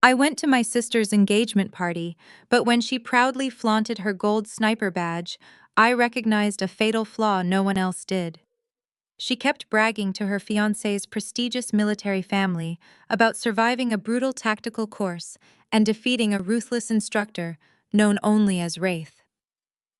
I went to my sister's engagement party, but when she proudly flaunted her gold sniper badge, I recognized a fatal flaw no one else did. She kept bragging to her fiance's prestigious military family about surviving a brutal tactical course and defeating a ruthless instructor known only as Wraith.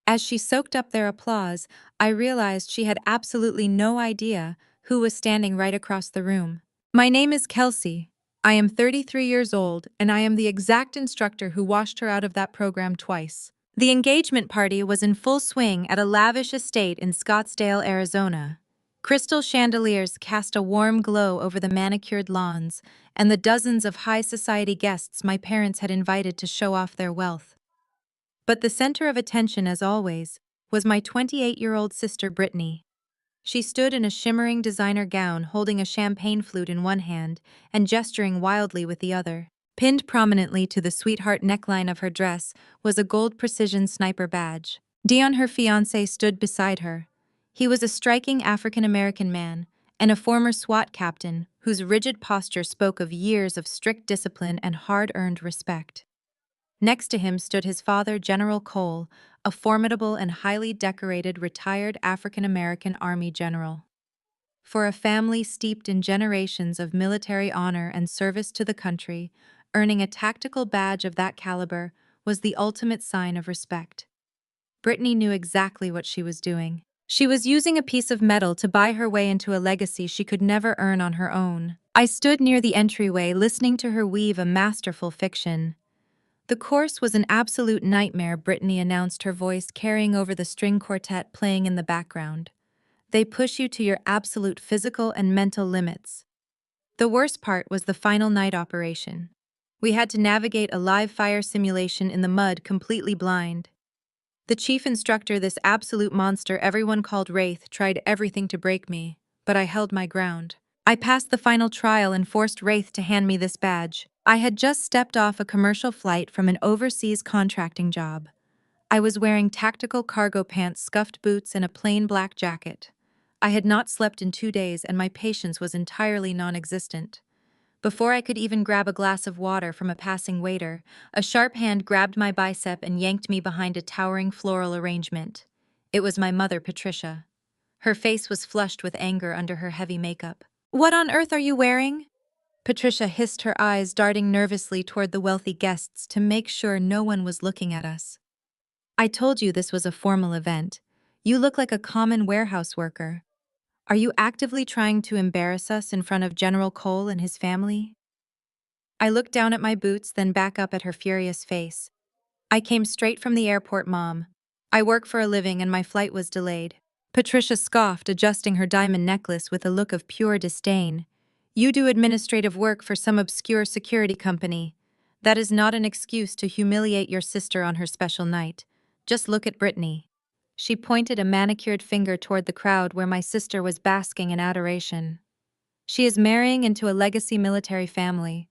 As she soaked up their applause, I realized she had absolutely no idea who was standing right across the room. My name is Kelsey. I am 33 years old, and I am the exact instructor who washed her out of that program twice. The engagement party was in full swing at a lavish estate in Scottsdale, Arizona. Crystal chandeliers cast a warm glow over the manicured lawns and the dozens of high society guests my parents had invited to show off their wealth. But the center of attention, as always, was my 28-year-old sister Brittany. She stood in a shimmering designer gown holding a champagne flute in one hand and gesturing wildly with the other. Pinned prominently to the sweetheart neckline of her dress was a gold precision sniper badge. Dion, her fiancé, stood beside her. He was a striking African-American man and a former SWAT captain whose rigid posture spoke of years of strict discipline and hard-earned respect. Next to him stood his father, General Cole, a formidable and highly decorated retired African-American Army general. For a family steeped in generations of military honor and service to the country, earning a tactical badge of that caliber was the ultimate sign of respect. Brittany knew exactly what she was doing. She was using a piece of metal to buy her way into a legacy she could never earn on her own. I stood near the entryway listening to her weave a masterful fiction. The course was an absolute nightmare, Brittany announced, her voice carrying over the string quartet playing in the background. They push you to your absolute physical and mental limits. The worst part was the final night operation. We had to navigate a live fire simulation in the mud completely blind. The chief instructor, this absolute monster everyone called Wraith, tried everything to break me, but I held my ground. I passed the final trial and forced Wraith to hand me this badge. I had just stepped off a commercial flight from an overseas contracting job. I was wearing tactical cargo pants, scuffed boots, and a plain black jacket. I had not slept in 2 days and my patience was entirely non-existent. Before I could even grab a glass of water from a passing waiter, a sharp hand grabbed my bicep and yanked me behind a towering floral arrangement. It was my mother, Patricia. Her face was flushed with anger under her heavy makeup. "What on earth are you wearing?" Patricia hissed, her eyes darting nervously toward the wealthy guests to make sure no one was looking at us. "I told you this was a formal event. You look like a common warehouse worker. Are you actively trying to embarrass us in front of General Cole and his family?" I looked down at my boots, then back up at her furious face. "I came straight from the airport, Mom. I work for a living and my flight was delayed." Patricia scoffed, adjusting her diamond necklace with a look of pure disdain. "You do administrative work for some obscure security company. That is not an excuse to humiliate your sister on her special night. Just look at Brittany." She pointed a manicured finger toward the crowd where my sister was basking in adoration. "She is marrying into a legacy military family.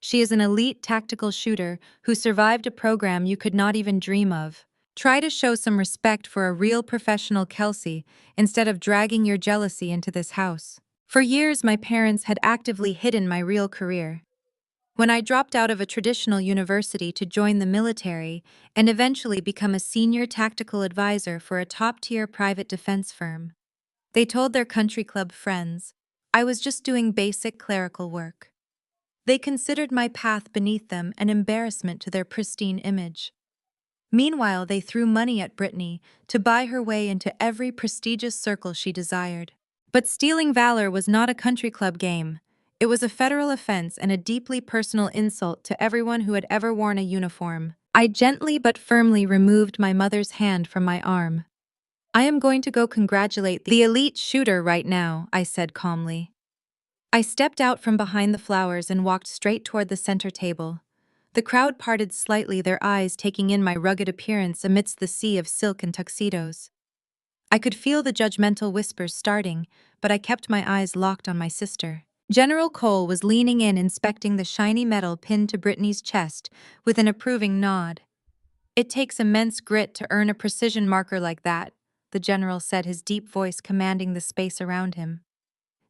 She is an elite tactical shooter who survived a program you could not even dream of. Try to show some respect for a real professional, Kelsey, instead of dragging your jealousy into this house." For years, my parents had actively hidden my real career. When I dropped out of a traditional university to join the military and eventually become a senior tactical advisor for a top-tier private defense firm, they told their country club friends I was just doing basic clerical work. They considered my path beneath them an embarrassment to their pristine image. Meanwhile, they threw money at Brittany to buy her way into every prestigious circle she desired. But stealing valor was not a country club game. It was a federal offense and a deeply personal insult to everyone who had ever worn a uniform. I gently but firmly removed my mother's hand from my arm. "I am going to go congratulate the elite shooter right now," I said calmly. I stepped out from behind the flowers and walked straight toward the center table. The crowd parted slightly, their eyes taking in my rugged appearance amidst the sea of silk and tuxedos. I could feel the judgmental whispers starting, but I kept my eyes locked on my sister. General Cole was leaning in, inspecting the shiny metal pinned to Brittany's chest with an approving nod. "It takes immense grit to earn a precision marker like that," the general said, his deep voice commanding the space around him.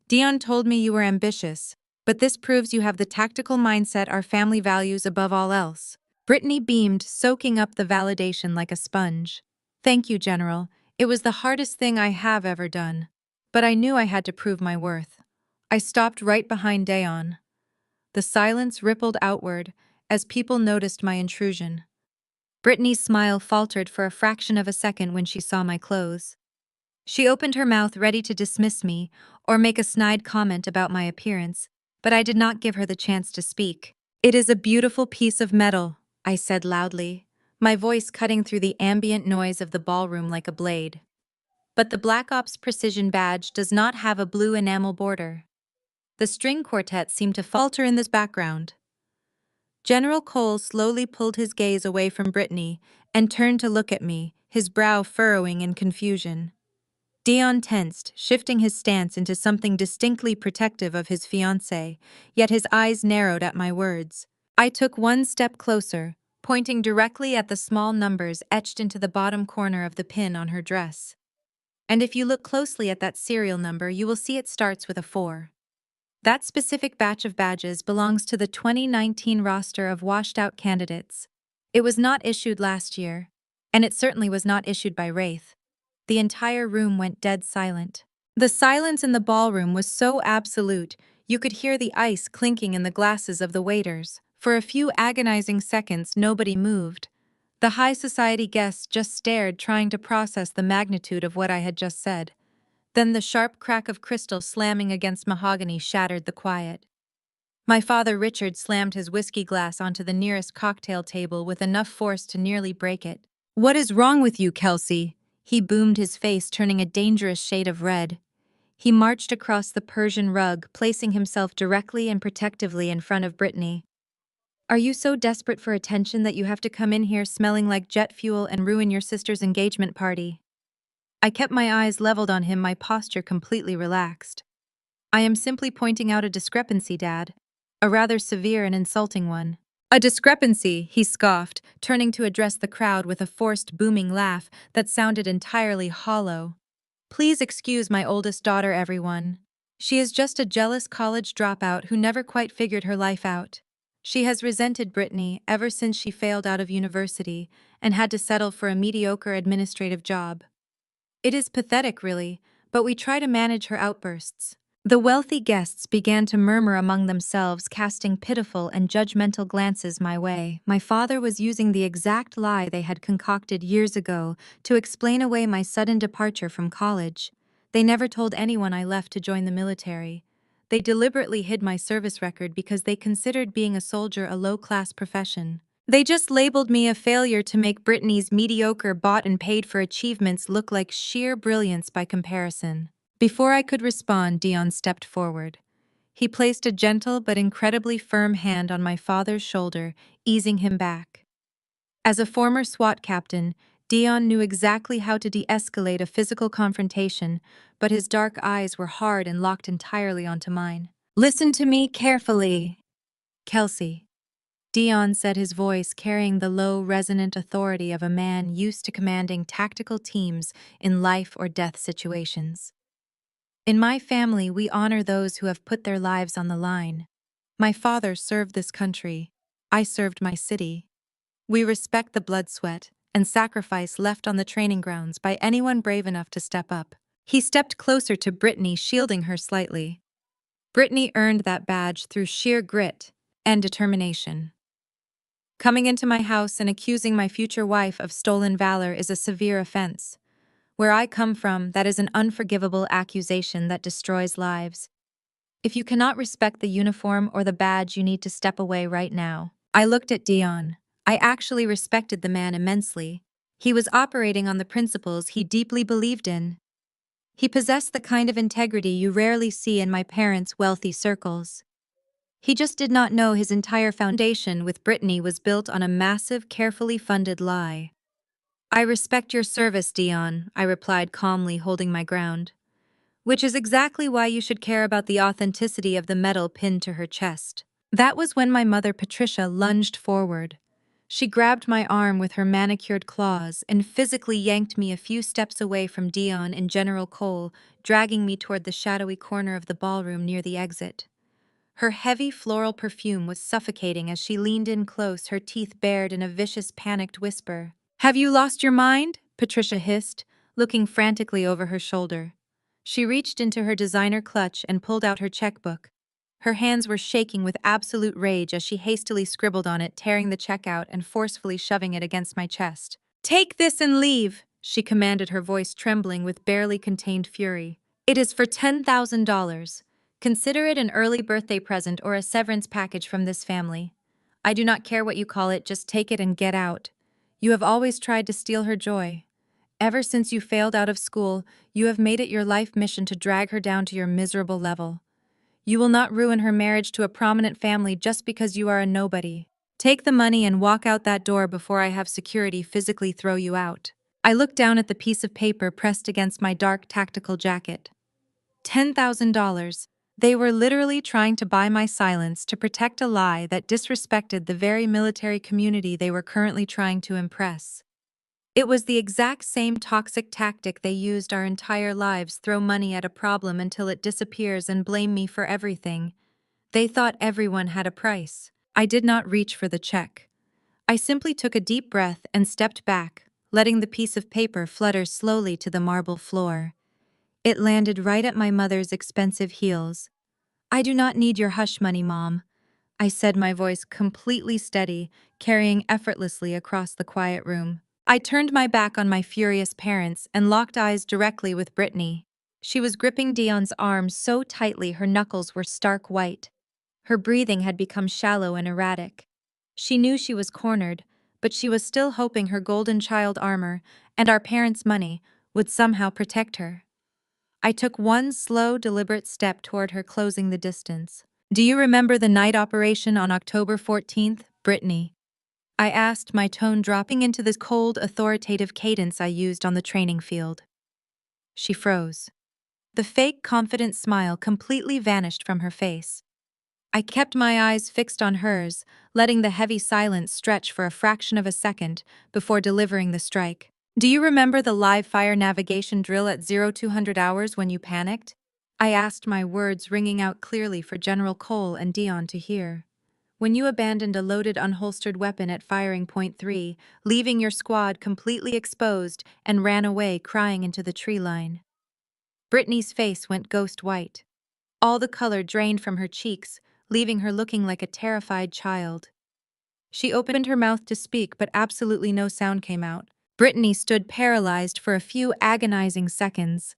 "Dion told me you were ambitious. But this proves you have the tactical mindset our family values above all else. Brittany beamed, soaking up the validation like a sponge. Thank you, General. It was the hardest thing I have ever done. But I knew I had to prove my worth. I stopped right behind Dayon. The silence rippled outward as people noticed my intrusion. Brittany's smile faltered for a fraction of a second when she saw my clothes. She opened her mouth ready to dismiss me or make a snide comment about my appearance, but I did not give her the chance to speak. It is a beautiful piece of metal, I said loudly, my voice cutting through the ambient noise of the ballroom like a blade. But the Black Ops Precision badge does not have a blue enamel border. The string quartet seemed to falter in this background. General Cole slowly pulled his gaze away from Brittany and turned to look at me, his brow furrowing in confusion. Dion tensed, shifting his stance into something distinctly protective of his fiancée, yet his eyes narrowed at my words. I took one step closer, pointing directly at the small numbers etched into the bottom corner of the pin on her dress. And if you look closely at that serial number, you will see it starts with a 4. That specific batch of badges belongs to the 2019 roster of washed-out candidates. It was not issued last year, and it certainly was not issued by Wraith. The entire room went dead silent. The silence in the ballroom was so absolute, you could hear the ice clinking in the glasses of the waiters. For a few agonizing seconds, nobody moved. The high society guests just stared, trying to process the magnitude of what I had just said. Then the sharp crack of crystal slamming against mahogany shattered the quiet. My father Richard slammed his whiskey glass onto the nearest cocktail table with enough force to nearly break it. "What is wrong with you, Kelsey?" He boomed, his face turning a dangerous shade of red. He marched across the Persian rug, placing himself directly and protectively in front of Brittany. "Are you so desperate for attention that you have to come in here smelling like jet fuel and ruin your sister's engagement party?" I kept my eyes leveled on him, my posture completely relaxed. "I am simply pointing out a discrepancy, Dad. A rather severe and insulting one." "A discrepancy," he scoffed, turning to address the crowd with a forced, booming laugh that sounded entirely hollow. "Please excuse my oldest daughter, everyone. She is just a jealous college dropout who never quite figured her life out. She has resented Brittany ever since she failed out of university and had to settle for a mediocre administrative job. It is pathetic, really, but we try to manage her outbursts." The wealthy guests began to murmur among themselves, casting pitiful and judgmental glances my way. My father was using the exact lie they had concocted years ago to explain away my sudden departure from college. They never told anyone I left to join the military. They deliberately hid my service record because they considered being a soldier a low-class profession. They just labeled me a failure to make Brittany's mediocre bought and paid for achievements look like sheer brilliance by comparison. Before I could respond, Dion stepped forward. He placed a gentle but incredibly firm hand on my father's shoulder, easing him back. As a former SWAT captain, Dion knew exactly how to de-escalate a physical confrontation, but his dark eyes were hard and locked entirely onto mine. "Listen to me carefully, Kelsey," Dion said, his voice carrying the low, resonant authority of a man used to commanding tactical teams in life-or-death situations. "In my family, we honor those who have put their lives on the line. My father served this country. I served my city. We respect the blood, sweat, and sacrifice left on the training grounds by anyone brave enough to step up." He stepped closer to Brittany, shielding her slightly. "Brittany earned that badge through sheer grit and determination. Coming into my house and accusing my future wife of stolen valor is a severe offense. Where I come from, that is an unforgivable accusation that destroys lives. If you cannot respect the uniform or the badge, you need to step away right now." I looked at Dion. I actually respected the man immensely. He was operating on the principles he deeply believed in. He possessed the kind of integrity you rarely see in my parents' wealthy circles. He just did not know his entire foundation with Brittany was built on a massive, carefully funded lie. "I respect your service, Dion," I replied calmly, holding my ground. "Which is exactly why you should care about the authenticity of the medal pinned to her chest." That was when my mother Patricia lunged forward. She grabbed my arm with her manicured claws and physically yanked me a few steps away from Dion and General Cole, dragging me toward the shadowy corner of the ballroom near the exit. Her heavy floral perfume was suffocating as she leaned in close, her teeth bared in a vicious, panicked whisper. "Have you lost your mind?" Patricia hissed, looking frantically over her shoulder. She reached into her designer clutch and pulled out her checkbook. Her hands were shaking with absolute rage as she hastily scribbled on it, tearing the check out and forcefully shoving it against my chest. "Take this and leave," she commanded, her voice trembling with barely contained fury. "It is for $10,000. Consider it an early birthday present or a severance package from this family. I do not care what you call it, just take it and get out. You have always tried to steal her joy. Ever since you failed out of school, you have made it your life mission to drag her down to your miserable level. You will not ruin her marriage to a prominent family just because you are a nobody. Take the money and walk out that door before I have security physically throw you out." I looked down at the piece of paper pressed against my dark tactical jacket. $10,000. They were literally trying to buy my silence to protect a lie that disrespected the very military community they were currently trying to impress. It was the exact same toxic tactic they used our entire lives: throw money at a problem until it disappears and blame me for everything. They thought everyone had a price. I did not reach for the check. I simply took a deep breath and stepped back, letting the piece of paper flutter slowly to the marble floor. It landed right at my mother's expensive heels. "I do not need your hush money, Mom," I said, my voice completely steady, carrying effortlessly across the quiet room. I turned my back on my furious parents and locked eyes directly with Brittany. She was gripping Dion's arm so tightly her knuckles were stark white. Her breathing had become shallow and erratic. She knew she was cornered, but she was still hoping her golden child armor and our parents' money would somehow protect her. I took one slow, deliberate step toward her, closing the distance. "Do you remember the night operation on October 14th, Brittany?" I asked, my tone dropping into the cold, authoritative cadence I used on the training field. She froze. The fake, confident smile completely vanished from her face. I kept my eyes fixed on hers, letting the heavy silence stretch for a fraction of a second before delivering the strike. "Do you remember the live fire navigation drill at 0200 hours when you panicked?" I asked, my words ringing out clearly for General Cole and Dion to hear. "When you abandoned a loaded, unholstered weapon at firing point 3, leaving your squad completely exposed, and ran away crying into the tree line." Brittany's face went ghost white. All the color drained from her cheeks, leaving her looking like a terrified child. She opened her mouth to speak, but absolutely no sound came out. Brittany stood paralyzed for a few agonizing seconds.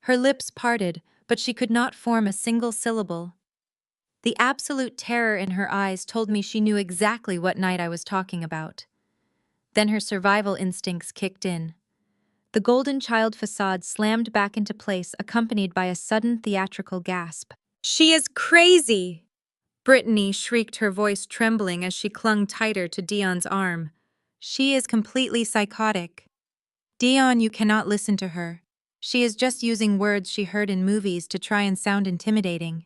Her lips parted, but she could not form a single syllable. The absolute terror in her eyes told me she knew exactly what night I was talking about. Then her survival instincts kicked in. The golden child facade slammed back into place, accompanied by a sudden theatrical gasp. "She is crazy!" Brittany shrieked, her voice trembling as she clung tighter to Dion's arm. "She is completely psychotic. Dion, you cannot listen to her. She is just using words she heard in movies to try and sound intimidating.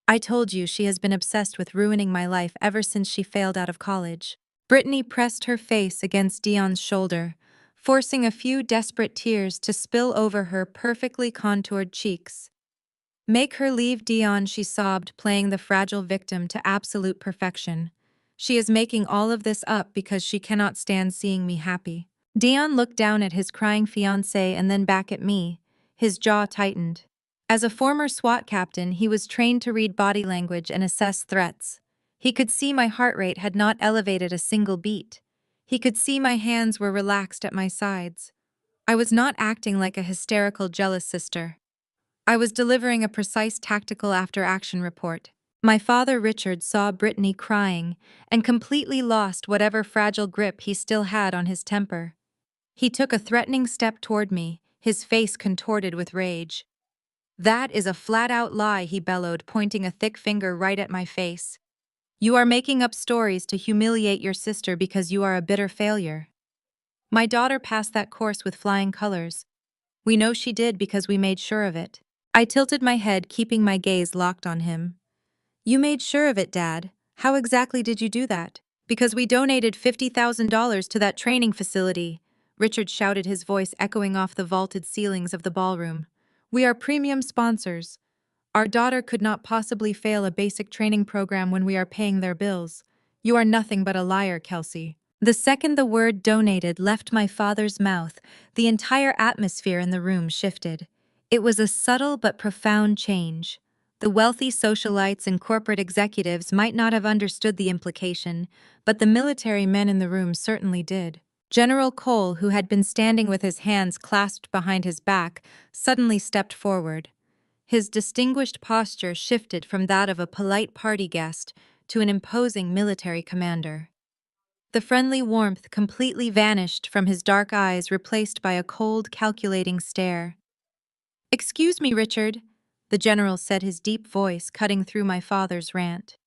I told you she has been obsessed with ruining my life ever since she failed out of college." Brittany pressed her face against Dion's shoulder, forcing a few desperate tears to spill over her perfectly contoured cheeks. "Make her leave, Dion," she sobbed, playing the fragile victim to absolute perfection. "She is making all of this up because she cannot stand seeing me happy." Dion looked down at his crying fiancé and then back at me, his jaw tightened. As a former SWAT captain, he was trained to read body language and assess threats. He could see my heart rate had not elevated a single beat. He could see my hands were relaxed at my sides. I was not acting like a hysterical, jealous sister. I was delivering a precise tactical after-action report. My father, Richard, saw Brittany crying and completely lost whatever fragile grip he still had on his temper. He took a threatening step toward me, his face contorted with rage. "That is a flat-out lie," he bellowed, pointing a thick finger right at my face. "You are making up stories to humiliate your sister because you are a bitter failure. My daughter passed that course with flying colors. We know she did because we made sure of it." I tilted my head, keeping my gaze locked on him. "You made sure of it, Dad. How exactly did you do that?" "Because we donated $50,000 to that training facility," Richard shouted, his voice echoing off the vaulted ceilings of the ballroom. "We are premium sponsors. Our daughter could not possibly fail a basic training program when we are paying their bills. You are nothing but a liar, Kelsey. The second the word donated left my father's mouth, the entire atmosphere in the room shifted. It was a subtle but profound change. The wealthy socialites and corporate executives might not have understood the implication, but the military men in the room certainly did. General Cole, who had been standing with his hands clasped behind his back, suddenly stepped forward. His distinguished posture shifted from that of a polite party guest to an imposing military commander. The friendly warmth completely vanished from his dark eyes, replaced by a cold, calculating stare. "Excuse me, Richard," the general said, his deep voice cutting through my father's rant.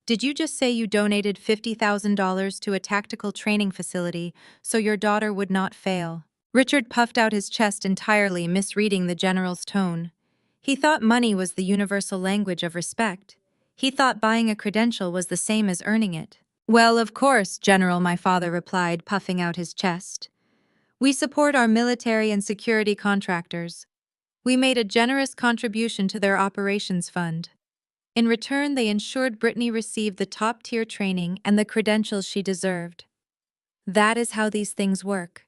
"Did you just say you donated $50,000 to a tactical training facility so your daughter would not fail?" Richard puffed out his chest, entirely misreading the general's tone. He thought money was the universal language of respect. He thought buying a credential was the same as earning it. "Well, of course, General," my father replied, puffing out his chest. "We support our military and security contractors. We made a generous contribution to their operations fund. In return, they ensured Brittany received the top-tier training and the credentials she deserved. That is how these things work.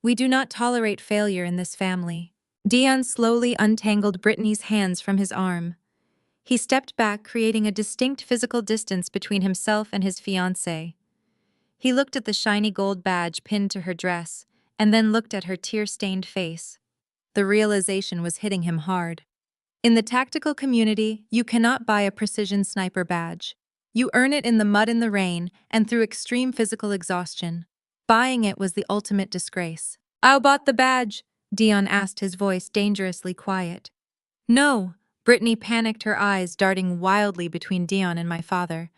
We do not tolerate failure in this family." Dion slowly untangled Brittany's hands from his arm. He stepped back, creating a distinct physical distance between himself and his fiancée. He looked at the shiny gold badge pinned to her dress, and then looked at her tear-stained face. The realization was hitting him hard. In the tactical community, you cannot buy a precision sniper badge. You earn it in the mud and the rain, and through extreme physical exhaustion. Buying it was the ultimate disgrace. "How bought the badge?" Dion asked, his voice dangerously quiet. "No," Brittany panicked, her eyes darting wildly between Dion and my father.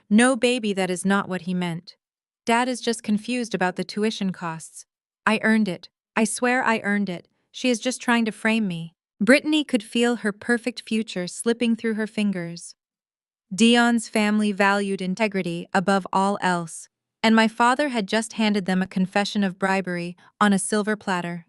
"No, baby, that is not what he meant. Dad is just confused about the tuition costs. I earned it. I swear I earned it. She is just trying to frame me." Brittany could feel her perfect future slipping through her fingers. Dion's family valued integrity above all else, and my father had just handed them a confession of bribery on a silver platter.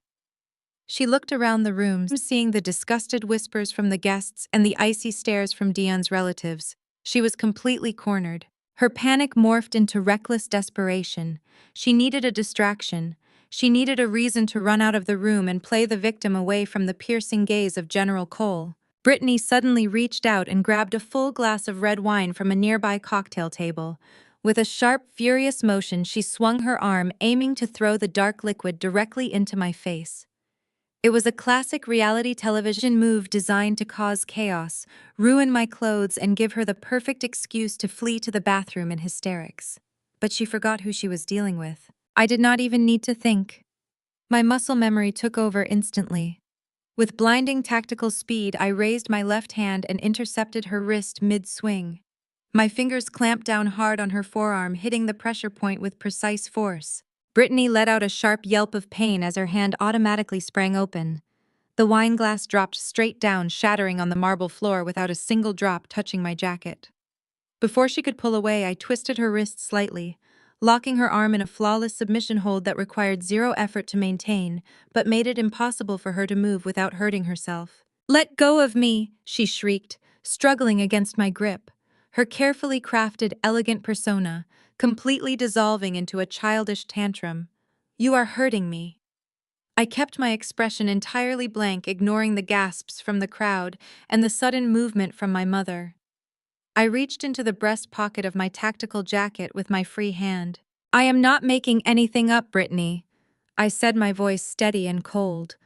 She looked around the room, seeing the disgusted whispers from the guests and the icy stares from Dion's relatives. She was completely cornered. Her panic morphed into reckless desperation. She needed a distraction. She needed a reason to run out of the room and play the victim away from the piercing gaze of General Cole. Brittany suddenly reached out and grabbed a full glass of red wine from a nearby cocktail table. With a sharp, furious motion, she swung her arm, aiming to throw the dark liquid directly into my face. It was a classic reality television move designed to cause chaos, ruin my clothes, and give her the perfect excuse to flee to the bathroom in hysterics. But she forgot who she was dealing with. I did not even need to think. My muscle memory took over instantly. With blinding tactical speed, I raised my left hand and intercepted her wrist mid-swing. My fingers clamped down hard on her forearm, hitting the pressure point with precise force. Brittany let out a sharp yelp of pain as her hand automatically sprang open. The wine glass dropped straight down, shattering on the marble floor without a single drop touching my jacket. Before she could pull away, I twisted her wrist slightly, locking her arm in a flawless submission hold that required zero effort to maintain, but made it impossible for her to move without hurting herself. "Let go of me!" she shrieked, struggling against my grip. Her carefully crafted, elegant persona completely dissolving into a childish tantrum. "You are hurting me." I kept my expression entirely blank, ignoring the gasps from the crowd and the sudden movement from my mother. I reached into the breast pocket of my tactical jacket with my free hand. "I am not making anything up, Brittany," I said, my voice steady and cold.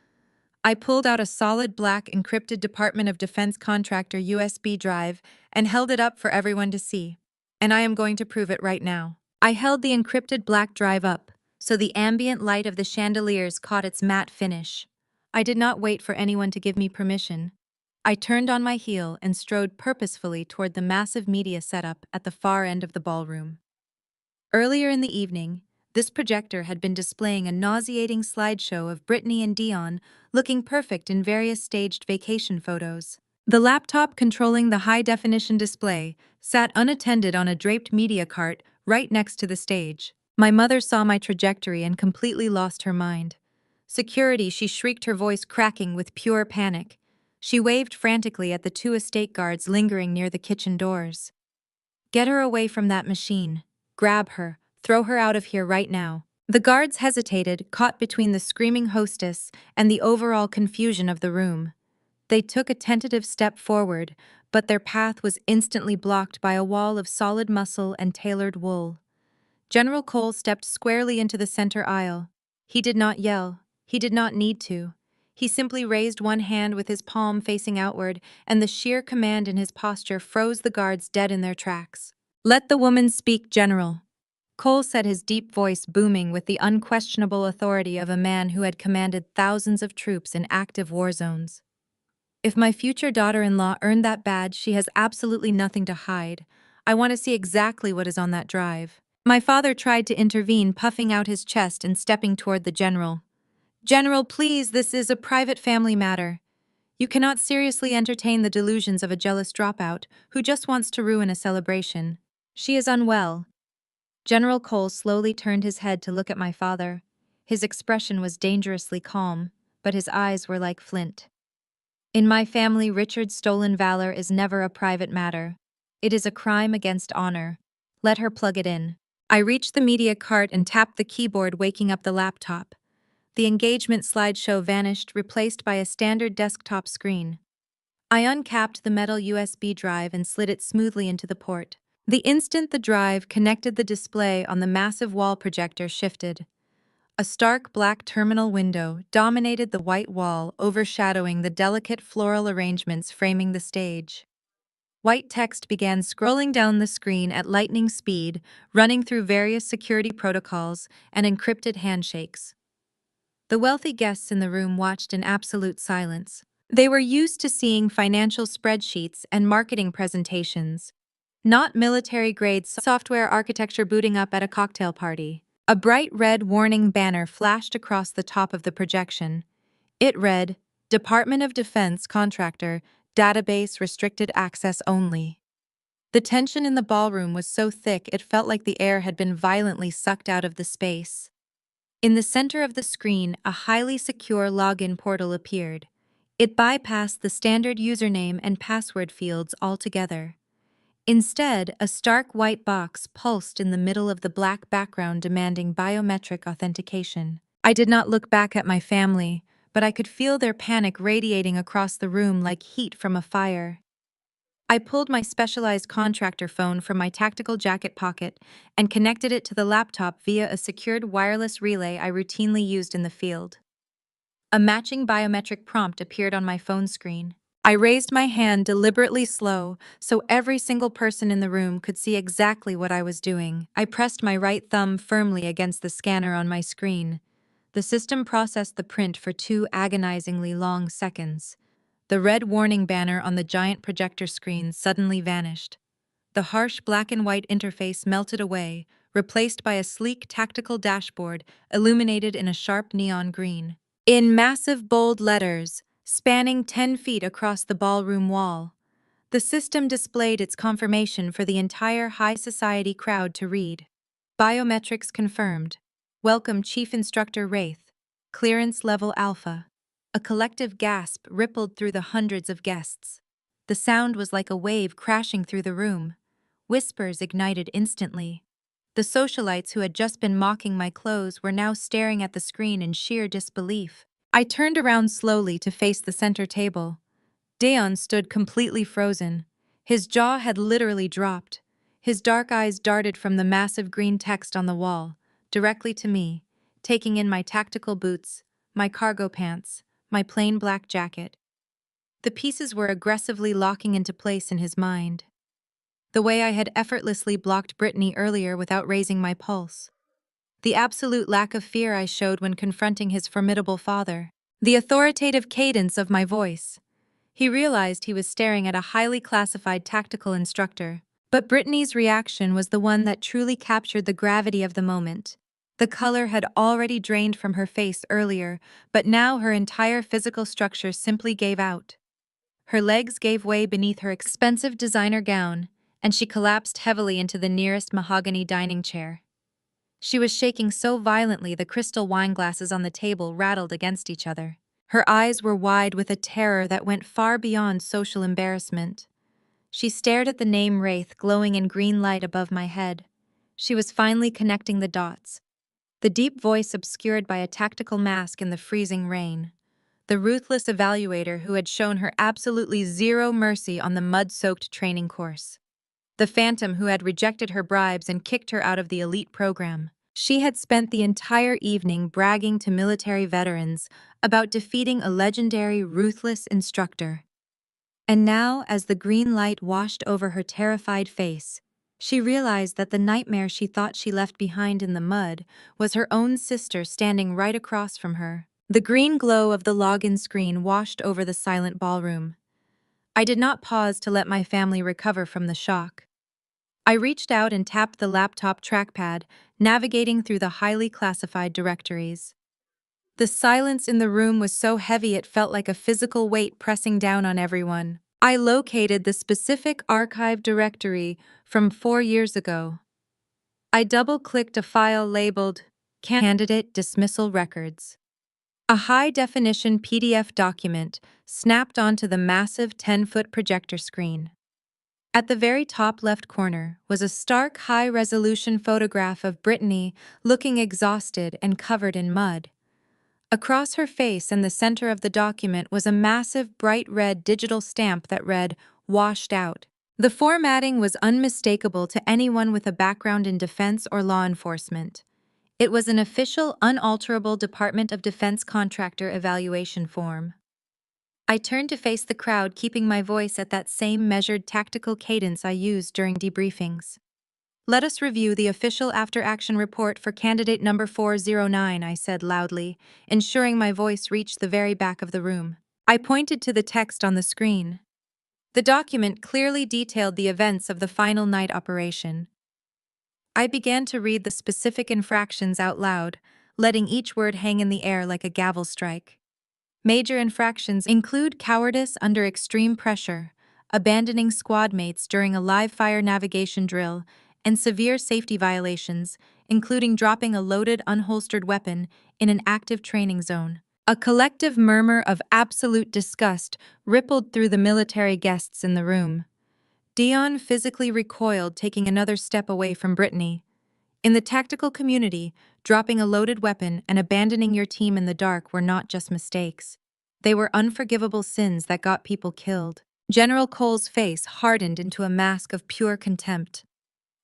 I pulled out a solid black encrypted Department of Defense contractor USB drive and held it up for everyone to see. And I am going to prove it right now. I held the encrypted black drive up, so the ambient light of the chandeliers caught its matte finish. I did not wait for anyone to give me permission. I turned on my heel and strode purposefully toward the massive media setup at the far end of the ballroom. Earlier in the evening, this projector had been displaying a nauseating slideshow of Brittany and Dion looking perfect in various staged vacation photos. The laptop controlling the high-definition display sat unattended on a draped media cart right next to the stage. My mother saw my trajectory and completely lost her mind. "Security," she shrieked, her voice cracking with pure panic. She waved frantically at the two estate guards lingering near the kitchen doors. "Get her away from that machine. Grab her. Throw her out of here right now." The guards hesitated, caught between the screaming hostess and the overall confusion of the room. They took a tentative step forward, but their path was instantly blocked by a wall of solid muscle and tailored wool. General Cole stepped squarely into the center aisle. He did not yell. He did not need to. He simply raised one hand with his palm facing outward, and the sheer command in his posture froze the guards dead in their tracks. "Let the woman speak, General." Cole said, his deep voice booming with the unquestionable authority of a man who had commanded thousands of troops in active war zones. "If my future daughter-in-law earned that badge, she has absolutely nothing to hide. I want to see exactly what is on that drive." My father tried to intervene, puffing out his chest and stepping toward the general. "General, please, this is a private family matter. You cannot seriously entertain the delusions of a jealous dropout who just wants to ruin a celebration. She is unwell." General Cole slowly turned his head to look at my father. His expression was dangerously calm, but his eyes were like flint. "In my family, Richard's stolen valor is never a private matter. It is a crime against honor. Let her plug it in." I reached the media cart and tapped the keyboard, waking up the laptop. The engagement slideshow vanished, replaced by a standard desktop screen. I uncapped the metal USB drive and slid it smoothly into the port. The instant the drive connected, the display on the massive wall projector shifted. A stark black terminal window dominated the white wall, overshadowing the delicate floral arrangements framing the stage. White text began scrolling down the screen at lightning speed, running through various security protocols and encrypted handshakes. The wealthy guests in the room watched in absolute silence. They were used to seeing financial spreadsheets and marketing presentations, not military-grade software architecture booting up at a cocktail party. A bright red warning banner flashed across the top of the projection. It read, "Department of Defense Contractor, Database Restricted Access Only." The tension in the ballroom was so thick it felt like the air had been violently sucked out of the space. In the center of the screen, a highly secure login portal appeared. It bypassed the standard username and password fields altogether. Instead, a stark white box pulsed in the middle of the black background, demanding biometric authentication. I did not look back at my family, but I could feel their panic radiating across the room like heat from a fire. I pulled my specialized contractor phone from my tactical jacket pocket and connected it to the laptop via a secured wireless relay I routinely used in the field. A matching biometric prompt appeared on my phone screen. I raised my hand deliberately slow so every single person in the room could see exactly what I was doing. I pressed my right thumb firmly against the scanner on my screen. The system processed the print for 2 agonizingly long seconds. The red warning banner on the giant projector screen suddenly vanished. The harsh black and white interface melted away, replaced by a sleek tactical dashboard illuminated in a sharp neon green. In massive bold letters, spanning 10 feet across the ballroom wall, the system displayed its confirmation for the entire high society crowd to read. "Biometrics confirmed. Welcome, Chief Instructor Wraith. Clearance level Alpha." A collective gasp rippled through the hundreds of guests. The sound was like a wave crashing through the room. Whispers ignited instantly. The socialites who had just been mocking my clothes were now staring at the screen in sheer disbelief. I turned around slowly to face the center table. Dayon stood completely frozen. His jaw had literally dropped. His dark eyes darted from the massive green text on the wall, directly to me, taking in my tactical boots, my cargo pants, my plain black jacket. The pieces were aggressively locking into place in his mind, the way I had effortlessly blocked Brittany earlier without raising my pulse. The absolute lack of fear I showed when confronting his formidable father. The authoritative cadence of my voice. He realized he was staring at a highly classified tactical instructor. But Brittany's reaction was the one that truly captured the gravity of the moment. The color had already drained from her face earlier, but now her entire physical structure simply gave out. Her legs gave way beneath her expensive designer gown, and she collapsed heavily into the nearest mahogany dining chair. She was shaking so violently the crystal wine glasses on the table rattled against each other. Her eyes were wide with a terror that went far beyond social embarrassment. She stared at the name Wraith glowing in green light above my head. She was finally connecting the dots. The deep voice obscured by a tactical mask in the freezing rain. The ruthless evaluator who had shown her absolutely zero mercy on the mud-soaked training course. The phantom who had rejected her bribes and kicked her out of the elite program. She had spent the entire evening bragging to military veterans about defeating a legendary ruthless instructor. And now, as the green light washed over her terrified face, she realized that the nightmare she thought she left behind in the mud was her own sister standing right across from her. The green glow of the login screen washed over the silent ballroom. I did not pause to let my family recover from the shock. I reached out and tapped the laptop trackpad, navigating through the highly classified directories. The silence in the room was so heavy it felt like a physical weight pressing down on everyone. I located the specific archive directory from 4 years ago. I double-clicked a file labeled Candidate Dismissal Records. A high-definition PDF document snapped onto the massive 10-foot projector screen. At the very top left corner was a stark, high-resolution photograph of Brittany looking exhausted and covered in mud. Across her face in the center of the document was a massive, bright red digital stamp that read, "Washed out." The formatting was unmistakable to anyone with a background in defense or law enforcement. It was an official, unalterable Department of Defense contractor evaluation form. I turned to face the crowd, keeping my voice at that same measured tactical cadence I used during debriefings. "Let us review the official after-action report for candidate number 409, I said loudly, ensuring my voice reached the very back of the room. I pointed to the text on the screen. The document clearly detailed the events of the final night operation. I began to read the specific infractions out loud, letting each word hang in the air like a gavel strike. Major infractions include cowardice under extreme pressure, abandoning squad mates during a live-fire navigation drill, and severe safety violations, including dropping a loaded, unholstered weapon in an active training zone. A collective murmur of absolute disgust rippled through the military guests in the room. Dion physically recoiled, taking another step away from Brittany. In the tactical community, dropping a loaded weapon and abandoning your team in the dark were not just mistakes. They were unforgivable sins that got people killed. General Cole's face hardened into a mask of pure contempt.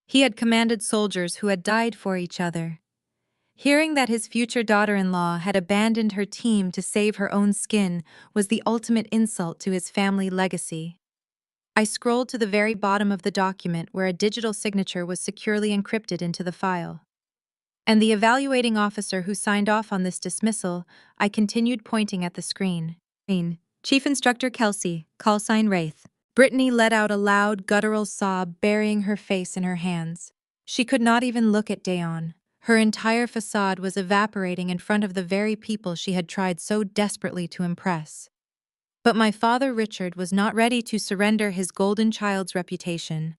He had commanded soldiers who had died for each other. Hearing that his future daughter-in-law had abandoned her team to save her own skin was the ultimate insult to his family legacy. I scrolled to the very bottom of the document where a digital signature was securely encrypted into the file. And the evaluating officer who signed off on this dismissal, I continued pointing at the screen. Chief Instructor Kelsey, call sign Wraith. Brittany let out a loud, guttural sob, burying her face in her hands. She could not even look at Dayon. Her entire facade was evaporating in front of the very people she had tried so desperately to impress. But my father Richard was not ready to surrender his golden child's reputation.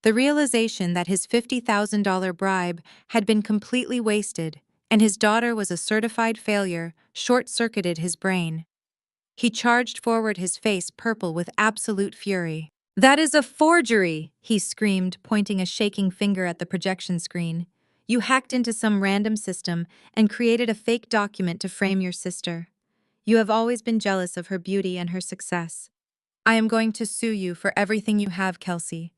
The realization that his $50,000 bribe had been completely wasted and his daughter was a certified failure short-circuited his brain. He charged forward, his face purple with absolute fury. "That is a forgery!" he screamed, pointing a shaking finger at the projection screen. "You hacked into some random system and created a fake document to frame your sister. You have always been jealous of her beauty and her success. I am going to sue you for everything you have, Kelsey.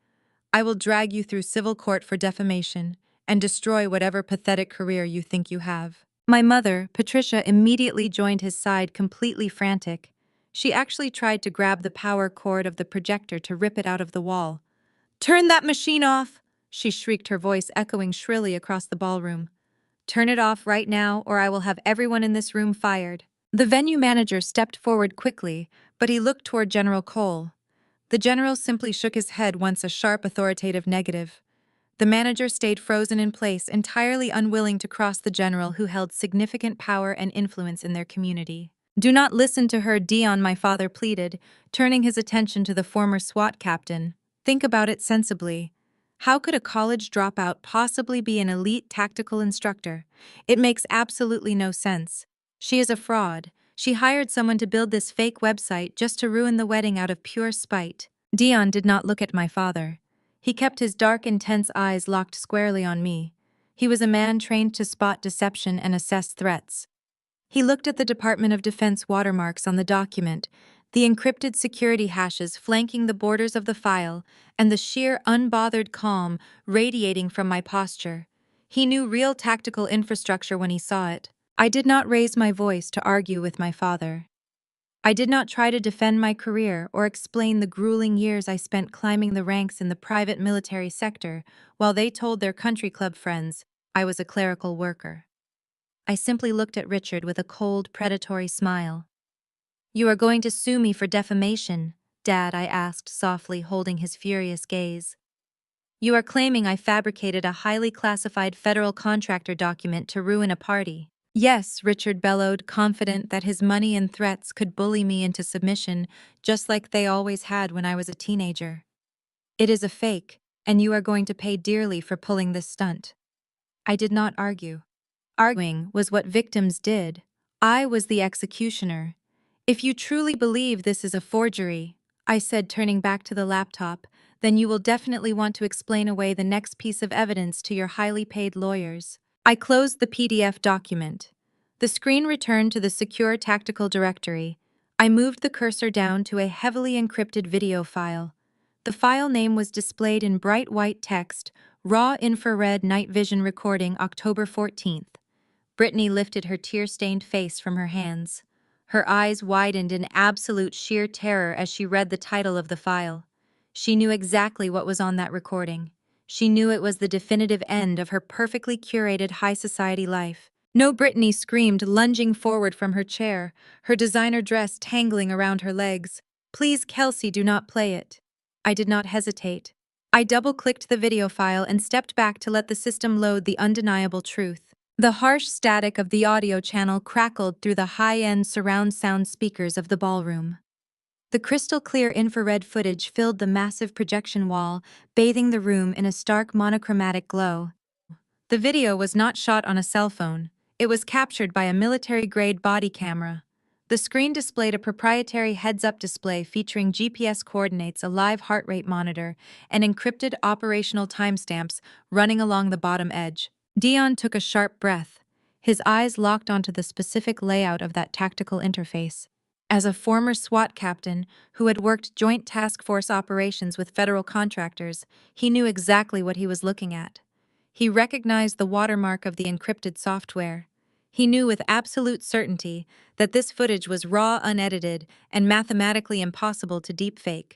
I will drag you through civil court for defamation and destroy whatever pathetic career you think you have." My mother, Patricia, immediately joined his side, completely frantic. She actually tried to grab the power cord of the projector to rip it out of the wall. "Turn that machine off!" she shrieked, her voice echoing shrilly across the ballroom. "Turn it off right now, or I will have everyone in this room fired." The venue manager stepped forward quickly, but he looked toward General Cole. The general simply shook his head once, a sharp, authoritative negative. The manager stayed frozen in place, entirely unwilling to cross the general who held significant power and influence in their community. "Do not listen to her, Dion," my father pleaded, turning his attention to the former SWAT captain. "Think about it sensibly. How could a college dropout possibly be an elite tactical instructor? It makes absolutely no sense. She is a fraud, She hired someone to build this fake website just to ruin the wedding out of pure spite. Dion did not look at my father. He kept his dark, intense eyes locked squarely on me. He was a man trained to spot deception and assess threats. He looked at the Department of Defense watermarks on the document, the encrypted security hashes flanking the borders of the file, and the sheer, unbothered calm radiating from my posture. He knew real tactical infrastructure when he saw it. I did not raise my voice to argue with my father. I did not try to defend my career or explain the grueling years I spent climbing the ranks in the private military sector while they told their country club friends I was a clerical worker. I simply looked at Richard with a cold, predatory smile. "You are going to sue me for defamation, Dad?" I asked softly, holding his furious gaze. "You are claiming I fabricated a highly classified federal contractor document to ruin a party." "Yes," Richard bellowed, confident that his money and threats could bully me into submission, just like they always had when I was a teenager. "It is a fake, and you are going to pay dearly for pulling this stunt." I did not argue. Arguing was what victims did. I was the executioner. "If you truly believe this is a forgery," I said, turning back to the laptop, "then you will definitely want to explain away the next piece of evidence to your highly paid lawyers." I closed the PDF document. The screen returned to the secure tactical directory. I moved the cursor down to a heavily encrypted video file. The file name was displayed in bright white text: Raw Infrared Night Vision Recording, October 14th. Brittany lifted her tear-stained face from her hands. Her eyes widened in absolute sheer terror as she read the title of the file. She knew exactly what was on that recording. She knew it was the definitive end of her perfectly curated high society life. "No!" Brittany screamed, lunging forward from her chair, her designer dress tangling around her legs. "Please, Kelsey, do not play it." I did not hesitate. I double-clicked the video file and stepped back to let the system load the undeniable truth. The harsh static of the audio channel crackled through the high-end surround sound speakers of the ballroom. The crystal-clear infrared footage filled the massive projection wall, bathing the room in a stark monochromatic glow. The video was not shot on a cell phone. It was captured by a military-grade body camera. The screen displayed a proprietary heads-up display featuring GPS coordinates, a live heart rate monitor, and encrypted operational timestamps running along the bottom edge. Dion took a sharp breath. His eyes locked onto the specific layout of that tactical interface. As a former SWAT captain who had worked joint task force operations with federal contractors, he knew exactly what he was looking at. He recognized the watermark of the encrypted software. He knew with absolute certainty that this footage was raw, unedited, and mathematically impossible to deepfake.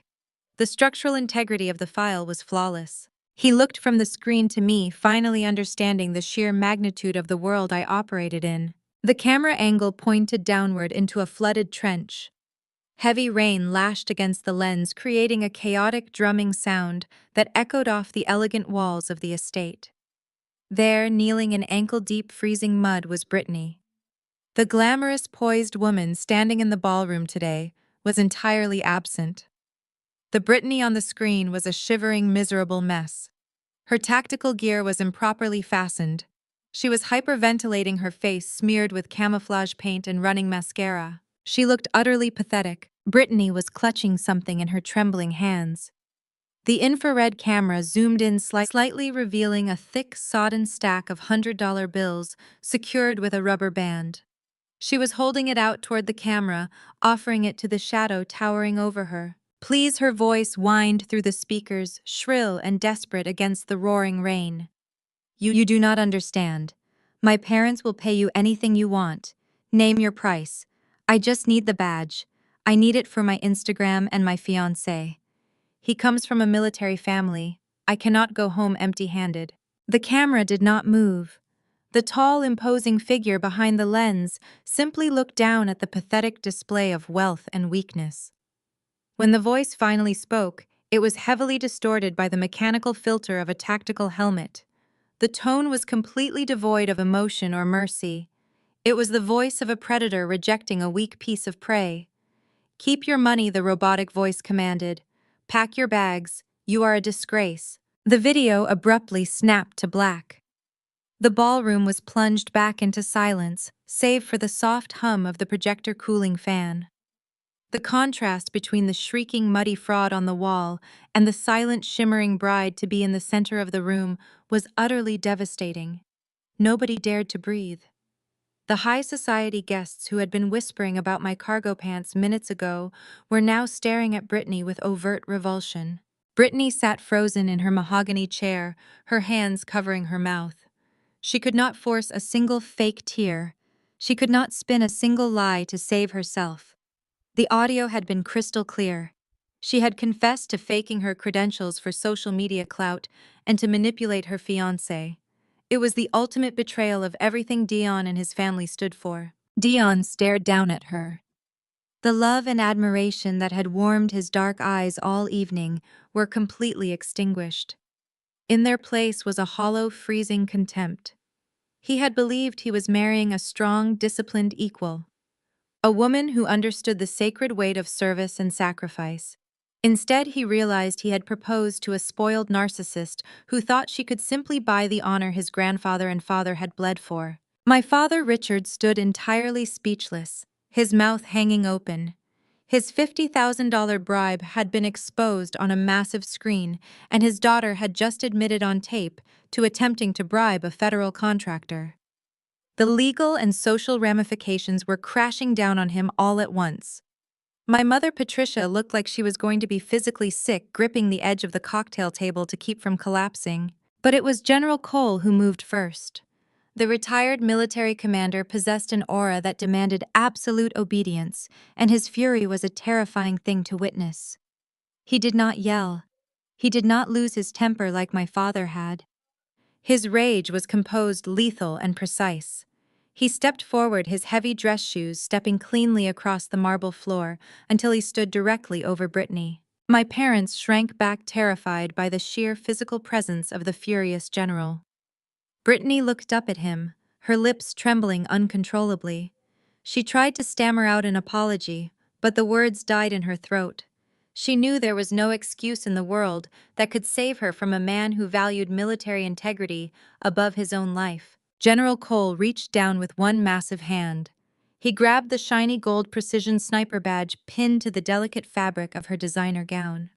The structural integrity of the file was flawless. He looked from the screen to me, finally understanding the sheer magnitude of the world I operated in. The camera angle pointed downward into a flooded trench. Heavy rain lashed against the lens, creating a chaotic drumming sound that echoed off the elegant walls of the estate. There, kneeling in ankle-deep freezing mud, was Brittany. The glamorous, poised woman standing in the ballroom today was entirely absent. The Brittany on the screen was a shivering, miserable mess. Her tactical gear was improperly fastened. She was hyperventilating, her face smeared with camouflage paint and running mascara. She looked utterly pathetic. Brittany was clutching something in her trembling hands. The infrared camera zoomed in slightly, revealing a thick, sodden stack of $100 bills secured with a rubber band. She was holding it out toward the camera, offering it to the shadow towering over her. "Please," her voice whined through the speakers, shrill and desperate against the roaring rain. You do not understand. My parents will pay you anything you want. Name your price. I just need the badge. I need it for my Instagram and my fiance. He comes from a military family. I cannot go home empty-handed." The camera did not move. The tall, imposing figure behind the lens simply looked down at the pathetic display of wealth and weakness. When the voice finally spoke, it was heavily distorted by the mechanical filter of a tactical helmet. The tone was completely devoid of emotion or mercy. It was the voice of a predator rejecting a weak piece of prey. "Keep your money," the robotic voice commanded. "Pack your bags. You are a disgrace." The video abruptly snapped to black. The ballroom was plunged back into silence, save for the soft hum of the projector cooling fan. The contrast between the shrieking muddy fraud on the wall and the silent shimmering bride to be in the center of the room was utterly devastating. Nobody dared to breathe. The high society guests who had been whispering about my cargo pants minutes ago were now staring at Brittany with overt revulsion. Brittany sat frozen in her mahogany chair, her hands covering her mouth. She could not force a single fake tear. She could not spin a single lie to save herself. The audio had been crystal clear. She had confessed to faking her credentials for social media clout and to manipulate her fiance. It was the ultimate betrayal of everything Dion and his family stood for. Dion stared down at her. The love and admiration that had warmed his dark eyes all evening were completely extinguished. In their place was a hollow, freezing contempt. He had believed he was marrying a strong, disciplined equal. A woman who understood the sacred weight of service and sacrifice. Instead, he realized he had proposed to a spoiled narcissist who thought she could simply buy the honor his grandfather and father had bled for. My father, Richard, stood entirely speechless, his mouth hanging open. His $50,000 bribe had been exposed on a massive screen, and his daughter had just admitted on tape to attempting to bribe a federal contractor. The legal and social ramifications were crashing down on him all at once. My mother, Patricia, looked like she was going to be physically sick, gripping the edge of the cocktail table to keep from collapsing. But it was General Cole who moved first. The retired military commander possessed an aura that demanded absolute obedience, and his fury was a terrifying thing to witness. He did not yell. He did not lose his temper like my father had. His rage was composed, lethal, and precise. He stepped forward, his heavy dress shoes stepping cleanly across the marble floor until he stood directly over Brittany. My parents shrank back, terrified by the sheer physical presence of the furious general. Brittany looked up at him, her lips trembling uncontrollably. She tried to stammer out an apology, but the words died in her throat. She knew there was no excuse in the world that could save her from a man who valued military integrity above his own life. General Cole reached down with one massive hand. He grabbed the shiny gold precision sniper badge pinned to the delicate fabric of her designer gown.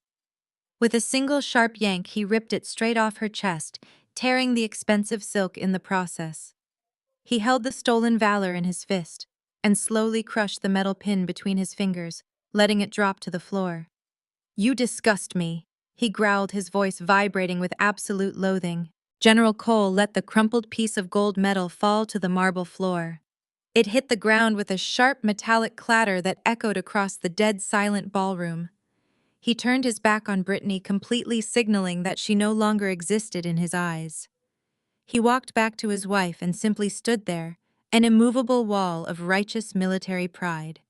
With a single sharp yank, he ripped it straight off her chest, tearing the expensive silk in the process. He held the stolen valor in his fist and slowly crushed the metal pin between his fingers, letting it drop to the floor. "You disgust me," he growled, his voice vibrating with absolute loathing. General Cole let the crumpled piece of gold metal fall to the marble floor. It hit the ground with a sharp metallic clatter that echoed across the dead silent ballroom. He turned his back on Brittany, completely signaling that she no longer existed in his eyes. He walked back to his wife and simply stood there, an immovable wall of righteous military pride.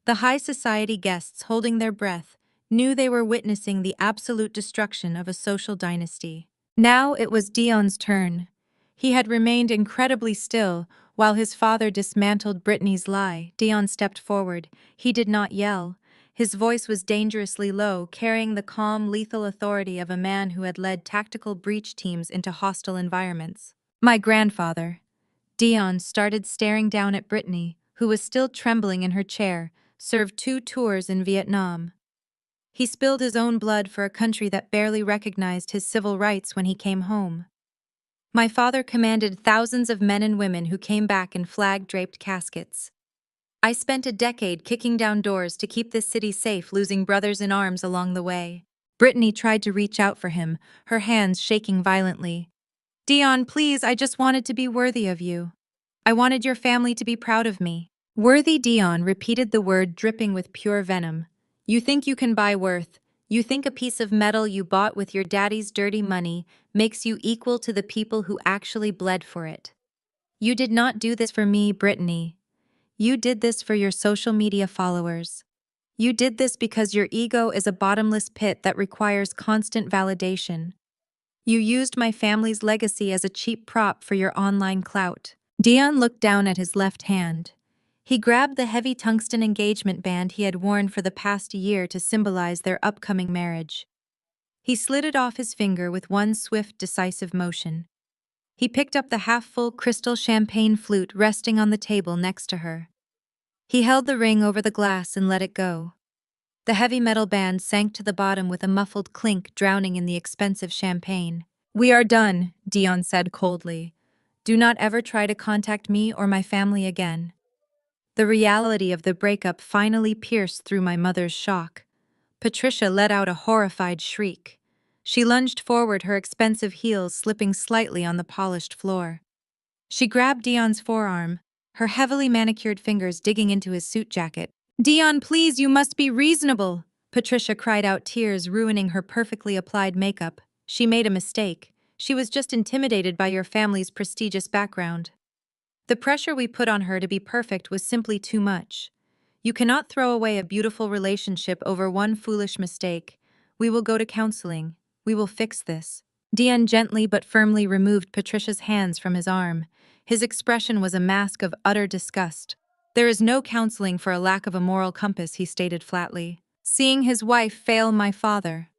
The high society guests, holding their breath, knew they were witnessing the absolute destruction of a social dynasty. Now it was Dion's turn. He had remained incredibly still while his father dismantled Brittany's lie. Dion stepped forward. He did not yell. His voice was dangerously low, carrying the calm, lethal authority of a man who had led tactical breach teams into hostile environments. "My grandfather." Dion started staring down at Brittany, who was still trembling in her chair, served 2 tours in Vietnam. He spilled his own blood for a country that barely recognized his civil rights when he came home. My father commanded thousands of men and women who came back in flag-draped caskets. I spent a decade kicking down doors to keep this city safe, losing brothers in arms along the way. Brittany tried to reach out for him, her hands shaking violently. "Dion, please, I just wanted to be worthy of you. I wanted your family to be proud of me." Worthy. Dion repeated the word, dripping with pure venom. "You think you can buy worth. You think a piece of metal you bought with your daddy's dirty money makes you equal to the people who actually bled for it. You did not do this for me, Brittany. You did this for your social media followers. You did this because your ego is a bottomless pit that requires constant validation. You used my family's legacy as a cheap prop for your online clout." Dion looked down at his left hand. He grabbed the heavy tungsten engagement band he had worn for the past year to symbolize their upcoming marriage. He slid it off his finger with one swift, decisive motion. He picked up the half-full crystal champagne flute resting on the table next to her. He held the ring over the glass and let it go. The heavy metal band sank to the bottom with a muffled clink, drowning in the expensive champagne. "We are done," Dion said coldly. "Do not ever try to contact me or my family again." The reality of the breakup finally pierced through my mother's shock. Patricia let out a horrified shriek. She lunged forward, her expensive heels slipping slightly on the polished floor. She grabbed Dion's forearm, her heavily manicured fingers digging into his suit jacket. "Dion, please, you must be reasonable," Patricia cried out, tears ruining her perfectly applied makeup. "She made a mistake. She was just intimidated by your family's prestigious background. The pressure we put on her to be perfect was simply too much. You cannot throw away a beautiful relationship over one foolish mistake. We will go to counseling. We will fix this." Dion gently but firmly removed Patricia's hands from his arm. His expression was a mask of utter disgust. "There is no counseling for a lack of a moral compass," he stated flatly. "Seeing his wife fail my father."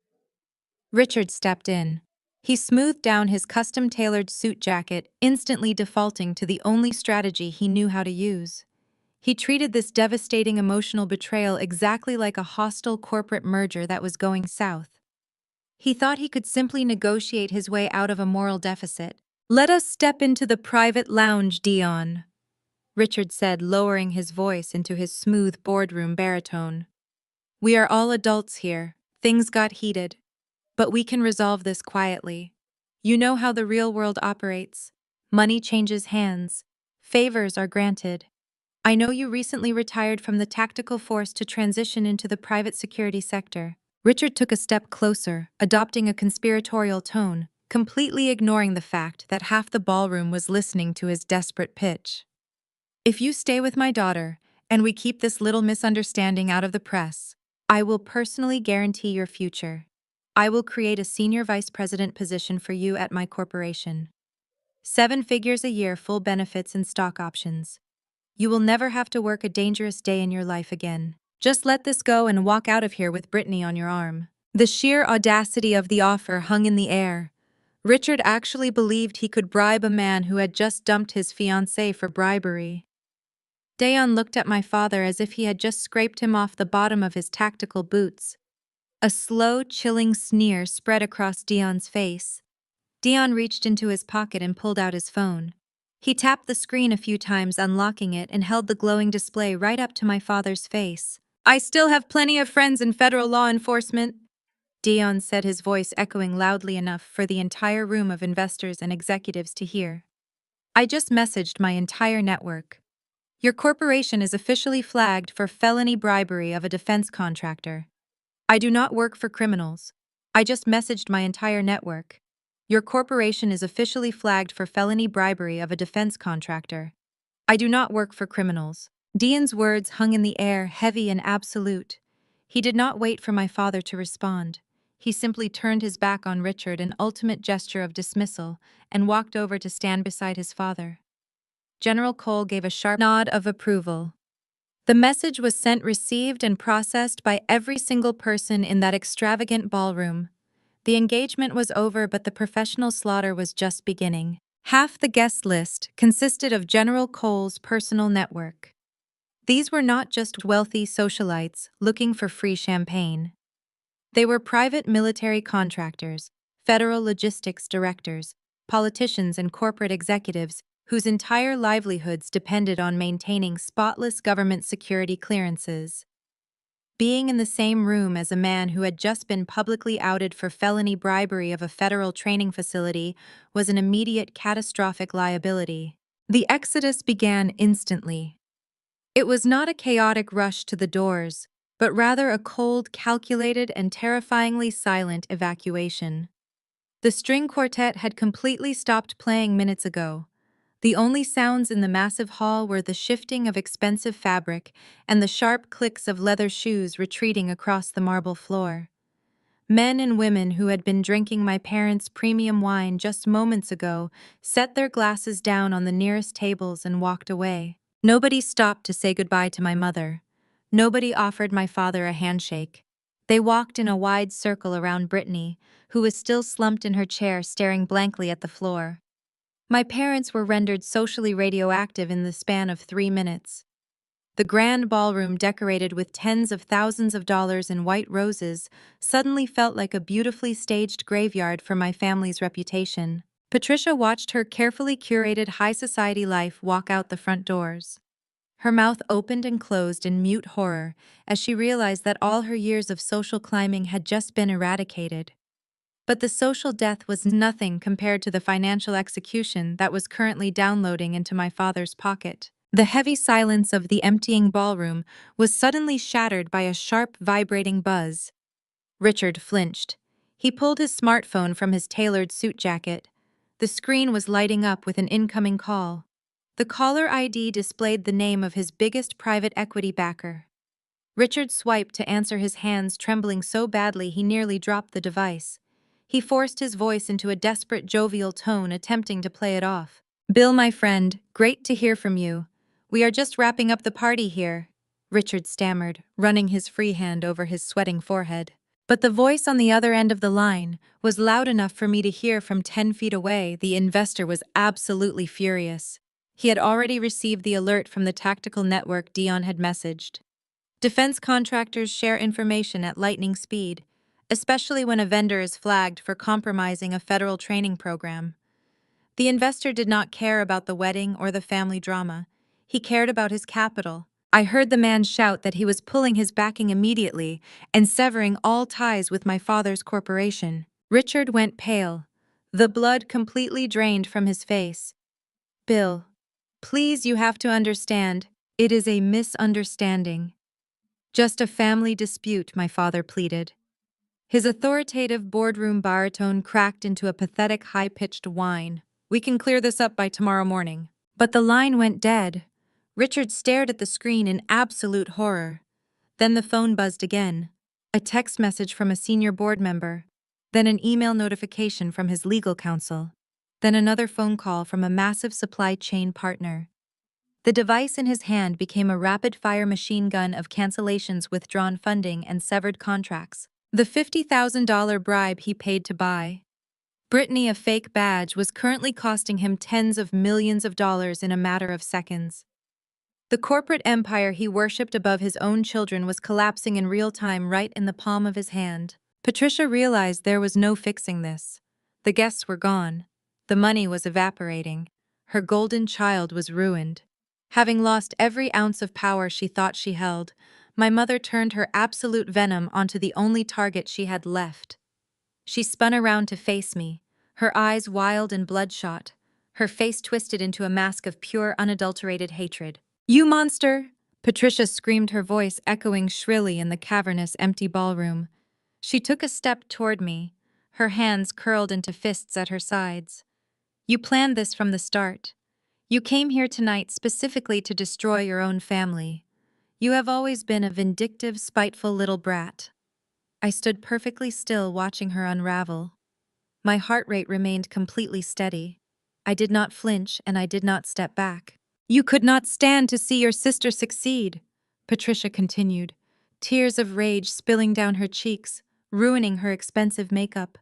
Richard stepped in. He smoothed down his custom-tailored suit jacket, instantly defaulting to the only strategy he knew how to use. He treated this devastating emotional betrayal exactly like a hostile corporate merger that was going south. He thought he could simply negotiate his way out of a moral deficit. "Let us step into the private lounge, Dion," Richard said, lowering his voice into his smooth boardroom baritone. "We are all adults here. Things got heated. But we can resolve this quietly. You know how the real world operates. Money changes hands. Favors are granted. I know you recently retired from the tactical force to transition into the private security sector." Richard took a step closer, adopting a conspiratorial tone, completely ignoring the fact that half the ballroom was listening to his desperate pitch. "If you stay with my daughter, and we keep this little misunderstanding out of the press, I will personally guarantee your future. I will create a senior vice president position for you at my corporation. 7 figures a year, full benefits and stock options. You will never have to work a dangerous day in your life again. Just let this go and walk out of here with Brittany on your arm." The sheer audacity of the offer hung in the air. Richard actually believed he could bribe a man who had just dumped his fiancée for bribery. Dayon looked at my father as if he had just scraped him off the bottom of his tactical boots. A slow, chilling sneer spread across Dion's face. Dion reached into his pocket and pulled out his phone. He tapped the screen a few times, unlocking it, and held the glowing display right up to my father's face. "I still have plenty of friends in federal law enforcement," Dion said, his voice echoing loudly enough for the entire room of investors and executives to hear. "I just messaged my entire network. Your corporation is officially flagged for felony bribery of a defense contractor. I do not work for criminals. I just messaged my entire network. Your corporation is officially flagged for felony bribery of a defense contractor. I do not work for criminals." Dion's words hung in the air, heavy and absolute. He did not wait for my father to respond. He simply turned his back on Richard, an ultimate gesture of dismissal, and walked over to stand beside his father. General Cole gave a sharp nod of approval. The message was sent, received, and processed by every single person in that extravagant ballroom. The engagement was over, but the professional slaughter was just beginning. Half the guest list consisted of General Cole's personal network. These were not just wealthy socialites looking for free champagne. They were private military contractors, federal logistics directors, politicians, and corporate executives whose entire livelihoods depended on maintaining spotless government security clearances. Being in the same room as a man who had just been publicly outed for felony bribery of a federal training facility was an immediate catastrophic liability. The exodus began instantly. It was not a chaotic rush to the doors, but rather a cold, calculated, and terrifyingly silent evacuation. The string quartet had completely stopped playing minutes ago. The only sounds in the massive hall were the shifting of expensive fabric and the sharp clicks of leather shoes retreating across the marble floor. Men and women who had been drinking my parents' premium wine just moments ago set their glasses down on the nearest tables and walked away. Nobody stopped to say goodbye to my mother. Nobody offered my father a handshake. They walked in a wide circle around Brittany, who was still slumped in her chair staring blankly at the floor. My parents were rendered socially radioactive in the span of 3 minutes. The grand ballroom, decorated with tens of thousands of dollars in white roses, suddenly felt like a beautifully staged graveyard for my family's reputation. Patricia watched her carefully curated high society life walk out the front doors. Her mouth opened and closed in mute horror as she realized that all her years of social climbing had just been eradicated. But the social death was nothing compared to the financial execution that was currently downloading into my father's pocket. The heavy silence of the emptying ballroom was suddenly shattered by a sharp, vibrating buzz. Richard flinched. He pulled his smartphone from his tailored suit jacket. The screen was lighting up with an incoming call. The caller ID displayed the name of his biggest private equity backer. Richard swiped to answer, his hands trembling so badly he nearly dropped the device. He forced his voice into a desperate, jovial tone, attempting to play it off. "Bill, my friend, great to hear from you. We are just wrapping up the party here," Richard stammered, running his free hand over his sweating forehead. But the voice on the other end of the line was loud enough for me to hear from 10 feet away. The investor was absolutely furious. He had already received the alert from the tactical network Dion had messaged. Defense contractors share information at lightning speed, especially when a vendor is flagged for compromising a federal training program. The investor did not care about the wedding or the family drama. He cared about his capital. I heard the man shout that he was pulling his backing immediately and severing all ties with my father's corporation. Richard went pale. The blood completely drained from his face. "Bill, please, you have to understand. It is a misunderstanding. Just a family dispute," my father pleaded. His authoritative boardroom baritone cracked into a pathetic high-pitched whine. "We can clear this up by tomorrow morning." But the line went dead. Richard stared at the screen in absolute horror. Then the phone buzzed again. A text message from a senior board member. Then an email notification from his legal counsel. Then another phone call from a massive supply chain partner. The device in his hand became a rapid-fire machine gun of cancellations, withdrawn funding, and severed contracts. The $50,000 bribe he paid to buy Brittany a fake badge was currently costing him tens of millions of dollars in a matter of seconds. The corporate empire he worshipped above his own children was collapsing in real time right in the palm of his hand. Patricia realized there was no fixing this. The guests were gone. The money was evaporating. Her golden child was ruined. Having lost every ounce of power she thought she held, my mother turned her absolute venom onto the only target she had left. She spun around to face me, her eyes wild and bloodshot, her face twisted into a mask of pure, unadulterated hatred. "You monster!" Patricia screamed, her voice echoing shrilly in the cavernous, empty ballroom. She took a step toward me, her hands curled into fists at her sides. "You planned this from the start. You came here tonight specifically to destroy your own family. You have always been a vindictive, spiteful little brat." I stood perfectly still, watching her unravel. My heart rate remained completely steady. I did not flinch, and I did not step back. "You could not stand to see your sister succeed," Patricia continued, tears of rage spilling down her cheeks, ruining her expensive makeup.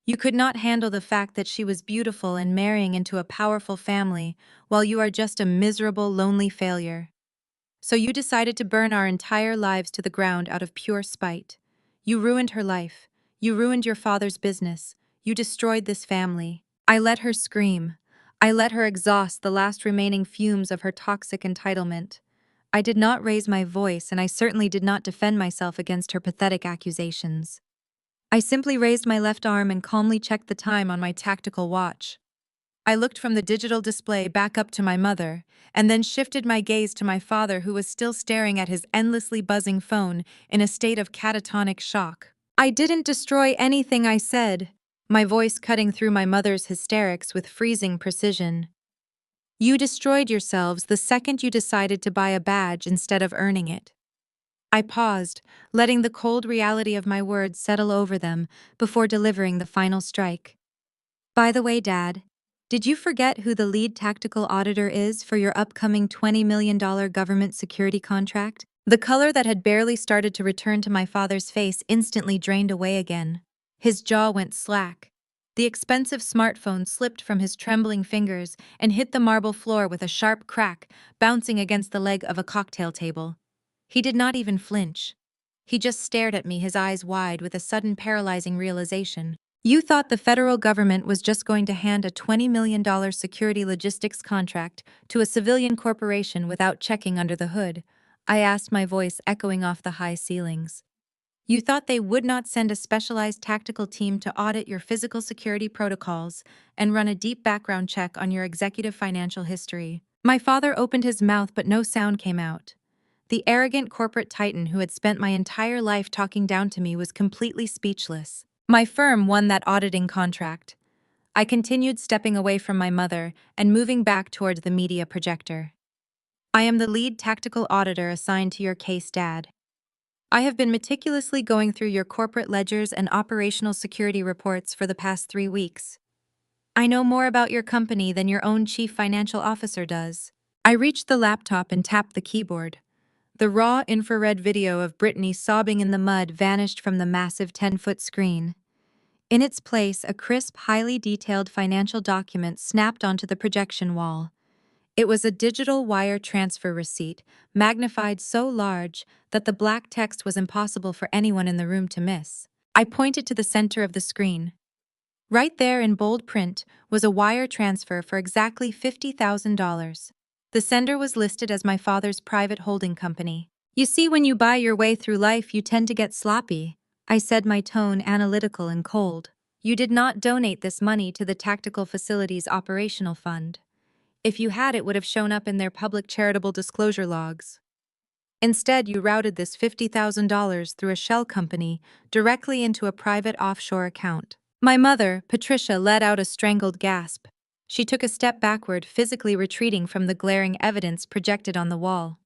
"You could not handle the fact that she was beautiful and marrying into a powerful family, while you are just a miserable, lonely failure. So you decided to burn our entire lives to the ground out of pure spite. You ruined her life. You ruined your father's business. You destroyed this family." I let her scream. I let her exhaust the last remaining fumes of her toxic entitlement. I did not raise my voice, and I certainly did not defend myself against her pathetic accusations. I simply raised my left arm and calmly checked the time on my tactical watch. I looked from the digital display back up to my mother, and then shifted my gaze to my father, who was still staring at his endlessly buzzing phone in a state of catatonic shock. "I didn't destroy anything," I said, my voice cutting through my mother's hysterics with freezing precision. "You destroyed yourselves the second you decided to buy a badge instead of earning it." I paused, letting the cold reality of my words settle over them before delivering the final strike. "By the way, Dad, did you forget who the lead tactical auditor is for your upcoming $20 million government security contract?" The color that had barely started to return to my father's face instantly drained away again. His jaw went slack. The expensive smartphone slipped from his trembling fingers and hit the marble floor with a sharp crack, bouncing against the leg of a cocktail table. He did not even flinch. He just stared at me, his eyes wide with a sudden paralyzing realization. You thought the federal government was just going to hand a $20 million security logistics contract to a civilian corporation without checking under the hood? I asked, my voice echoing off the high ceilings. You thought they would not send a specialized tactical team to audit your physical security protocols and run a deep background check on your executive financial history. My father opened his mouth, but no sound came out. The arrogant corporate titan who had spent my entire life talking down to me was completely speechless. My firm won that auditing contract. I continued, stepping away from my mother and moving back toward the media projector. I am the lead tactical auditor assigned to your case, Dad. I have been meticulously going through your corporate ledgers and operational security reports for the past 3 weeks. I know more about your company than your own chief financial officer does. I reached the laptop and tapped the keyboard. The raw infrared video of Brittany sobbing in the mud vanished from the massive 10-foot screen. In its place, a crisp, highly detailed financial document snapped onto the projection wall. It was a digital wire transfer receipt, magnified so large that the black text was impossible for anyone in the room to miss. I pointed to the center of the screen. Right there in bold print was a wire transfer for exactly $50,000. The sender was listed as my father's private holding company. You see, when you buy your way through life, you tend to get sloppy, I said, my tone analytical and cold. You did not donate this money to the Tactical Facilities Operational Fund. If you had, it would have shown up in their public charitable disclosure logs. Instead, you routed this $50,000 through a shell company directly into a private offshore account. My mother, Patricia, let out a strangled gasp. She took a step backward, physically retreating from the glaring evidence projected on the wall.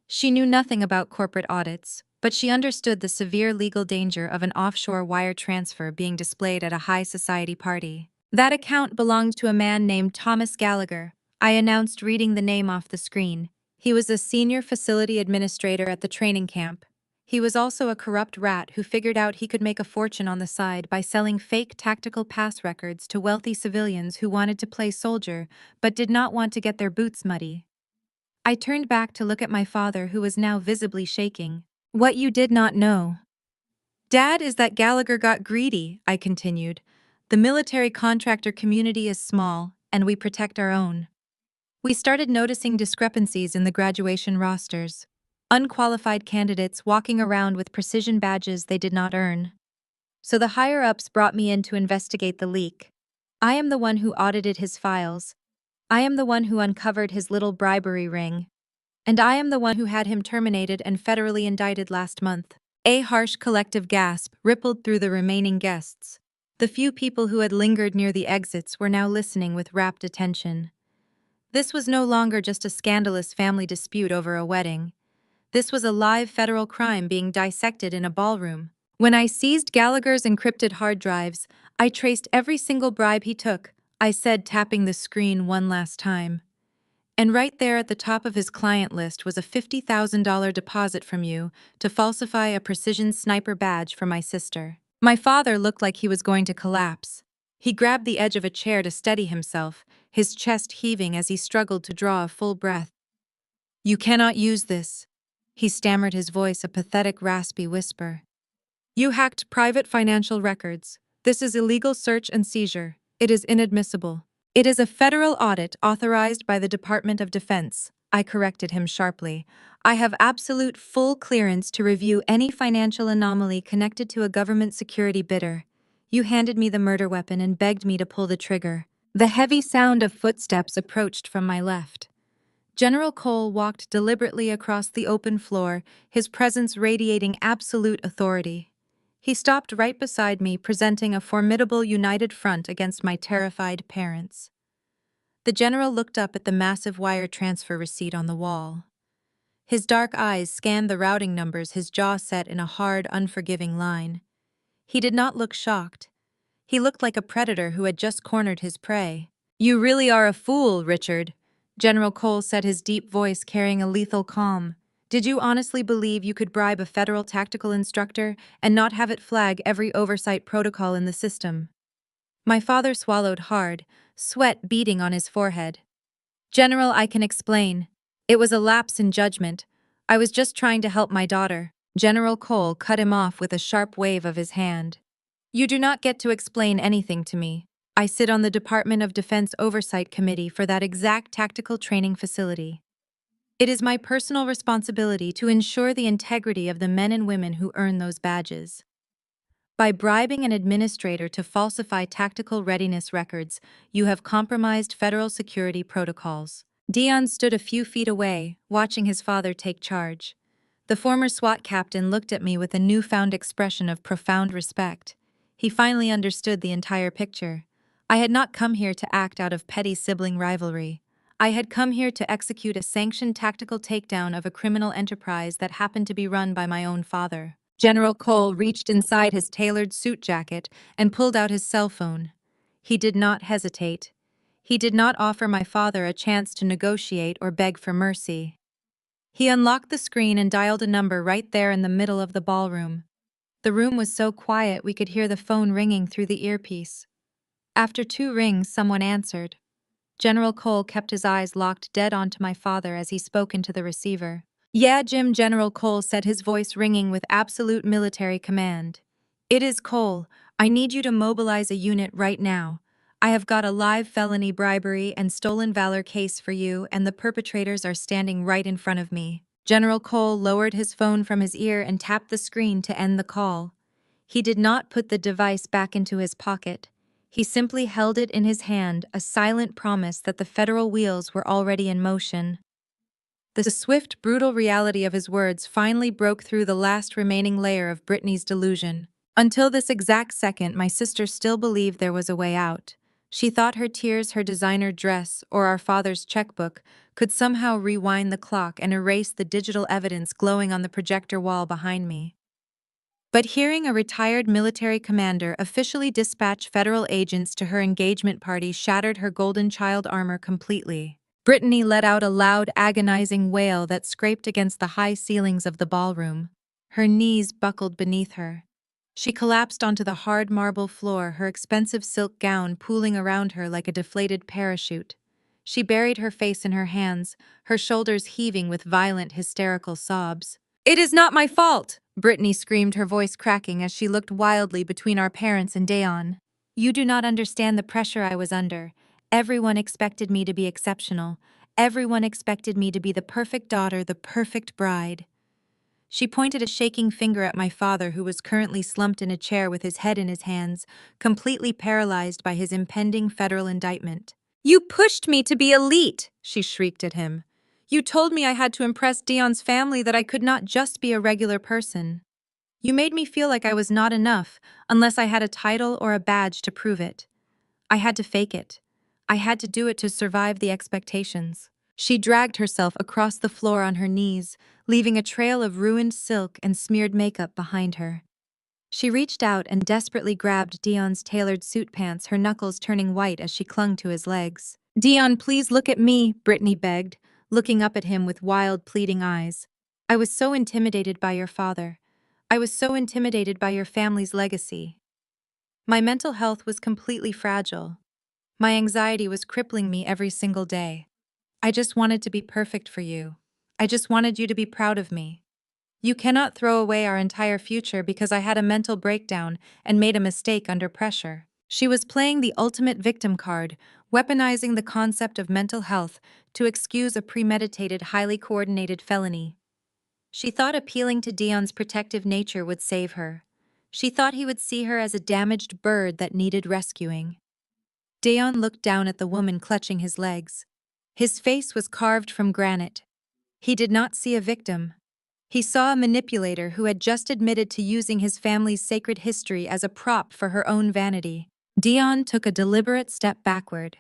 She knew nothing about corporate audits, but she understood the severe legal danger of an offshore wire transfer being displayed at a high society party. That account belonged to a man named Thomas Gallagher, I announced, reading the name off the screen. He was a senior facility administrator at the training camp. He was also a corrupt rat who figured out he could make a fortune on the side by selling fake tactical pass records to wealthy civilians who wanted to play soldier but did not want to get their boots muddy. I turned back to look at my father, who was now visibly shaking. What you did not know, Dad, is that Gallagher got greedy, I continued. The military contractor community is small, and we protect our own. We started noticing discrepancies in the graduation rosters. Unqualified candidates walking around with precision badges they did not earn. So the higher-ups brought me in to investigate the leak. I am the one who audited his files. I am the one who uncovered his little bribery ring. And I am the one who had him terminated and federally indicted last month. A harsh collective gasp rippled through the remaining guests. The few people who had lingered near the exits were now listening with rapt attention. This was no longer just a scandalous family dispute over a wedding. This was a live federal crime being dissected in a ballroom. When I seized Gallagher's encrypted hard drives, I traced every single bribe he took, I said, tapping the screen one last time. And right there at the top of his client list was a $50,000 deposit from you to falsify a precision sniper badge for my sister. My father looked like he was going to collapse. He grabbed the edge of a chair to steady himself, his chest heaving as he struggled to draw a full breath. You cannot use this, he stammered, his voice a pathetic, raspy whisper. You hacked private financial records. This is illegal search and seizure. It is inadmissible. It is a federal audit authorized by the Department of Defense, I corrected him sharply. I have absolute full clearance to review any financial anomaly connected to a government security bidder. You handed me the murder weapon and begged me to pull the trigger. The heavy sound of footsteps approached from my left. General Cole walked deliberately across the open floor, his presence radiating absolute authority. He stopped right beside me, presenting a formidable united front against my terrified parents. The general looked up at the massive wire transfer receipt on the wall. His dark eyes scanned the routing numbers, his jaw set in a hard, unforgiving line. He did not look shocked. He looked like a predator who had just cornered his prey. You really are a fool, Richard, General Cole said, his deep voice carrying a lethal calm. Did you honestly believe you could bribe a federal tactical instructor and not have it flag every oversight protocol in the system? My father swallowed hard, sweat beading on his forehead. General, I can explain. It was a lapse in judgment. I was just trying to help my daughter. General Cole cut him off with a sharp wave of his hand. You do not get to explain anything to me. I sit on the Department of Defense Oversight Committee for that exact tactical training facility. It is my personal responsibility to ensure the integrity of the men and women who earn those badges. By bribing an administrator to falsify tactical readiness records, you have compromised federal security protocols. Dion stood a few feet away, watching his father take charge. The former SWAT captain looked at me with a newfound expression of profound respect. He finally understood the entire picture. I had not come here to act out of petty sibling rivalry. I had come here to execute a sanctioned tactical takedown of a criminal enterprise that happened to be run by my own father. General Cole reached inside his tailored suit jacket and pulled out his cell phone. He did not hesitate. He did not offer my father a chance to negotiate or beg for mercy. He unlocked the screen and dialed a number right there in the middle of the ballroom. The room was so quiet we could hear the phone ringing through the earpiece. After 2 rings, someone answered. General Cole kept his eyes locked dead onto my father as he spoke into the receiver. Yeah, Jim, General Cole said, his voice ringing with absolute military command. It is Cole. I need you to mobilize a unit right now. I have got a live felony bribery and stolen valor case for you, and the perpetrators are standing right in front of me. General Cole lowered his phone from his ear and tapped the screen to end the call. He did not put the device back into his pocket. He simply held it in his hand, a silent promise that the federal wheels were already in motion. The swift, brutal reality of his words finally broke through the last remaining layer of Brittany's delusion. Until this exact second, my sister still believed there was a way out. She thought her tears, her designer dress, or our father's checkbook could somehow rewind the clock and erase the digital evidence glowing on the projector wall behind me. But hearing a retired military commander officially dispatch federal agents to her engagement party shattered her golden child armor completely. Brittany let out a loud, agonizing wail that scraped against the high ceilings of the ballroom. Her knees buckled beneath her. She collapsed onto the hard marble floor, her expensive silk gown pooling around her like a deflated parachute. She buried her face in her hands, her shoulders heaving with violent, hysterical sobs. "It is not my fault!" Brittany screamed, her voice cracking as she looked wildly between our parents and Dayon. "You do not understand the pressure I was under. Everyone expected me to be exceptional. Everyone expected me to be the perfect daughter, the perfect bride." She pointed a shaking finger at my father, who was currently slumped in a chair with his head in his hands, completely paralyzed by his impending federal indictment. "You pushed me to be elite!" she shrieked at him. "You told me I had to impress Dion's family, that I could not just be a regular person. You made me feel like I was not enough unless I had a title or a badge to prove it. I had to fake it. I had to do it to survive the expectations." She dragged herself across the floor on her knees, leaving a trail of ruined silk and smeared makeup behind her. She reached out and desperately grabbed Dion's tailored suit pants, her knuckles turning white as she clung to his legs. "Dion, please look at me," Brittany begged, looking up at him with wild, pleading eyes. "I was so intimidated by your father. I was so intimidated by your family's legacy. My mental health was completely fragile. My anxiety was crippling me every single day. I just wanted to be perfect for you. I just wanted you to be proud of me. You cannot throw away our entire future because I had a mental breakdown and made a mistake under pressure." She was playing the ultimate victim card, weaponizing the concept of mental health to excuse a premeditated, highly coordinated felony. She thought appealing to Dion's protective nature would save her. She thought he would see her as a damaged bird that needed rescuing. Dion looked down at the woman clutching his legs. His face was carved from granite. He did not see a victim. He saw a manipulator who had just admitted to using his family's sacred history as a prop for her own vanity. Dion took a deliberate step backward.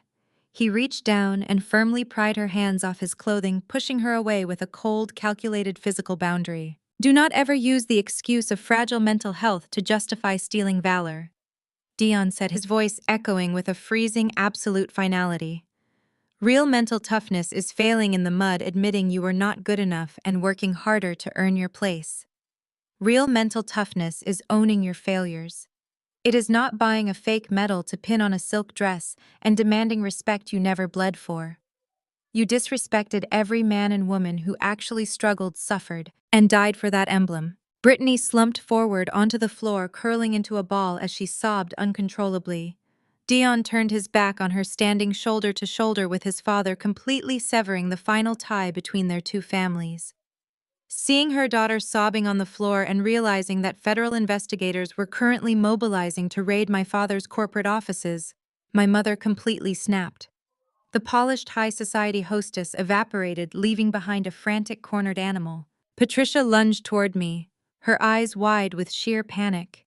He reached down and firmly pried her hands off his clothing, pushing her away with a cold, calculated physical boundary. "Do not ever use the excuse of fragile mental health to justify stealing valor," Dion said, his voice echoing with a freezing, absolute finality. "Real mental toughness is failing in the mud, admitting you were not good enough and working harder to earn your place. Real mental toughness is owning your failures. It is not buying a fake medal to pin on a silk dress and demanding respect you never bled for. You disrespected every man and woman who actually struggled, suffered, and died for that emblem. Brittany slumped forward onto the floor, curling into a ball as she sobbed uncontrollably. Dion turned his back on her, standing shoulder to shoulder with his father, completely severing the final tie between their two families. Seeing her daughter sobbing on the floor and realizing that federal investigators were currently mobilizing to raid my father's corporate offices, my mother completely snapped. The polished high society hostess evaporated, leaving behind a frantic cornered animal. Patricia lunged toward me, her eyes wide with sheer panic.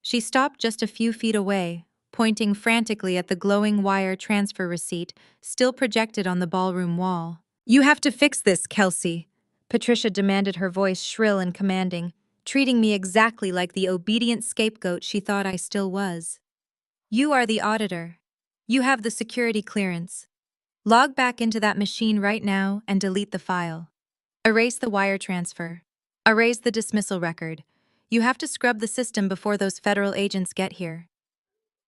She stopped just a few feet away, pointing frantically at the glowing wire transfer receipt still projected on the ballroom wall. "You have to fix this, Kelsey," Patricia demanded, her voice shrill and commanding, treating me exactly like the obedient scapegoat she thought I still was. "You are the auditor. You have the security clearance. Log back into that machine right now and delete the file. Erase the wire transfer. Erase the dismissal record. You have to scrub the system before those federal agents get here."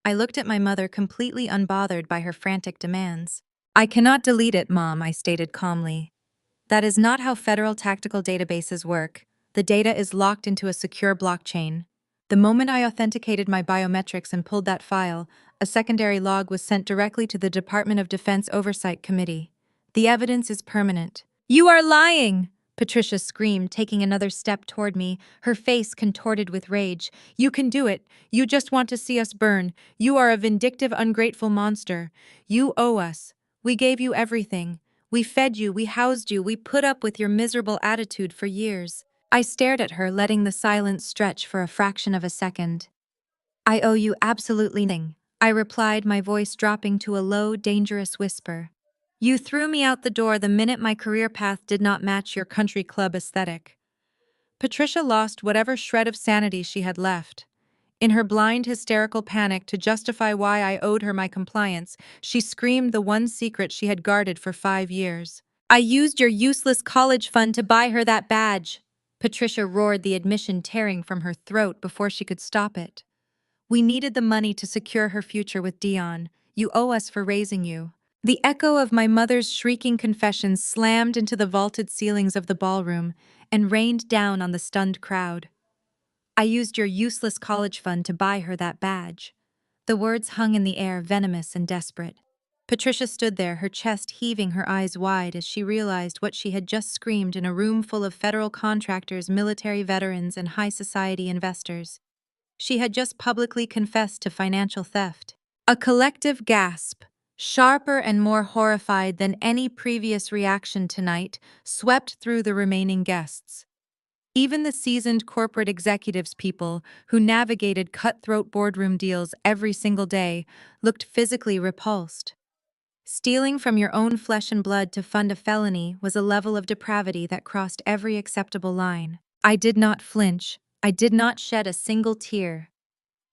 I looked at my mother, completely unbothered by her frantic demands. "I cannot delete it, Mom," I stated calmly. "That is not how federal tactical databases work. The data is locked into a secure blockchain. The moment I authenticated my biometrics and pulled that file, a secondary log was sent directly to the Department of Defense Oversight Committee. The evidence is permanent." "You are lying!" Patricia screamed, taking another step toward me, her face contorted with rage. "You can do it. You just want to see us burn. You are a vindictive, ungrateful monster. You owe us. We gave you everything. We fed you, we housed you, we put up with your miserable attitude for years." I stared at her, letting the silence stretch for a fraction of a second. "I owe you absolutely nothing," I replied, my voice dropping to a low, dangerous whisper. "You threw me out the door the minute my career path did not match your country club aesthetic." Patricia lost whatever shred of sanity she had left. In her blind, hysterical panic to justify why I owed her my compliance, she screamed the one secret she had guarded for 5 years. "I used your useless college fund to buy her that badge," Patricia roared, the admission tearing from her throat before she could stop it. "We needed the money to secure her future with Dion. You owe us for raising you." The echo of my mother's shrieking confession slammed into the vaulted ceilings of the ballroom and rained down on the stunned crowd. "I used your useless college fund to buy her that badge." The words hung in the air, venomous and desperate. Patricia stood there, her chest heaving, her eyes wide, as she realized what she had just screamed in a room full of federal contractors, military veterans, and high society investors. She had just publicly confessed to financial theft. A collective gasp, sharper and more horrified than any previous reaction tonight, swept through the remaining guests. Even the seasoned corporate executives, people who navigated cutthroat boardroom deals every single day, looked physically repulsed. Stealing from your own flesh and blood to fund a felony was a level of depravity that crossed every acceptable line. I did not flinch. I did not shed a single tear.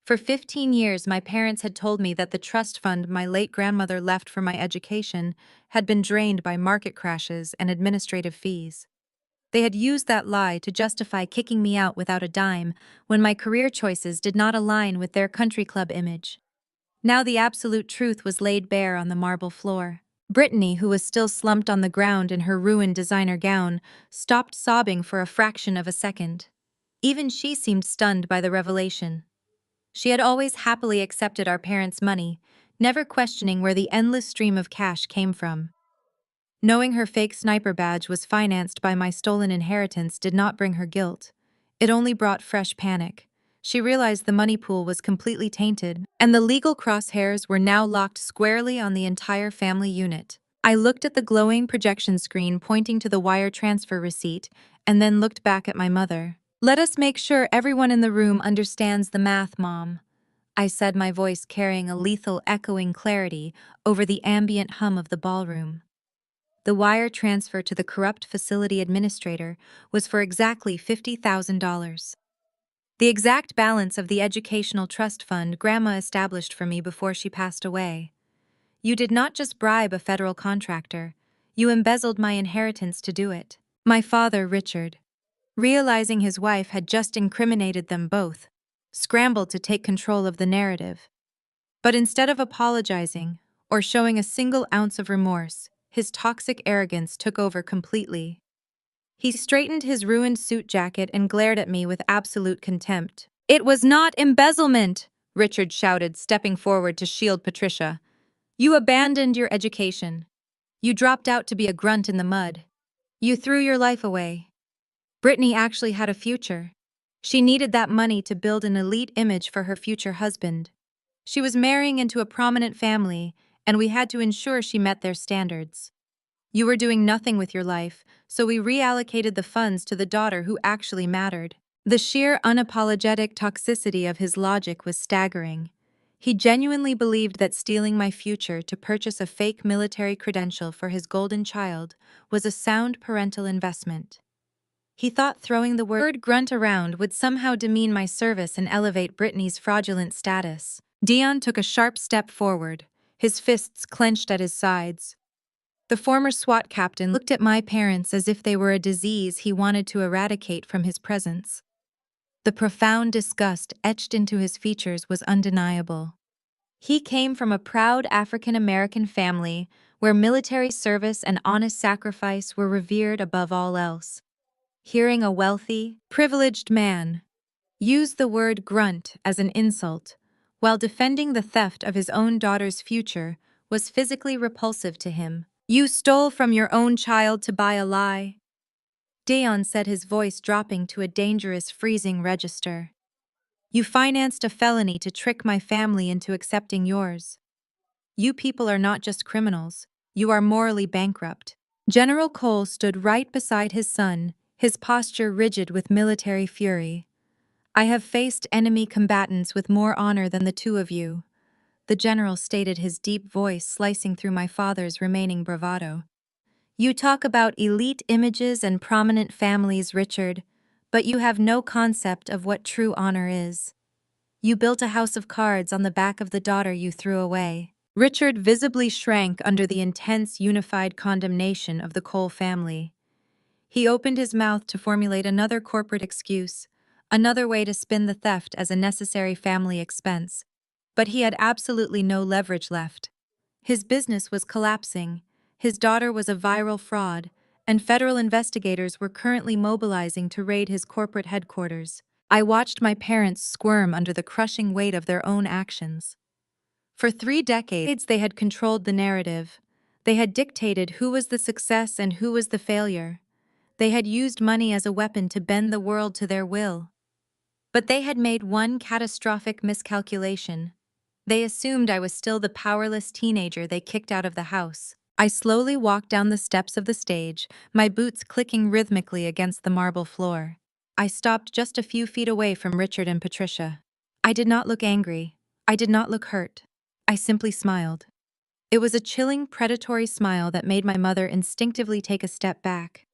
For 15 years, my parents had told me that the trust fund my late grandmother left for my education had been drained by market crashes and administrative fees. They had used that lie to justify kicking me out without a dime when my career choices did not align with their country club image. Now the absolute truth was laid bare on the marble floor. Brittany, who was still slumped on the ground in her ruined designer gown, stopped sobbing for a fraction of a second. Even she seemed stunned by the revelation. She had always happily accepted our parents' money, never questioning where the endless stream of cash came from. Knowing her fake sniper badge was financed by my stolen inheritance did not bring her guilt. It only brought fresh panic. She realized the money pool was completely tainted, and the legal crosshairs were now locked squarely on the entire family unit. I looked at the glowing projection screen pointing to the wire transfer receipt, and then looked back at my mother. "Let us make sure everyone in the room understands the math, Mom," I said, my voice carrying a lethal, echoing clarity over the ambient hum of the ballroom. The wire transfer to the corrupt facility administrator was for exactly $50,000. The exact balance of the educational trust fund Grandma established for me before she passed away. "You did not just bribe a federal contractor. You embezzled my inheritance to do it." My father, Richard, realizing his wife had just incriminated them both, scrambled to take control of the narrative. But instead of apologizing or showing a single ounce of remorse, his toxic arrogance took over completely. He straightened his ruined suit jacket and glared at me with absolute contempt. "It was not embezzlement!" Richard shouted, stepping forward to shield Patricia. "You abandoned your education. You dropped out to be a grunt in the mud. You threw your life away. Brittany actually had a future. She needed that money to build an elite image for her future husband. She was marrying into a prominent family, and we had to ensure she met their standards. You were doing nothing with your life, so we reallocated the funds to the daughter who actually mattered." The sheer unapologetic toxicity of his logic was staggering. He genuinely believed that stealing my future to purchase a fake military credential for his golden child was a sound parental investment. He thought throwing the word grunt around would somehow demean my service and elevate Brittany's fraudulent status. Dion took a sharp step forward, his fists clenched at his sides. The former SWAT captain looked at my parents as if they were a disease he wanted to eradicate from his presence. The profound disgust etched into his features was undeniable. He came from a proud African-American family where military service and honest sacrifice were revered above all else. Hearing a wealthy, privileged man use the word grunt as an insult while defending the theft of his own daughter's future was physically repulsive to him. "You stole from your own child to buy a lie," Dayon said, his voice dropping to a dangerous, freezing register. "You financed a felony to trick my family into accepting yours. You people are not just criminals, you are morally bankrupt." General Cole stood right beside his son, his posture rigid with military fury. "I have faced enemy combatants with more honor than the two of you," the general stated, his deep voice slicing through my father's remaining bravado. "You talk about elite images and prominent families, Richard, but you have no concept of what true honor is. You built a house of cards on the back of the daughter you threw away." Richard visibly shrank under the intense, unified condemnation of the Cole family. He opened his mouth to formulate another corporate excuse, another way to spin the theft as a necessary family expense. But he had absolutely no leverage left. His business was collapsing, his daughter was a viral fraud, and federal investigators were currently mobilizing to raid his corporate headquarters. I watched my parents squirm under the crushing weight of their own actions. For 3 decades, they had controlled the narrative. They had dictated who was the success and who was the failure. They had used money as a weapon to bend the world to their will. But they had made one catastrophic miscalculation. They assumed I was still the powerless teenager they kicked out of the house. I slowly walked down the steps of the stage, my boots clicking rhythmically against the marble floor. I stopped just a few feet away from Richard and Patricia. I did not look angry. I did not look hurt. I simply smiled. It was a chilling, predatory smile that made my mother instinctively take a step back.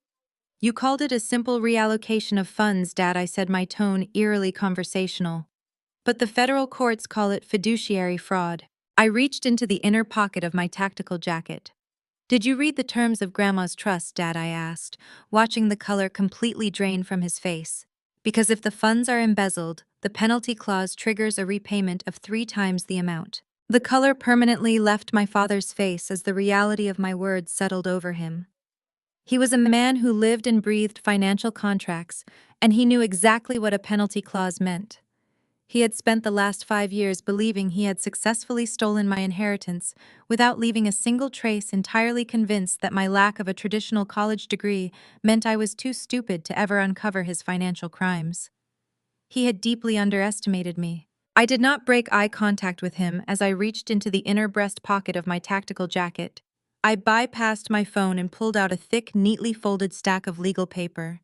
"You called it a simple reallocation of funds, Dad," I said, my tone eerily conversational. "But the federal courts call it fiduciary fraud." I reached into the inner pocket of my tactical jacket. "Did you read the terms of Grandma's trust, Dad?" I asked, watching the color completely drain from his face. "Because if the funds are embezzled, the penalty clause triggers a repayment of 3 times the amount." The color permanently left my father's face as the reality of my words settled over him. He was a man who lived and breathed financial contracts, and he knew exactly what a penalty clause meant. He had spent the last 5 years believing he had successfully stolen my inheritance without leaving a single trace, entirely convinced that my lack of a traditional college degree meant I was too stupid to ever uncover his financial crimes. He had deeply underestimated me. I did not break eye contact with him as I reached into the inner breast pocket of my tactical jacket. I bypassed my phone and pulled out a thick, neatly folded stack of legal paper.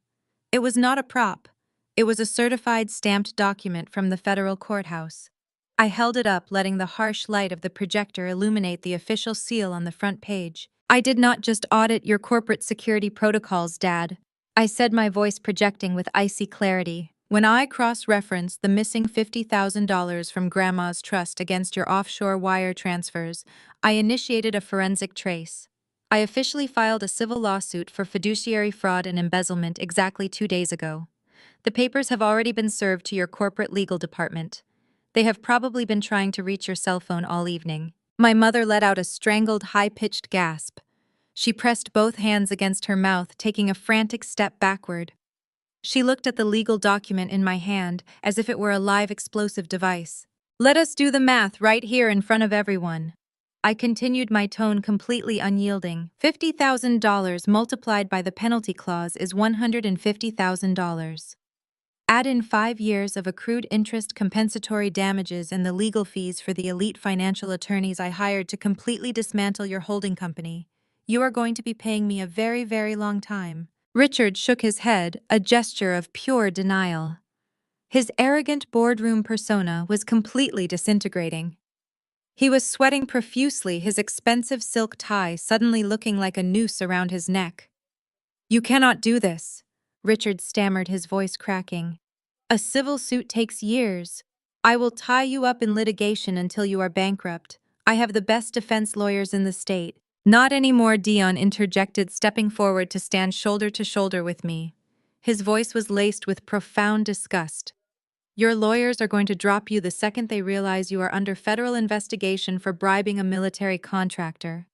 It was not a prop. It was a certified, stamped document from the federal courthouse. I held it up, letting the harsh light of the projector illuminate the official seal on the front page. "I did not just audit your corporate security protocols, Dad," I said, my voice projecting with icy clarity. "When I cross-referenced the missing $50,000 from Grandma's trust against your offshore wire transfers, I initiated a forensic trace. I officially filed a civil lawsuit for fiduciary fraud and embezzlement exactly 2 days ago. The papers have already been served to your corporate legal department. They have probably been trying to reach your cell phone all evening. My mother let out a strangled, high-pitched gasp. She pressed both hands against her mouth, taking a frantic step backward. She looked at the legal document in my hand as if it were a live explosive device. Let us do the math right here in front of everyone. I continued, my tone completely unyielding. $50,000 multiplied by the penalty clause is $150,000. Add in 5 years of accrued interest, compensatory damages, and the legal fees for the elite financial attorneys I hired to completely dismantle your holding company. You are going to be paying me a very, very long time. Richard shook his head, a gesture of pure denial. His arrogant boardroom persona was completely disintegrating. He was sweating profusely, his expensive silk tie suddenly looking like a noose around his neck. You cannot do this, Richard stammered, his voice cracking. A civil suit takes years. I will tie you up in litigation until you are bankrupt. I have the best defense lawyers in the state. Not anymore, Dion interjected, stepping forward to stand shoulder to shoulder with me. His voice was laced with profound disgust. Your lawyers are going to drop you the second they realize you are under federal investigation for bribing a military contractor.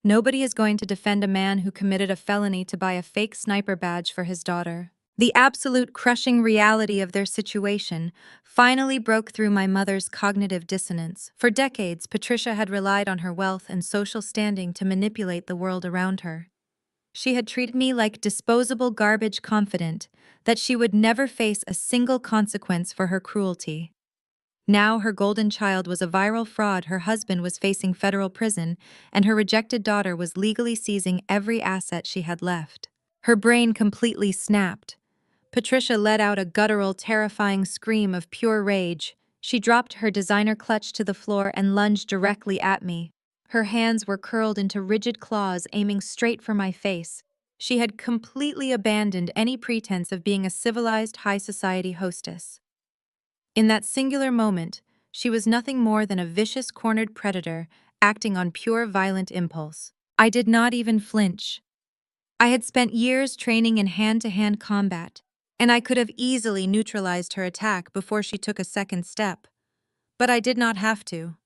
Nobody is going to defend a man who committed a felony to buy a fake sniper badge for his daughter. The absolute crushing reality of their situation finally broke through my mother's cognitive dissonance. For decades, Patricia had relied on her wealth and social standing to manipulate the world around her. She had treated me like disposable garbage, confident that she would never face a single consequence for her cruelty. Now her golden child was a viral fraud, her husband was facing federal prison, and her rejected daughter was legally seizing every asset she had left. Her brain completely snapped. Patricia let out a guttural, terrifying scream of pure rage. She dropped her designer clutch to the floor and lunged directly at me. Her hands were curled into rigid claws, aiming straight for my face. She had completely abandoned any pretense of being a civilized high society hostess. In that singular moment, she was nothing more than a vicious, cornered predator acting on pure violent impulse. I did not even flinch. I had spent years training in hand-to-hand combat, and I could have easily neutralized her attack before she took a second step. But I did not have to.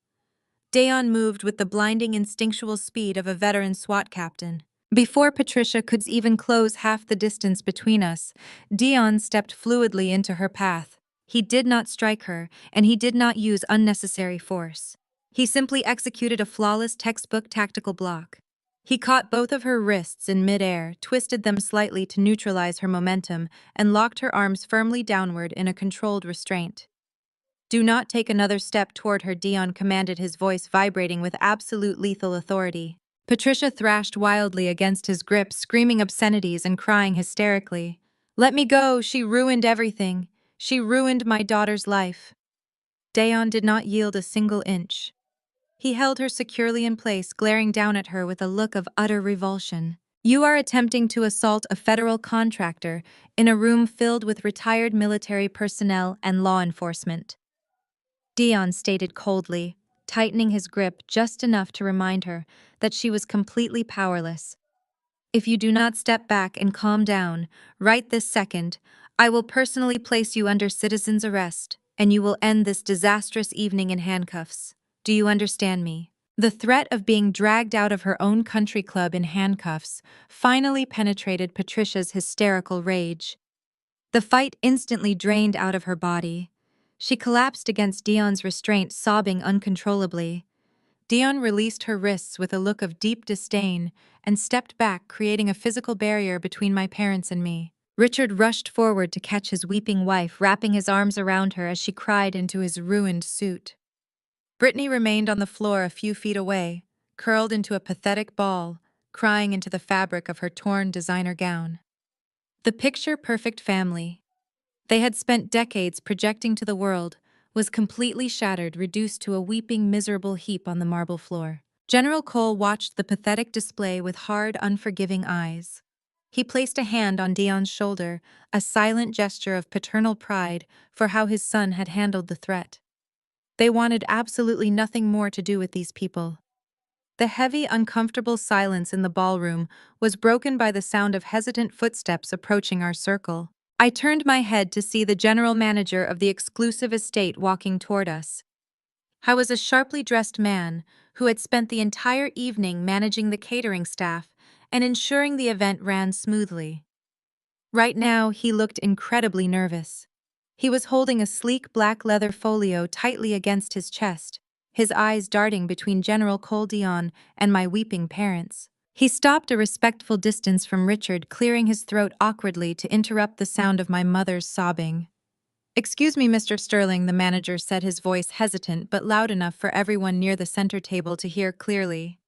Dayon moved with the blinding instinctual speed of a veteran SWAT captain. Before Patricia could even close half the distance between us, Dion stepped fluidly into her path. He did not strike her, and he did not use unnecessary force. He simply executed a flawless textbook tactical block. He caught both of her wrists in midair, twisted them slightly to neutralize her momentum, and locked her arms firmly downward in a controlled restraint. Do not take another step toward her, Dion commanded, his voice vibrating with absolute lethal authority. Patricia thrashed wildly against his grip, screaming obscenities and crying hysterically. Let me go, she ruined everything. She ruined my daughter's life. Dayon did not yield a single inch. He held her securely in place, glaring down at her with a look of utter revulsion. You are attempting to assault a federal contractor in a room filled with retired military personnel and law enforcement. Dion stated coldly, tightening his grip just enough to remind her that she was completely powerless. If you do not step back and calm down, right this second, I will personally place you under citizen's arrest, and you will end this disastrous evening in handcuffs. Do you understand me? The threat of being dragged out of her own country club in handcuffs finally penetrated Patricia's hysterical rage. The fight instantly drained out of her body. She collapsed against Dion's restraint, sobbing uncontrollably. Dion released her wrists with a look of deep disdain and stepped back, creating a physical barrier between my parents and me. Richard rushed forward to catch his weeping wife, wrapping his arms around her as she cried into his ruined suit. Brittany remained on the floor a few feet away, curled into a pathetic ball, crying into the fabric of her torn designer gown. The picture-perfect family they had spent decades projecting to the world was completely shattered, reduced to a weeping, miserable heap on the marble floor. General Cole watched the pathetic display with hard, unforgiving eyes. He placed a hand on Dion's shoulder, a silent gesture of paternal pride for how his son had handled the threat. They wanted absolutely nothing more to do with these people. The heavy, uncomfortable silence in the ballroom was broken by the sound of hesitant footsteps approaching our circle. I turned my head to see the general manager of the exclusive estate walking toward us. I was a sharply dressed man who had spent the entire evening managing the catering staff and ensuring the event ran smoothly. Right now, he looked incredibly nervous. He was holding a sleek black leather folio tightly against his chest, his eyes darting between General Cole Dion and my weeping parents. He stopped a respectful distance from Richard, clearing his throat awkwardly to interrupt the sound of my mother's sobbing. "Excuse me, Mr. Sterling," the manager said, his voice hesitant but loud enough for everyone near the center table to hear clearly.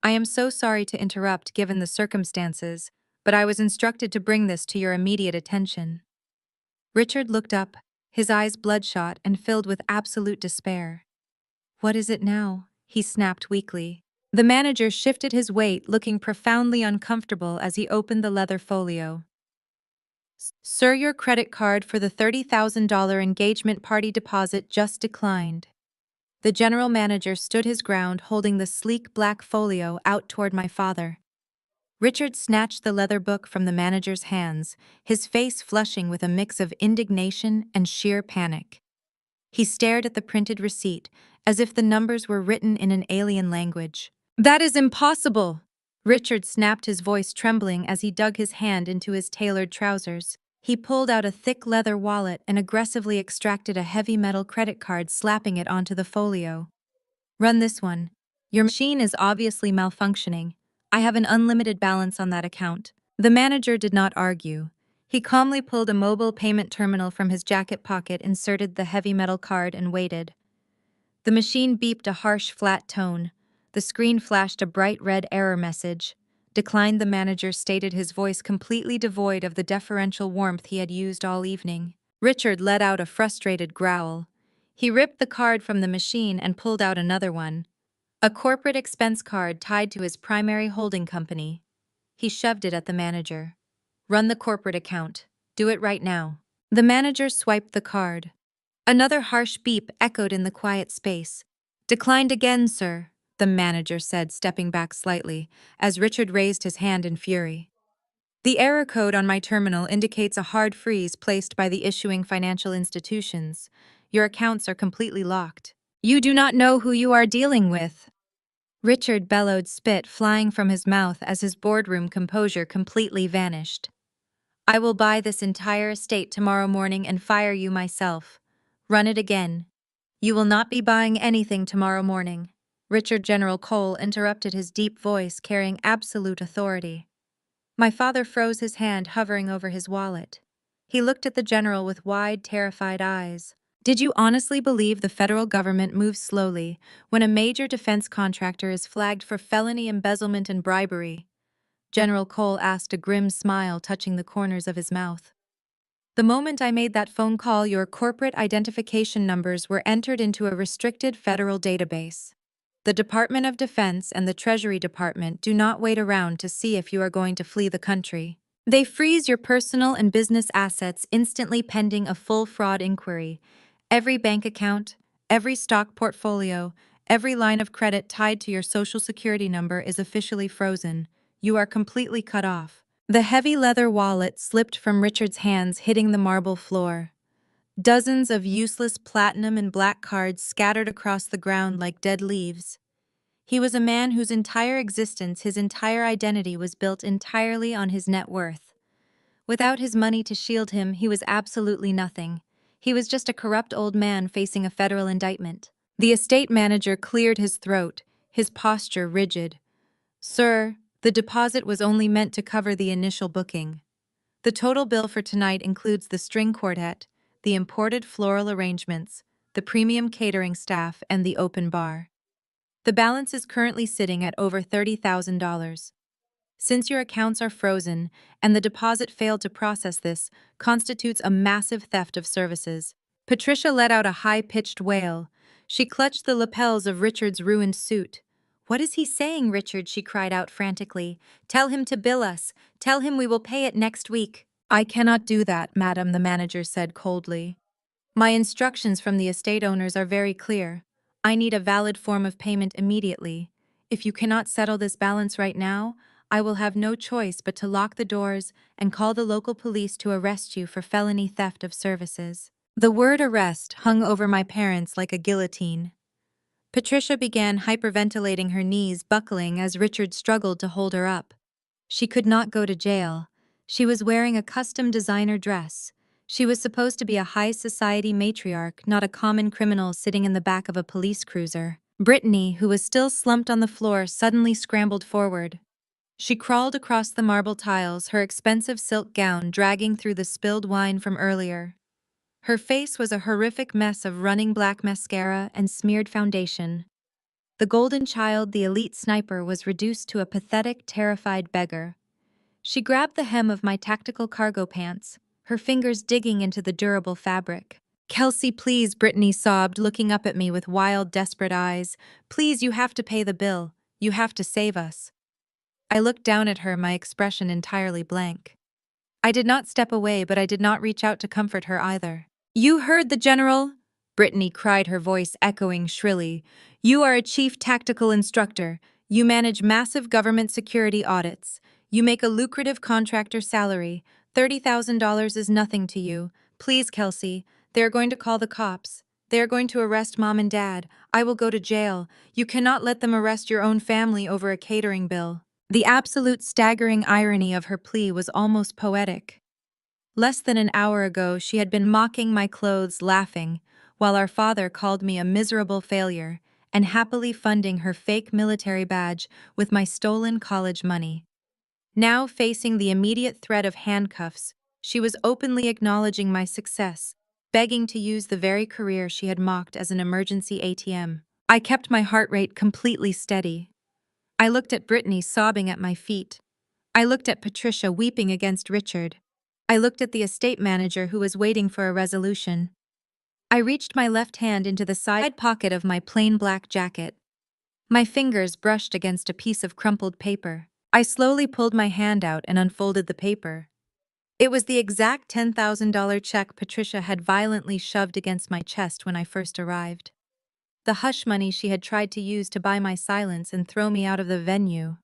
"I am so sorry to interrupt given the circumstances, but I was instructed to bring this to your immediate attention." Richard looked up, his eyes bloodshot and filled with absolute despair. "What is it now?" he snapped weakly. The manager shifted his weight, looking profoundly uncomfortable as he opened the leather folio. "Sir, your credit card for the $30,000 engagement party deposit just declined." The general manager stood his ground, holding the sleek black folio out toward my father. Richard snatched the leather book from the manager's hands, his face flushing with a mix of indignation and sheer panic. He stared at the printed receipt, as if the numbers were written in an alien language. "That is impossible!" Richard snapped, his voice trembling as he dug his hand into his tailored trousers. He pulled out a thick leather wallet and aggressively extracted a heavy metal credit card, slapping it onto the folio. "Run this one. Your machine is obviously malfunctioning. I have an unlimited balance on that account." The manager did not argue. He calmly pulled a mobile payment terminal from his jacket pocket, inserted the heavy metal card, and waited. The machine beeped a harsh, flat tone. The screen flashed a bright red error message. "Declined," the manager stated, his voice completely devoid of the deferential warmth he had used all evening. Richard let out a frustrated growl. He ripped the card from the machine and pulled out another one. A corporate expense card tied to his primary holding company. He shoved it at the manager. "Run the corporate account. Do it right now." The manager swiped the card. Another harsh beep echoed in the quiet space. "Declined again, sir," the manager said, stepping back slightly, as Richard raised his hand in fury. "The error code on my terminal indicates a hard freeze placed by the issuing financial institutions. Your accounts are completely locked. You do not know who you are dealing with." Richard bellowed, spit flying from his mouth as his boardroom composure completely vanished. "I will buy this entire estate tomorrow morning and fire you myself. Run it again." "You will not be buying anything tomorrow morning," Richard General Cole interrupted, his deep voice carrying absolute authority. My father froze, his hand hovering over his wallet. He looked at the general with wide, terrified eyes. "Did you honestly believe the federal government moves slowly when a major defense contractor is flagged for felony embezzlement and bribery?" General Cole asked, a grim smile touching the corners of his mouth. "The moment I made that phone call, your corporate identification numbers were entered into a restricted federal database. The Department of Defense and the Treasury Department do not wait around to see if you are going to flee the country. They freeze your personal and business assets instantly pending a full fraud inquiry. Every bank account, every stock portfolio, every line of credit tied to your social security number is officially frozen. You are completely cut off." The heavy leather wallet slipped from Richard's hands, hitting the marble floor. Dozens of useless platinum and black cards scattered across the ground like dead leaves. He was a man whose entire existence, his entire identity, was built entirely on his net worth. Without his money to shield him, he was absolutely nothing. He was just a corrupt old man facing a federal indictment. The estate manager cleared his throat, his posture rigid. "Sir, the deposit was only meant to cover the initial booking. The total bill for tonight includes the string quartet, the imported floral arrangements, the premium catering staff, and the open bar. The balance is currently sitting at over $30,000. Since your accounts are frozen and the deposit failed to process, this constitutes a massive theft of services." Patricia let out a high-pitched wail. She clutched the lapels of Richard's ruined suit. "What is he saying, Richard?" she cried out frantically. "Tell him to bill us. Tell him we will pay it next week." "I cannot do that, madam," the manager said coldly. "My instructions from the estate owners are very clear. I need a valid form of payment immediately. If you cannot settle this balance right now, I will have no choice but to lock the doors and call the local police to arrest you for felony theft of services." The word arrest hung over my parents like a guillotine. Patricia began hyperventilating, her knees buckling as Richard struggled to hold her up. She could not go to jail. She was wearing a custom designer dress. She was supposed to be a high society matriarch, not a common criminal sitting in the back of a police cruiser. Brittany, who was still slumped on the floor, suddenly scrambled forward. She crawled across the marble tiles, her expensive silk gown dragging through the spilled wine from earlier. Her face was a horrific mess of running black mascara and smeared foundation. The golden child, the elite sniper, was reduced to a pathetic, terrified beggar. She grabbed the hem of my tactical cargo pants, her fingers digging into the durable fabric. "Kelsey, please," Brittany sobbed, looking up at me with wild, desperate eyes. "Please, you have to pay the bill. You have to save us." I looked down at her, my expression entirely blank. I did not step away, but I did not reach out to comfort her either. "You heard the general?" Brittany cried, her voice echoing shrilly. "You are a chief tactical instructor. You manage massive government security audits. You make a lucrative contractor salary. $30,000 is nothing to you. Please, Kelsey, they are going to call the cops. They are going to arrest Mom and Dad. I will go to jail. You cannot let them arrest your own family over a catering bill." The absolute staggering irony of her plea was almost poetic. Less than an hour ago, she had been mocking my clothes, laughing, while our father called me a miserable failure and happily funding her fake military badge with my stolen college money. Now, facing the immediate threat of handcuffs, she was openly acknowledging my success, begging to use the very career she had mocked as an emergency ATM. I kept my heart rate completely steady. I looked at Brittany sobbing at my feet. I looked at Patricia weeping against Richard. I looked at the estate manager who was waiting for a resolution. I reached my left hand into the side pocket of my plain black jacket. My fingers brushed against a piece of crumpled paper. I slowly pulled my hand out and unfolded the paper. It was the exact $10,000 check Patricia had violently shoved against my chest when I first arrived. The hush money she had tried to use to buy my silence and throw me out of the venue.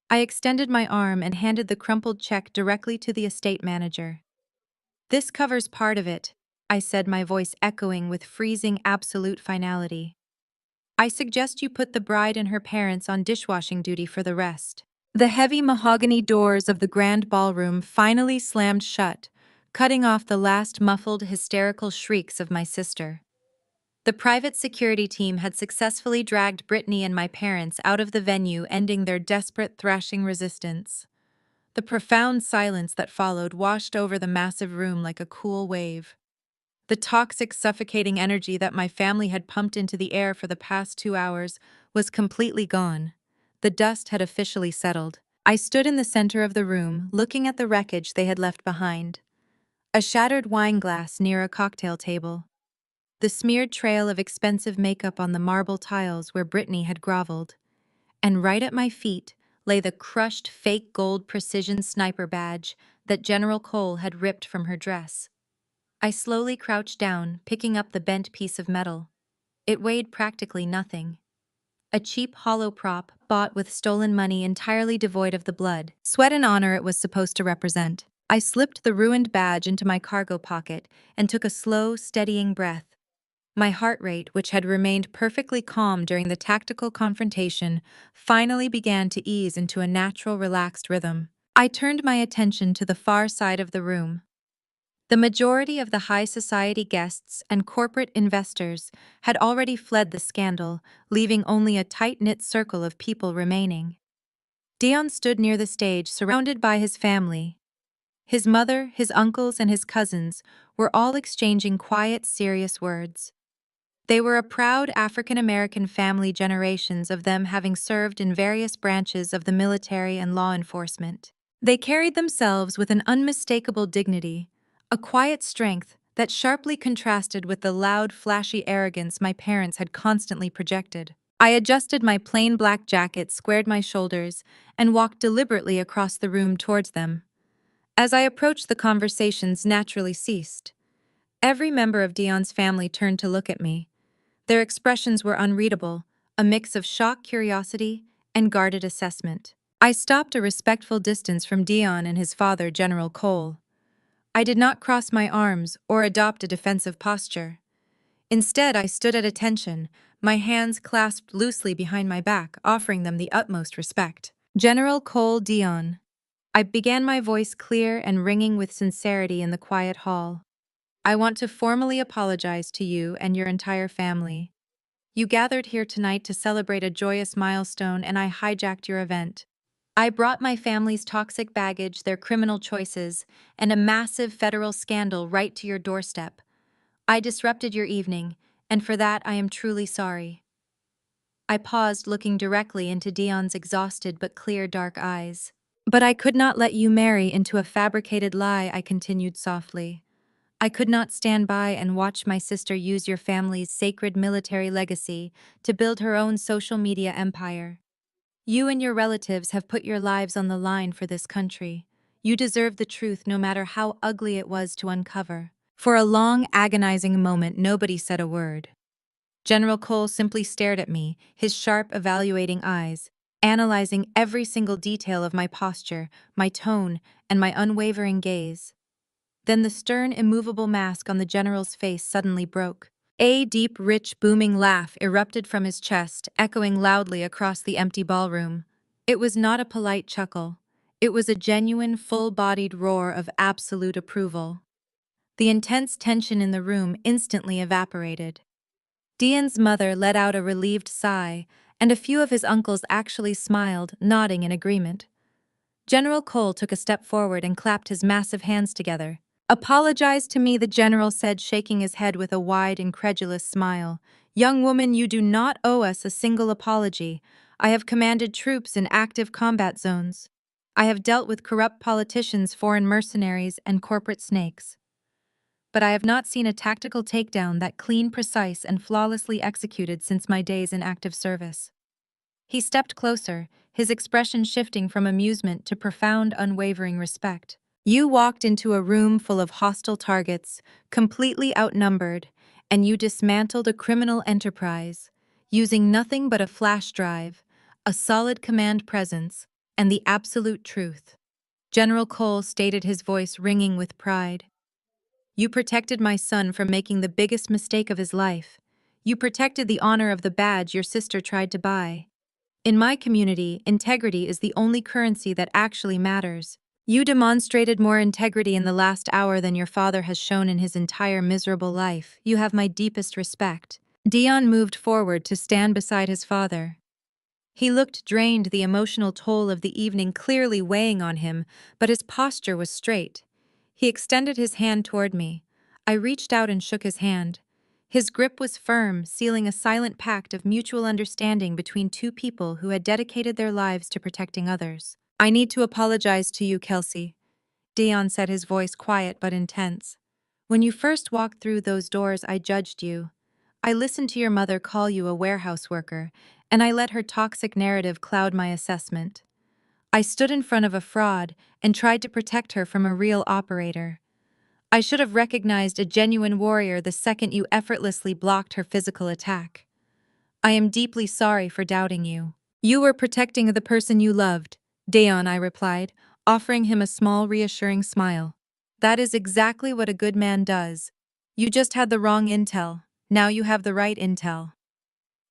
I extended my arm and handed the crumpled check directly to the estate manager. "This covers part of it," I said, my voice echoing with freezing absolute finality. "I suggest you put the bride and her parents on dishwashing duty for the rest." The heavy mahogany doors of the grand ballroom finally slammed shut, cutting off the last muffled, hysterical shrieks of my sister. The private security team had successfully dragged Brittany and my parents out of the venue, ending their desperate, thrashing resistance. The profound silence that followed washed over the massive room like a cool wave. The toxic, suffocating energy that my family had pumped into the air for the past 2 hours was completely gone. The dust had officially settled. I stood in the center of the room, looking at the wreckage they had left behind. A shattered wine glass near a cocktail table. The smeared trail of expensive makeup on the marble tiles where Brittany had groveled. And right at my feet lay the crushed fake gold precision sniper badge that General Cole had ripped from her dress. I slowly crouched down, picking up the bent piece of metal. It weighed practically nothing. A cheap hollow prop bought with stolen money, entirely devoid of the blood, sweat and honor it was supposed to represent. I slipped the ruined badge into my cargo pocket and took a slow, steadying breath. My heart rate, which had remained perfectly calm during the tactical confrontation, finally began to ease into a natural, relaxed rhythm. I turned my attention to the far side of the room. The majority of the high society guests and corporate investors had already fled the scandal, leaving only a tight-knit circle of people remaining. Dion stood near the stage, surrounded by his family. His mother, his uncles, and his cousins were all exchanging quiet, serious words. They were a proud African-American family, generations of them having served in various branches of the military and law enforcement. They carried themselves with an unmistakable dignity, a quiet strength that sharply contrasted with the loud, flashy arrogance my parents had constantly projected. I adjusted my plain black jacket, squared my shoulders, and walked deliberately across the room towards them. As I approached, the conversations naturally ceased. Every member of Dion's family turned to look at me. Their expressions were unreadable, a mix of shock, curiosity, and guarded assessment. I stopped a respectful distance from Dion and his father, General Cole. I did not cross my arms or adopt a defensive posture. Instead, I stood at attention, my hands clasped loosely behind my back, offering them the utmost respect. General Cole Dion. I began, my voice clear and ringing with sincerity in the quiet hall. I want to formally apologize to you and your entire family. You gathered here tonight to celebrate a joyous milestone, and I hijacked your event. I brought my family's toxic baggage, their criminal choices, and a massive federal scandal right to your doorstep. I disrupted your evening, and for that I am truly sorry. I paused, looking directly into Dion's exhausted but clear dark eyes. But I could not let you marry into a fabricated lie, I continued softly. I could not stand by and watch my sister use your family's sacred military legacy to build her own social media empire. You and your relatives have put your lives on the line for this country. You deserve the truth, no matter how ugly it was to uncover. For a long, agonizing moment, nobody said a word. General Cole simply stared at me, his sharp, evaluating eyes, analyzing every single detail of my posture, my tone, and my unwavering gaze. Then the stern, immovable mask on the general's face suddenly broke. A deep, rich, booming laugh erupted from his chest, echoing loudly across the empty ballroom. It was not a polite chuckle. It was a genuine, full-bodied roar of absolute approval. The intense tension in the room instantly evaporated. Dion's mother let out a relieved sigh, and a few of his uncles actually smiled, nodding in agreement. General Cole took a step forward and clapped his massive hands together. "Apologize to me," the general said, shaking his head with a wide, incredulous smile. "Young woman, you do not owe us a single apology. I have commanded troops in active combat zones. I have dealt with corrupt politicians, foreign mercenaries, and corporate snakes. But I have not seen a tactical takedown that clean, precise, and flawlessly executed since my days in active service." He stepped closer, his expression shifting from amusement to profound, unwavering respect. "You walked into a room full of hostile targets, completely outnumbered, and you dismantled a criminal enterprise, using nothing but a flash drive, a solid command presence, and the absolute truth." General Cole stated, his voice ringing with pride. "You protected my son from making the biggest mistake of his life. You protected the honor of the badge your sister tried to buy. In my community, integrity is the only currency that actually matters. You demonstrated more integrity in the last hour than your father has shown in his entire miserable life. You have my deepest respect." Dion moved forward to stand beside his father. He looked drained, the emotional toll of the evening clearly weighing on him, but his posture was straight. He extended his hand toward me. I reached out and shook his hand. His grip was firm, sealing a silent pact of mutual understanding between two people who had dedicated their lives to protecting others. "I need to apologize to you, Kelsey," Dion said, his voice quiet but intense. "When you first walked through those doors, I judged you. I listened to your mother call you a warehouse worker, and I let her toxic narrative cloud my assessment. I stood in front of a fraud and tried to protect her from a real operator. I should have recognized a genuine warrior the second you effortlessly blocked her physical attack. I am deeply sorry for doubting you." "You were protecting the person you loved, Dayon," I replied, offering him a small, reassuring smile. "That is exactly what a good man does. You just had the wrong intel. Now you have the right intel."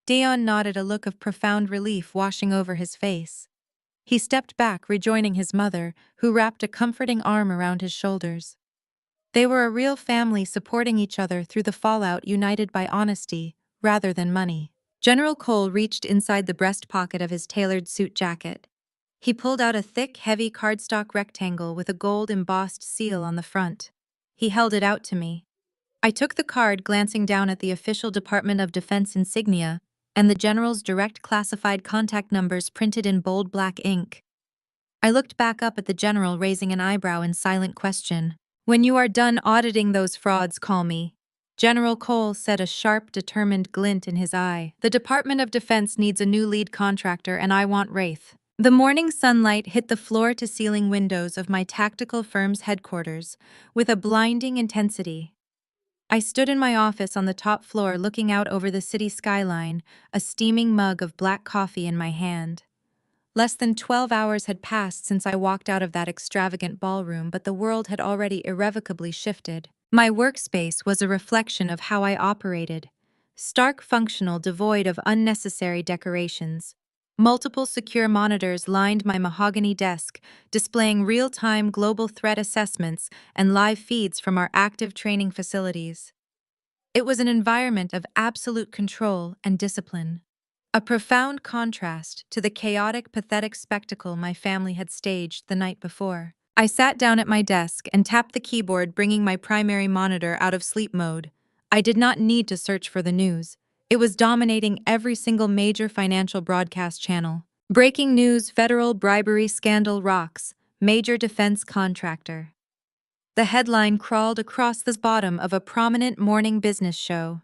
Dayon nodded, a look of profound relief washing over his face. He stepped back, rejoining his mother, who wrapped a comforting arm around his shoulders. They were a real family, supporting each other through the fallout, united by honesty rather than money. General Cole reached inside the breast pocket of his tailored suit jacket. He pulled out a thick, heavy cardstock rectangle with a gold-embossed seal on the front. He held it out to me. I took the card, glancing down at the official Department of Defense insignia and the general's direct classified contact numbers printed in bold black ink. I looked back up at the general, raising an eyebrow in silent question. "When you are done auditing those frauds, call me," General Cole said, a sharp, determined glint in his eye. "The Department of Defense needs a new lead contractor, and I want Wraith." The morning sunlight hit the floor-to-ceiling windows of my tactical firm's headquarters with a blinding intensity. I stood in my office on the top floor, looking out over the city skyline, a steaming mug of black coffee in my hand. Less than 12 hours had passed since I walked out of that extravagant ballroom, but the world had already irrevocably shifted. My workspace was a reflection of how I operated. Stark functional, devoid of unnecessary decorations. Multiple secure monitors lined my mahogany desk, displaying real-time global threat assessments and live feeds from our active training facilities. It was an environment of absolute control and discipline. A profound contrast to the chaotic, pathetic spectacle my family had staged the night before. I sat down at my desk and tapped the keyboard, bringing my primary monitor out of sleep mode. I did not need to search for the news. It was dominating every single major financial broadcast channel. Breaking news: federal bribery scandal rocks, major defense contractor. The headline crawled across the bottom of a prominent morning business show.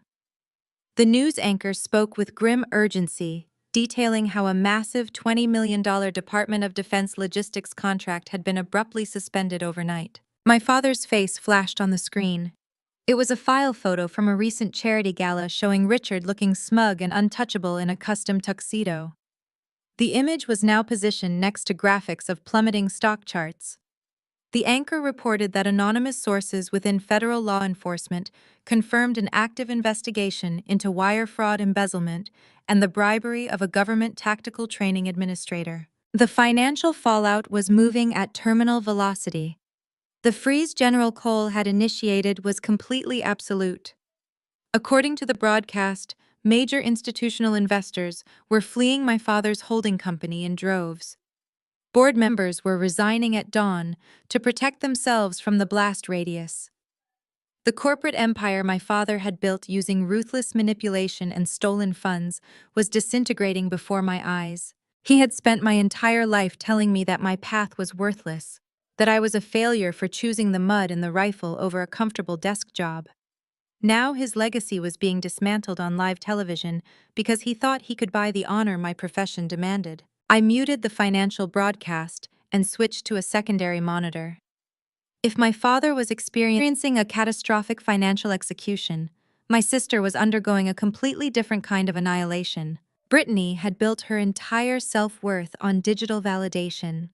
The news anchor spoke with grim urgency, detailing how a massive $20 million Department of Defense logistics contract had been abruptly suspended overnight. My father's face flashed on the screen. It was a file photo from a recent charity gala showing Richard looking smug and untouchable in a custom tuxedo. The image was now positioned next to graphics of plummeting stock charts. The anchor reported that anonymous sources within federal law enforcement confirmed an active investigation into wire fraud, embezzlement, and the bribery of a government tactical training administrator. The financial fallout was moving at terminal velocity. The freeze General Cole had initiated was completely absolute. According to the broadcast, major institutional investors were fleeing my father's holding company in droves. Board members were resigning at dawn to protect themselves from the blast radius. The corporate empire my father had built using ruthless manipulation and stolen funds was disintegrating before my eyes. He had spent my entire life telling me that my path was worthless, that I was a failure for choosing the mud and the rifle over a comfortable desk job. Now his legacy was being dismantled on live television because he thought he could buy the honor my profession demanded. I muted the financial broadcast and switched to a secondary monitor. If my father was experiencing a catastrophic financial execution, my sister was undergoing a completely different kind of annihilation. Brittany had built her entire self-worth on digital validation.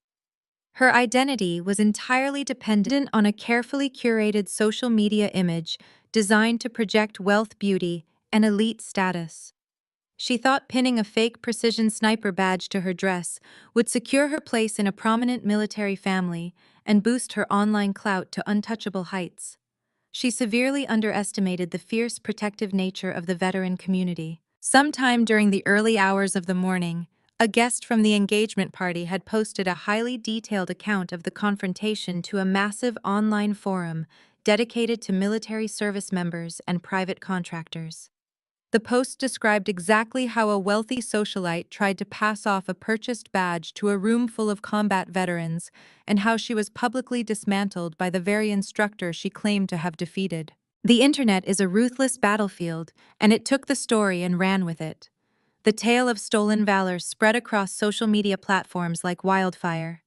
Her identity was entirely dependent on a carefully curated social media image designed to project wealth, beauty, and elite status. She thought pinning a fake precision sniper badge to her dress would secure her place in a prominent military family and boost her online clout to untouchable heights. She severely underestimated the fierce protective nature of the veteran community. Sometime during the early hours of the morning, a guest from the engagement party had posted a highly detailed account of the confrontation to a massive online forum dedicated to military service members and private contractors. The post described exactly how a wealthy socialite tried to pass off a purchased badge to a room full of combat veterans, and how she was publicly dismantled by the very instructor she claimed to have defeated. The internet is a ruthless battlefield, and it took the story and ran with it. The tale of stolen valor spread across social media platforms like wildfire.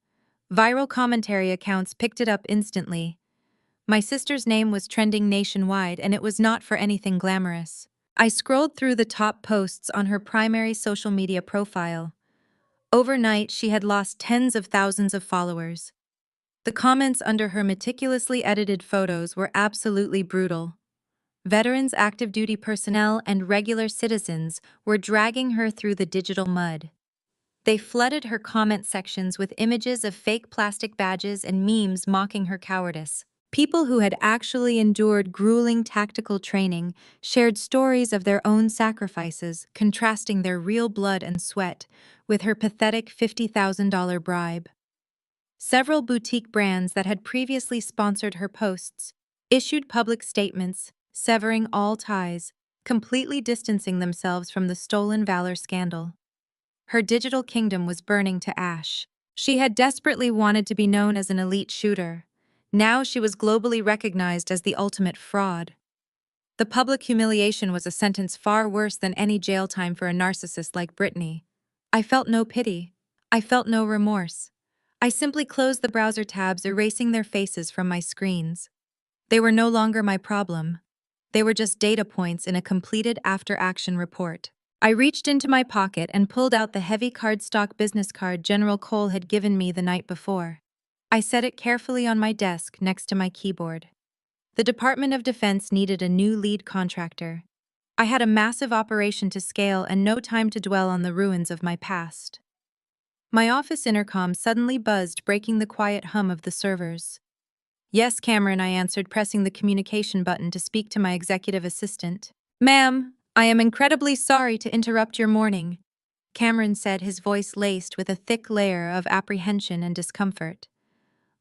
Viral commentary accounts picked it up instantly. My sister's name was trending nationwide, and it was not for anything glamorous. I scrolled through the top posts on her primary social media profile. Overnight, she had lost tens of thousands of followers. The comments under her meticulously edited photos were absolutely brutal. Veterans, active duty personnel, and regular citizens were dragging her through the digital mud. They flooded her comment sections with images of fake plastic badges and memes mocking her cowardice. People who had actually endured grueling tactical training shared stories of their own sacrifices, contrasting their real blood and sweat with her pathetic $50,000 bribe. Several boutique brands that had previously sponsored her posts issued public statements, severing all ties, completely distancing themselves from the stolen valor scandal. Her digital kingdom was burning to ash. She had desperately wanted to be known as an elite shooter. Now she was globally recognized as the ultimate fraud. The public humiliation was a sentence far worse than any jail time for a narcissist like Brittany. I felt no pity. I felt no remorse. I simply closed the browser tabs, erasing their faces from my screens. They were no longer my problem. They were just data points in a completed after-action report. I reached into my pocket and pulled out the heavy cardstock business card General Cole had given me the night before. I set it carefully on my desk next to my keyboard. The Department of Defense needed a new lead contractor. I had a massive operation to scale and no time to dwell on the ruins of my past. My office intercom suddenly buzzed, breaking the quiet hum of the servers. Yes, Cameron, I answered, pressing the communication button to speak to my executive assistant. Ma'am, I am incredibly sorry to interrupt your morning, Cameron said, his voice laced with a thick layer of apprehension and discomfort.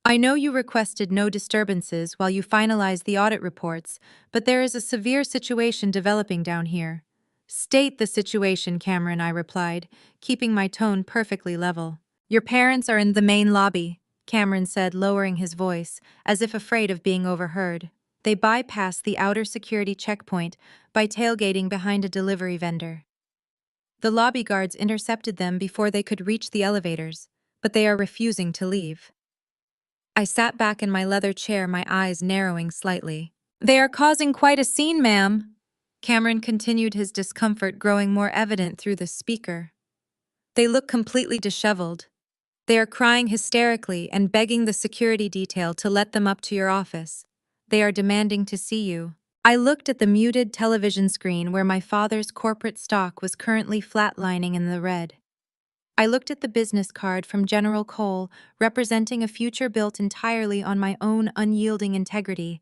I know you requested no disturbances while you finalize the audit reports, but there is a severe situation developing down here. State the situation, Cameron, I replied, keeping my tone perfectly level. Your parents are in the main lobby, Cameron said, lowering his voice, as if afraid of being overheard. They bypassed the outer security checkpoint by tailgating behind a delivery vendor. The lobby guards intercepted them before they could reach the elevators, but they are refusing to leave. I sat back in my leather chair, my eyes narrowing slightly. They are causing quite a scene, ma'am. Cameron continued, his discomfort growing more evident through the speaker. They look completely disheveled. They are crying hysterically and begging the security detail to let them up to your office. They are demanding to see you. I looked at the muted television screen where my father's corporate stock was currently flatlining in the red. I looked at the business card from General Cole, representing a future built entirely on my own unyielding integrity.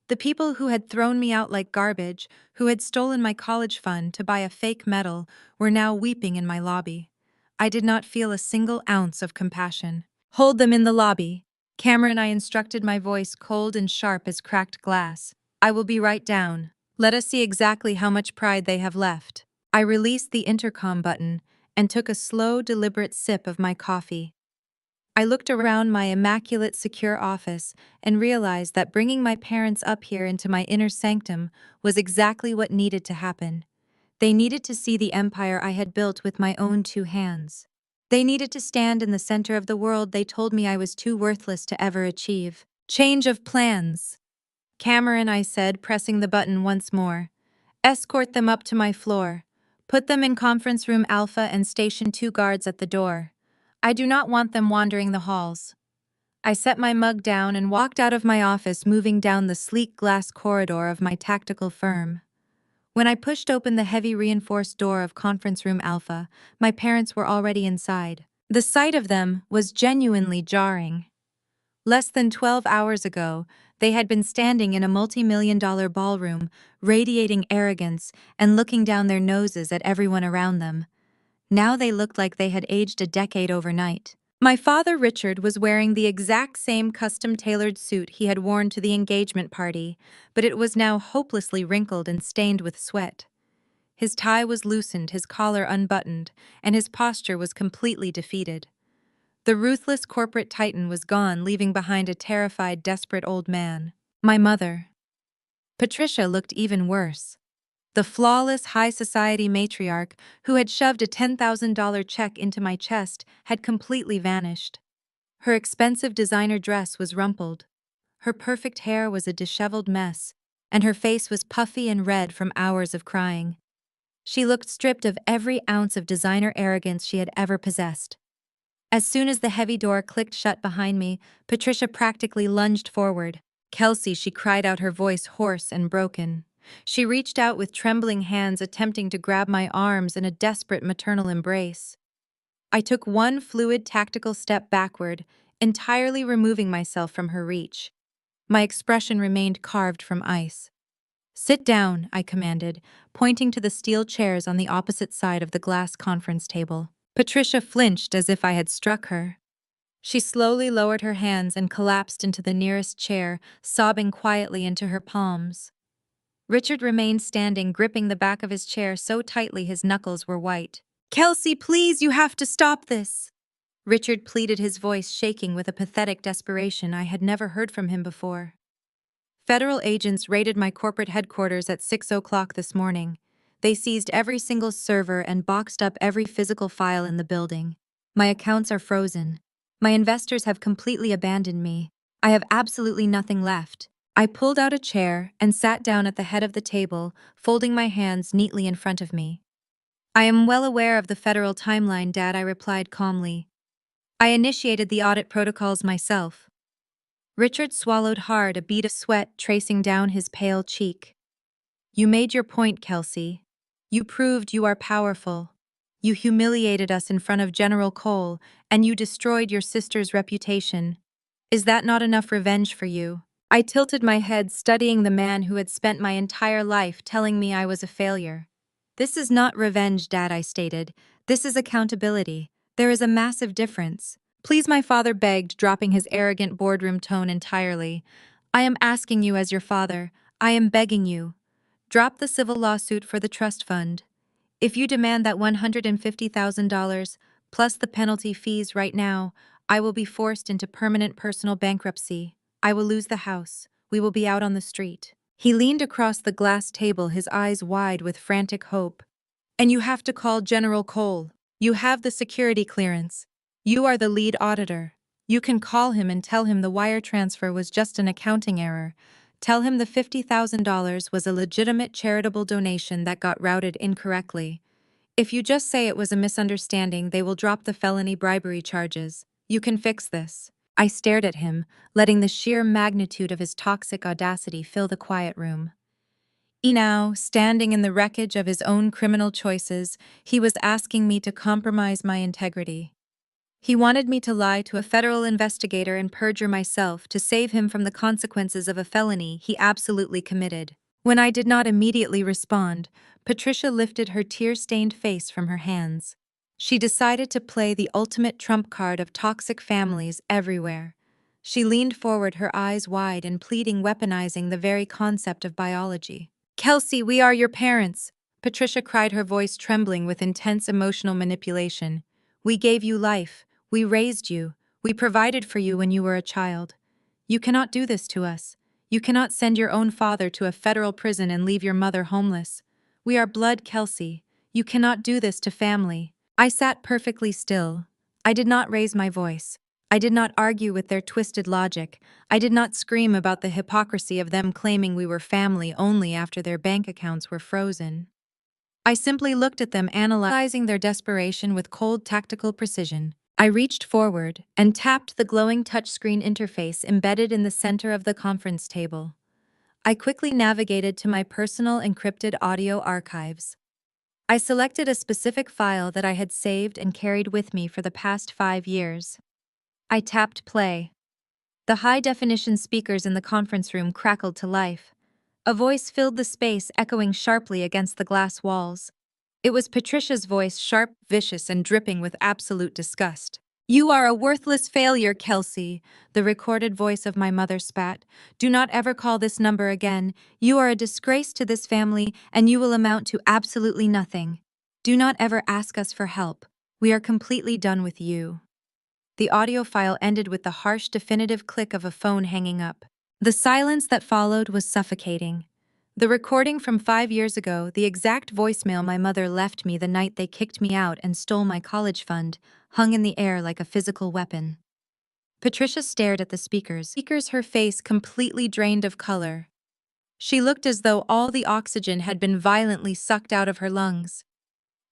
The people who had thrown me out like garbage, who had stolen my college fund to buy a fake medal, were now weeping in my lobby. I did not feel a single ounce of compassion. Hold them in the lobby. Cameron, I instructed, my voice cold and sharp as cracked glass. I will be right down. Let us see exactly how much pride they have left. I released the intercom button and took a slow, deliberate sip of my coffee. I looked around my immaculate, secure office and realized that bringing my parents up here into my inner sanctum was exactly what needed to happen. They needed to see the empire I had built with my own two hands. They needed to stand in the center of the world they told me I was too worthless to ever achieve. Change of plans. Cameron, I said, pressing the button once more. Escort them up to my floor. Put them in conference room Alpha and station 2 guards at the door. I do not want them wandering the halls. I set my mug down and walked out of my office, moving down the sleek glass corridor of my tactical firm. When I pushed open the heavy reinforced door of conference room Alpha, my parents were already inside. The sight of them was genuinely jarring. Less than 12 hours ago, they had been standing in a multi-million-dollar ballroom, radiating arrogance and looking down their noses at everyone around them. Now they looked like they had aged a decade overnight. My father, Richard, was wearing the exact same custom-tailored suit he had worn to the engagement party, but it was now hopelessly wrinkled and stained with sweat. His tie was loosened, his collar unbuttoned, and his posture was completely defeated. The ruthless corporate titan was gone, leaving behind a terrified, desperate old man. My mother, Patricia, looked even worse. The flawless high society matriarch who had shoved a $10,000 check into my chest had completely vanished. Her expensive designer dress was rumpled. Her perfect hair was a disheveled mess, and her face was puffy and red from hours of crying. She looked stripped of every ounce of designer arrogance she had ever possessed. As soon as the heavy door clicked shut behind me, Patricia practically lunged forward. Kelsey, she cried out, her voice hoarse and broken. She reached out with trembling hands, attempting to grab my arms in a desperate maternal embrace. I took one fluid, tactical step backward, entirely removing myself from her reach. My expression remained carved from ice. Sit down, I commanded, pointing to the steel chairs on the opposite side of the glass conference table. Patricia flinched as if I had struck her. She slowly lowered her hands and collapsed into the nearest chair, sobbing quietly into her palms. Richard remained standing, gripping the back of his chair so tightly his knuckles were white. Kelsey, please, you have to stop this, Richard pleaded, his voice shaking with a pathetic desperation I had never heard from him before. Federal agents raided my corporate headquarters at 6 o'clock this morning. They seized every single server and boxed up every physical file in the building. My accounts are frozen. My investors have completely abandoned me. I have absolutely nothing left. I pulled out a chair and sat down at the head of the table, folding my hands neatly in front of me. I am well aware of the federal timeline, Dad, I replied calmly. I initiated the audit protocols myself. Richard swallowed hard, a bead of sweat tracing down his pale cheek. You made your point, Kelsey. You proved you are powerful. You humiliated us in front of General Cole, and you destroyed your sister's reputation. Is that not enough revenge for you? I tilted my head, studying the man who had spent my entire life telling me I was a failure. This is not revenge, Dad, I stated. This is accountability. There is a massive difference. Please, my father begged, dropping his arrogant boardroom tone entirely. I am asking you as your father. I am begging you. Drop the civil lawsuit for the trust fund. If you demand that $150,000 plus the penalty fees right now, I will be forced into permanent personal bankruptcy. I will lose the house. We will be out on the street. He leaned across the glass table, his eyes wide with frantic hope. And you have to call General Cole. You have the security clearance. You are the lead auditor. You can call him and tell him the wire transfer was just an accounting error. Tell him the $50,000 was a legitimate charitable donation that got routed incorrectly. If you just say it was a misunderstanding, they will drop the felony bribery charges. You can fix this. I stared at him, letting the sheer magnitude of his toxic audacity fill the quiet room. Now, standing in the wreckage of his own criminal choices, he was asking me to compromise my integrity. He wanted me to lie to a federal investigator and perjure myself to save him from the consequences of a felony he absolutely committed. When I did not immediately respond, Patricia lifted her tear-stained face from her hands. She decided to play the ultimate trump card of toxic families everywhere. She leaned forward, her eyes wide and pleading, weaponizing the very concept of biology. Kelsey, we are your parents, Patricia cried, her voice trembling with intense emotional manipulation. We gave you life. We raised you. We provided for you when you were a child. You cannot do this to us. You cannot send your own father to a federal prison and leave your mother homeless. We are blood, Kelsey. You cannot do this to family. I sat perfectly still. I did not raise my voice. I did not argue with their twisted logic. I did not scream about the hypocrisy of them claiming we were family only after their bank accounts were frozen. I simply looked at them, analyzing their desperation with cold, tactical precision. I reached forward and tapped the glowing touchscreen interface embedded in the center of the conference table. I quickly navigated to my personal encrypted audio archives. I selected a specific file that I had saved and carried with me for the past 5 years. I tapped play. The high-definition speakers in the conference room crackled to life. A voice filled the space, echoing sharply against the glass walls. It was Patricia's voice, sharp, vicious, and dripping with absolute disgust. You are a worthless failure, Kelsey, the recorded voice of my mother spat. Do not ever call this number again. You are a disgrace to this family, and you will amount to absolutely nothing. Do not ever ask us for help. We are completely done with you. The audio file ended with the harsh, definitive click of a phone hanging up. The silence that followed was suffocating. The recording from 5 years ago, the exact voicemail my mother left me the night they kicked me out and stole my college fund, hung in the air like a physical weapon. Patricia stared at the speakers, her face completely drained of color. She looked as though all the oxygen had been violently sucked out of her lungs.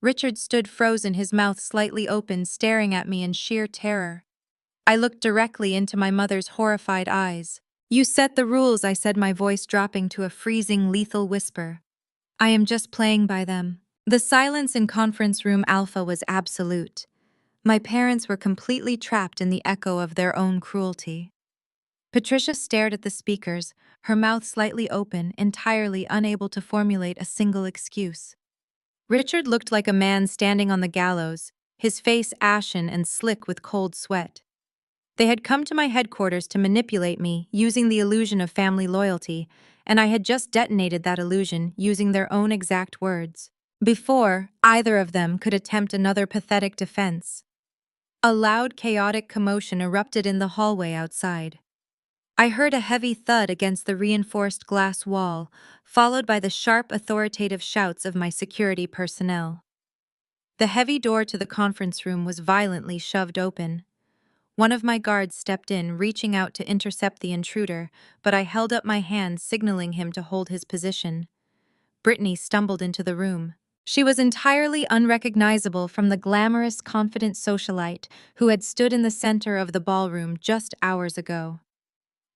Richard stood frozen, his mouth slightly open, staring at me in sheer terror. I looked directly into my mother's horrified eyes. You set the rules, I said, my voice dropping to a freezing, lethal whisper. I am just playing by them. The silence in conference room Alpha was absolute. My parents were completely trapped in the echo of their own cruelty. Patricia stared at the speakers, her mouth slightly open, entirely unable to formulate a single excuse. Richard looked like a man standing on the gallows, his face ashen and slick with cold sweat. They had come to my headquarters to manipulate me using the illusion of family loyalty, and I had just detonated that illusion using their own exact words. Before either of them could attempt another pathetic defense. A loud, chaotic commotion erupted in the hallway outside. I heard a heavy thud against the reinforced glass wall, followed by the sharp, authoritative shouts of my security personnel. The heavy door to the conference room was violently shoved open. One of my guards stepped in, reaching out to intercept the intruder, but I held up my hand, signaling him to hold his position. Brittany stumbled into the room. She was entirely unrecognizable from the glamorous, confident socialite who had stood in the center of the ballroom just hours ago.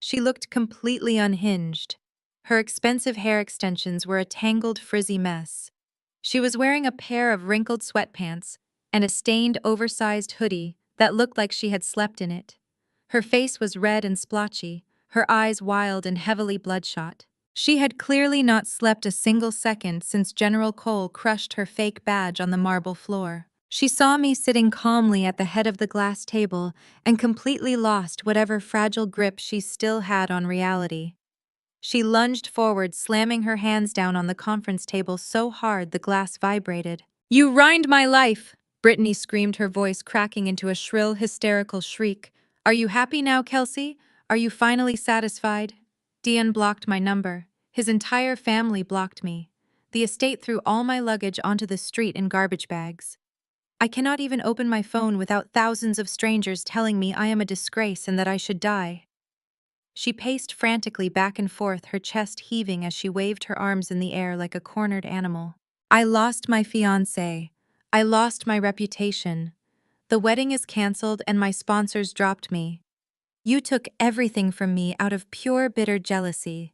She looked completely unhinged. Her expensive hair extensions were a tangled, frizzy mess. She was wearing a pair of wrinkled sweatpants and a stained, oversized hoodie that looked like she had slept in it. Her face was red and splotchy, her eyes wild and heavily bloodshot. She had clearly not slept a single second since General Cole crushed her fake badge on the marble floor. She saw me sitting calmly at the head of the glass table and completely lost whatever fragile grip she still had on reality. She lunged forward, slamming her hands down on the conference table so hard the glass vibrated. "You ruined my life!" Brittany screamed, her voice cracking into a shrill, hysterical shriek. "Are you happy now, Kelsey? Are you finally satisfied?" Dion blocked my number. His entire family blocked me. The estate threw all my luggage onto the street in garbage bags. I cannot even open my phone without thousands of strangers telling me I am a disgrace and that I should die. She paced frantically back and forth, her chest heaving as she waved her arms in the air like a cornered animal. "I lost my fiance. I lost my reputation. The wedding is canceled and my sponsors dropped me. You took everything from me out of pure bitter jealousy.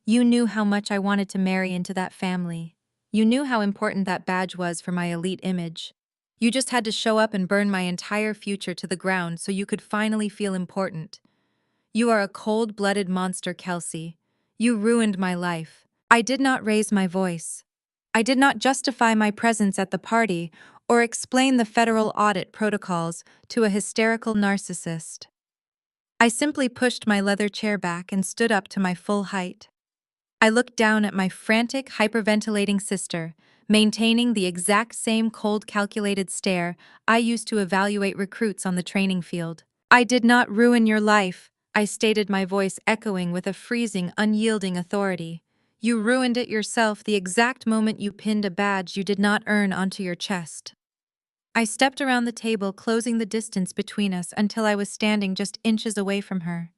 You knew how much I wanted to marry into that family. You knew how important that badge was for my elite image. You just had to show up and burn my entire future to the ground so you could finally feel important. You are a cold-blooded monster, Kelsey. You ruined my life." I did not raise my voice. I did not justify my presence at the party or explain the federal audit protocols to a hysterical narcissist. I simply pushed my leather chair back and stood up to my full height. I looked down at my frantic, hyperventilating sister, maintaining the exact same cold, calculated stare I used to evaluate recruits on the training field. "I did not ruin your life," I stated, my voice echoing with a freezing, unyielding authority. "You ruined it yourself the exact moment you pinned a badge you did not earn onto your chest." I stepped around the table, closing the distance between us until I was standing just inches away from her.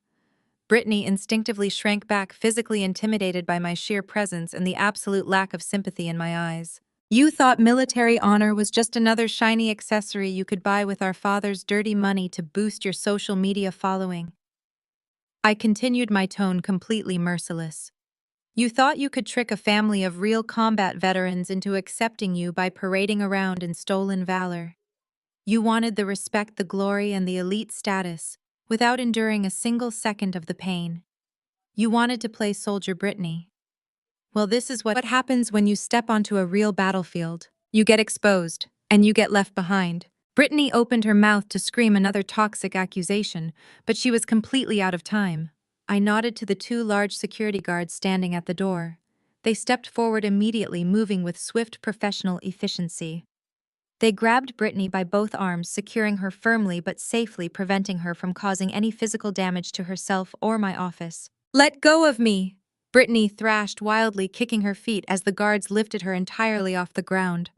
Brittany instinctively shrank back, physically intimidated by my sheer presence and the absolute lack of sympathy in my eyes. "You thought military honor was just another shiny accessory you could buy with our father's dirty money to boost your social media following." I continued, my tone completely merciless. "You thought you could trick a family of real combat veterans into accepting you by parading around in stolen valor. You wanted the respect, the glory, and the elite status, without enduring a single second of the pain. You wanted to play Soldier Brittany. Well, this is what happens when you step onto a real battlefield. You get exposed, and you get left behind." Brittany opened her mouth to scream another toxic accusation, but she was completely out of time. I nodded to the two large security guards standing at the door. They stepped forward immediately, moving with swift professional efficiency. They grabbed Brittany by both arms, securing her firmly but safely, preventing her from causing any physical damage to herself or my office. "Let go of me!" Brittany thrashed wildly, kicking her feet as the guards lifted her entirely off the ground.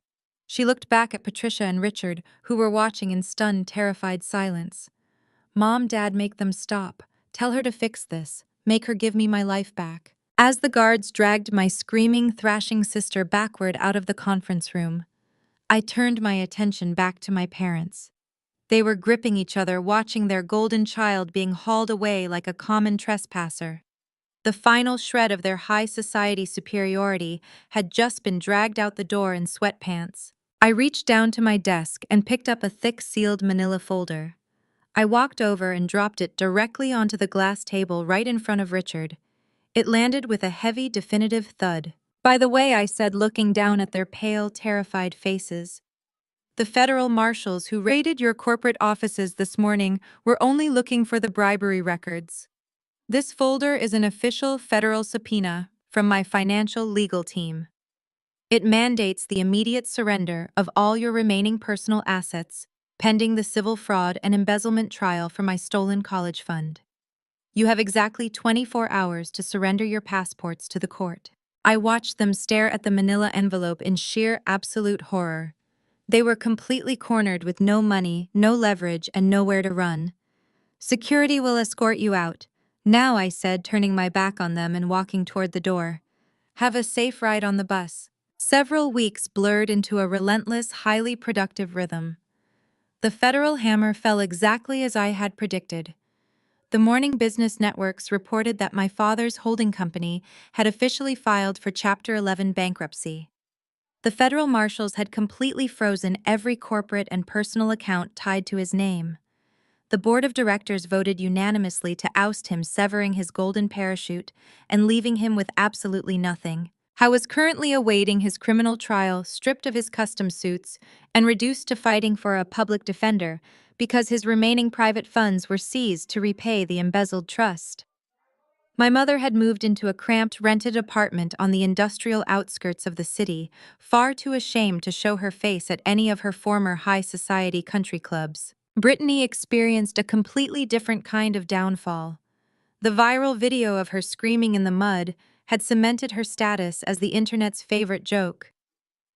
She looked back at Patricia and Richard, who were watching in stunned, terrified silence. "Mom, Dad, make them stop. Tell her to fix this. Make her give me my life back." As the guards dragged my screaming, thrashing sister backward out of the conference room, I turned my attention back to my parents. They were gripping each other, watching their golden child being hauled away like a common trespasser. The final shred of their high society superiority had just been dragged out the door in sweatpants. I reached down to my desk and picked up a thick, sealed manila folder. I walked over and dropped it directly onto the glass table right in front of Richard. It landed with a heavy, definitive thud. "By the way," I said, looking down at their pale, terrified faces, "the federal marshals who raided your corporate offices this morning were only looking for the bribery records. This folder is an official federal subpoena from my financial legal team. It mandates the immediate surrender of all your remaining personal assets, pending the civil fraud and embezzlement trial for my stolen college fund. You have exactly 24 hours to surrender your passports to the court." I watched them stare at the manila envelope in sheer, absolute horror. They were completely cornered with no money, no leverage, and nowhere to run. "Security will escort you out. Now," I said, turning my back on them and walking toward the door. "Have a safe ride on the bus." Several weeks blurred into a relentless, highly productive rhythm. The federal hammer fell exactly as I had predicted. The morning business networks reported that my father's holding company had officially filed for Chapter 11 bankruptcy. The federal marshals had completely frozen every corporate and personal account tied to his name. The board of directors voted unanimously to oust him, severing his golden parachute and leaving him with absolutely nothing. I was currently awaiting his criminal trial, stripped of his custom suits and reduced to fighting for a public defender because his remaining private funds were seized to repay the embezzled trust. My mother had moved into a cramped, rented apartment on the industrial outskirts of the city, far too ashamed to show her face at any of her former high society country clubs. Brittany experienced a completely different kind of downfall. The viral video of her screaming in the mud had cemented her status as the internet's favorite joke.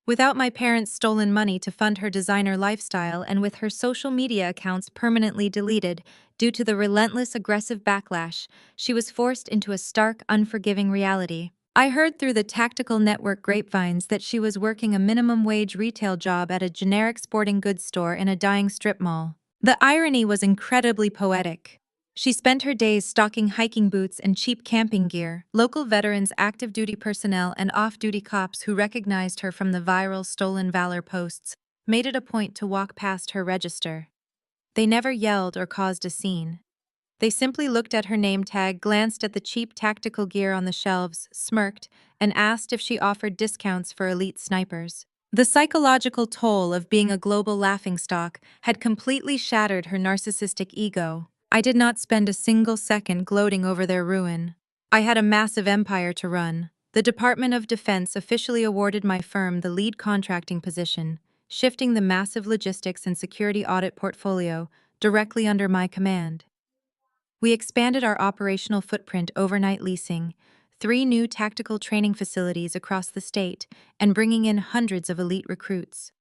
Without my parents' stolen money to fund her designer lifestyle and with her social media accounts permanently deleted due to the relentless aggressive backlash, she was forced into a stark, unforgiving reality. I heard through the tactical network grapevines that she was working a minimum wage retail job at a generic sporting goods store in a dying strip mall. The irony was incredibly poetic. She spent her days stocking hiking boots and cheap camping gear. Local veterans, active duty personnel, and off-duty cops who recognized her from the viral stolen valor posts made it a point to walk past her register. They never yelled or caused a scene. They simply looked at her name tag, glanced at the cheap tactical gear on the shelves, smirked, and asked if she offered discounts for elite snipers. The psychological toll of being a global laughingstock had completely shattered her narcissistic ego. I did not spend a single second gloating over their ruin. I had a massive empire to run. The Department of Defense officially awarded my firm the lead contracting position, shifting the massive logistics and security audit portfolio directly under my command. We expanded our operational footprint, overnight leasing 3 new tactical training facilities across the state and bringing in hundreds of elite recruits.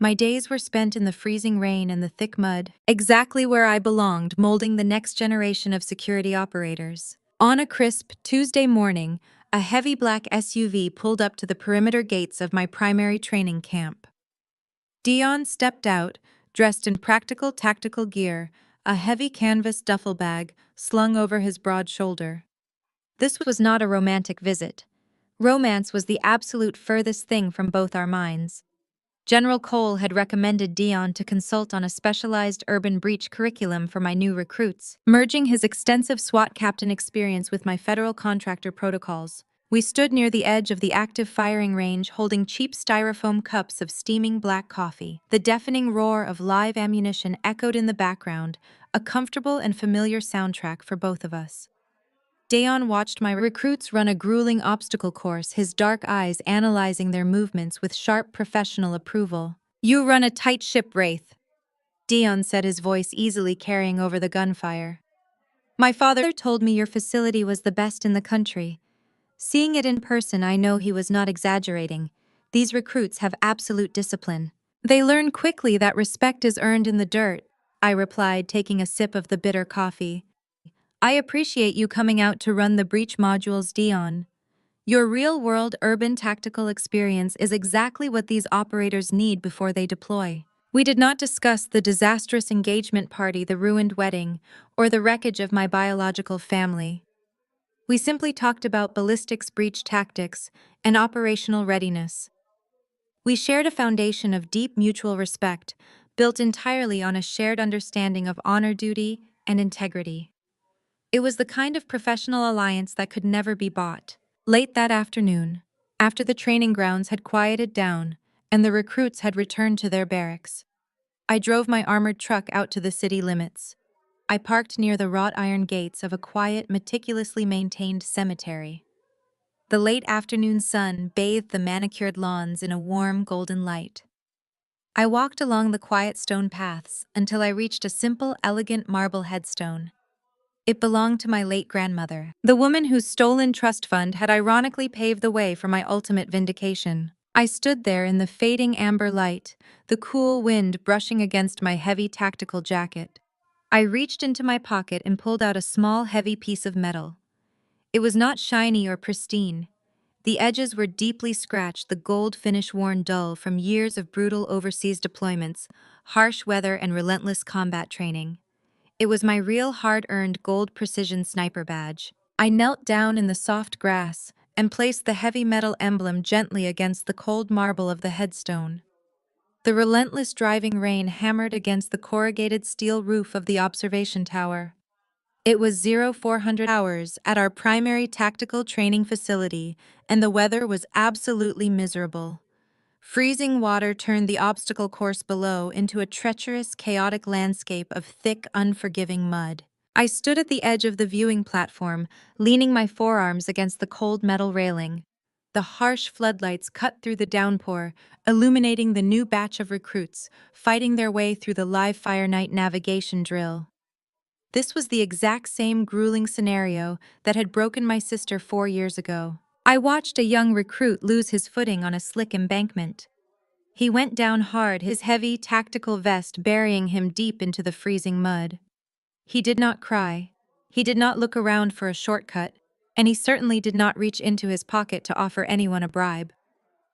My days were spent in the freezing rain and the thick mud, exactly where I belonged, molding the next generation of security operators. On a crisp Tuesday morning, a heavy black SUV pulled up to the perimeter gates of my primary training camp. Dion stepped out, dressed in practical tactical gear, a heavy canvas duffel bag slung over his broad shoulder. This was not a romantic visit. Romance was the absolute furthest thing from both our minds. General Cole had recommended Dion to consult on a specialized urban breach curriculum for my new recruits, merging his extensive SWAT captain experience with my federal contractor protocols. We stood near the edge of the active firing range holding cheap styrofoam cups of steaming black coffee. The deafening roar of live ammunition echoed in the background, a comfortable and familiar soundtrack for both of us. Dion watched my recruits run a grueling obstacle course, his dark eyes analyzing their movements with sharp professional approval. "You run a tight ship, Wraith," Dion said, his voice easily carrying over the gunfire. "My father told me your facility was the best in the country. Seeing it in person, I know he was not exaggerating. These recruits have absolute discipline. They learn quickly that respect is earned in the dirt," I replied, taking a sip of the bitter coffee. "I appreciate you coming out to run the breach modules, Dion. Your real-world urban tactical experience is exactly what these operators need before they deploy." We did not discuss the disastrous engagement party, the ruined wedding, or the wreckage of my biological family. We simply talked about ballistics breach tactics and operational readiness. We shared a foundation of deep mutual respect, built entirely on a shared understanding of honor, duty, and integrity. It was the kind of professional alliance that could never be bought. Late that afternoon, after the training grounds had quieted down and the recruits had returned to their barracks, I drove my armored truck out to the city limits. I parked near the wrought iron gates of a quiet, meticulously maintained cemetery. The late afternoon sun bathed the manicured lawns in a warm, golden light. I walked along the quiet stone paths until I reached a simple, elegant marble headstone. It belonged to my late grandmother, the woman whose stolen trust fund had ironically paved the way for my ultimate vindication. I stood there in the fading amber light, the cool wind brushing against my heavy tactical jacket. I reached into my pocket and pulled out a small, heavy piece of metal. It was not shiny or pristine, The edges were deeply scratched, the gold finish worn dull from years of brutal overseas deployments, harsh weather, and relentless combat training. It was my real hard-earned gold precision sniper badge. I knelt down in the soft grass and placed the heavy metal emblem gently against the cold marble of the headstone. The relentless driving rain hammered against the corrugated steel roof of the observation tower. It was 0400 hours at our primary tactical training facility, and the weather was absolutely miserable. Freezing water turned the obstacle course below into a treacherous, chaotic landscape of thick, unforgiving mud. I stood at the edge of the viewing platform, leaning my forearms against the cold metal railing. The harsh floodlights cut through the downpour, illuminating the new batch of recruits, fighting their way through the live fire night navigation drill. This was the exact same grueling scenario that had broken my sister 4 years ago. I watched a young recruit lose his footing on a slick embankment. He went down hard, his heavy, tactical vest burying him deep into the freezing mud. He did not cry. He did not look around for a shortcut, and he certainly did not reach into his pocket to offer anyone a bribe.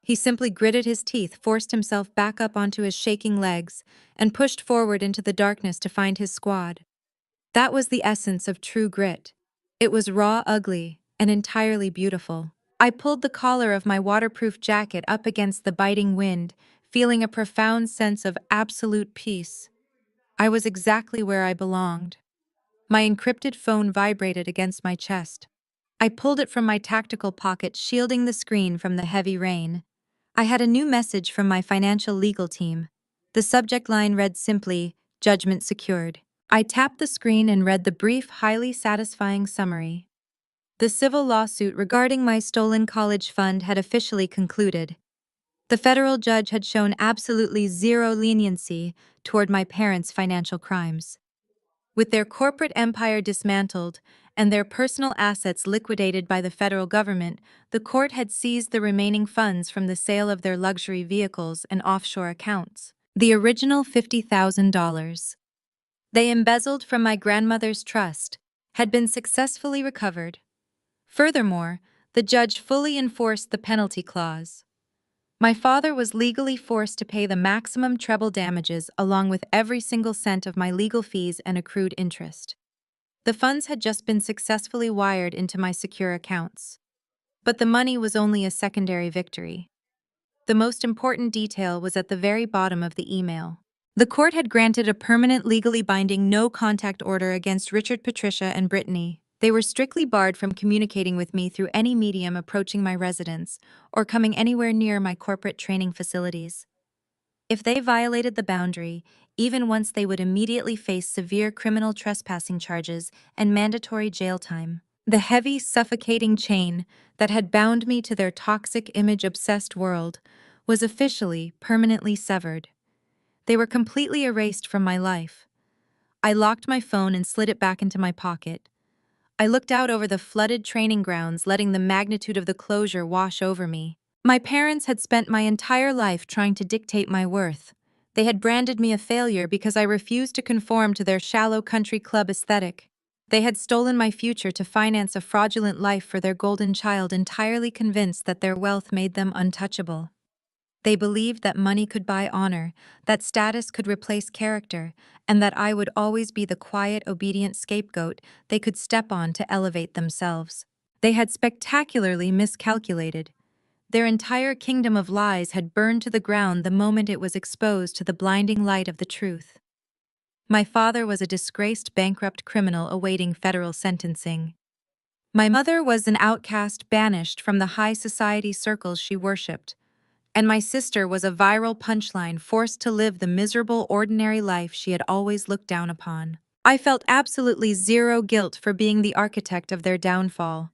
He simply gritted his teeth, forced himself back up onto his shaking legs, and pushed forward into the darkness to find his squad. That was the essence of true grit. It was raw, ugly, and entirely beautiful. I pulled the collar of my waterproof jacket up against the biting wind, feeling a profound sense of absolute peace. I was exactly where I belonged. My encrypted phone vibrated against my chest. I pulled it from my tactical pocket, shielding the screen from the heavy rain. I had a new message from my financial legal team. The subject line read simply, "Judgment secured." I tapped the screen and read the brief, highly satisfying summary. The civil lawsuit regarding my stolen college fund had officially concluded. The federal judge had shown absolutely zero leniency toward my parents' financial crimes. With their corporate empire dismantled and their personal assets liquidated by the federal government, the court had seized the remaining funds from the sale of their luxury vehicles and offshore accounts. The original $50,000 they embezzled from my grandmother's trust had been successfully recovered. Furthermore, the judge fully enforced the penalty clause. My father was legally forced to pay the maximum treble damages along with every single cent of my legal fees and accrued interest. The funds had just been successfully wired into my secure accounts. But the money was only a secondary victory. The most important detail was at the very bottom of the email. The court had granted a permanent legally binding no-contact order against Richard, Patricia, and Brittany. They were strictly barred from communicating with me through any medium approaching my residence or coming anywhere near my corporate training facilities. If they violated the boundary, even once, they would immediately face severe criminal trespassing charges and mandatory jail time. The heavy, suffocating chain that had bound me to their toxic, image-obsessed world was officially, permanently severed. They were completely erased from my life. I locked my phone and slid it back into my pocket. I looked out over the flooded training grounds, letting the magnitude of the closure wash over me. My parents had spent my entire life trying to dictate my worth. They had branded me a failure because I refused to conform to their shallow country club aesthetic. They had stolen my future to finance a fraudulent life for their golden child, entirely convinced that their wealth made them untouchable. They believed that money could buy honor, that status could replace character, and that I would always be the quiet, obedient scapegoat they could step on to elevate themselves. They had spectacularly miscalculated. Their entire kingdom of lies had burned to the ground the moment it was exposed to the blinding light of the truth. My father was a disgraced, bankrupt criminal awaiting federal sentencing. My mother was an outcast banished from the high society circles she worshipped. And my sister was a viral punchline forced to live the miserable, ordinary life she had always looked down upon. I felt absolutely zero guilt for being the architect of their downfall.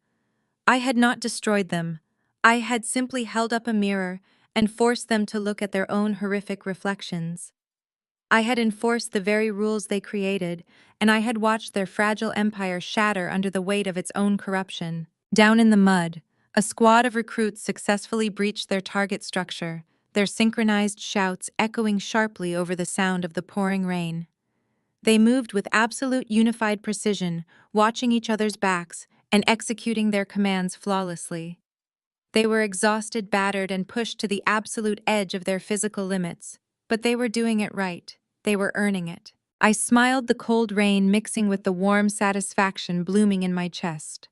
I had not destroyed them. I had simply held up a mirror and forced them to look at their own horrific reflections. I had enforced the very rules they created, and I had watched their fragile empire shatter under the weight of its own corruption. Down in the mud, a squad of recruits successfully breached their target structure, their synchronized shouts echoing sharply over the sound of the pouring rain. They moved with absolute unified precision, watching each other's backs and executing their commands flawlessly. They were exhausted, battered, and pushed to the absolute edge of their physical limits. But they were doing it right. They were earning it. I smiled, the cold rain mixing with the warm satisfaction blooming in my chest.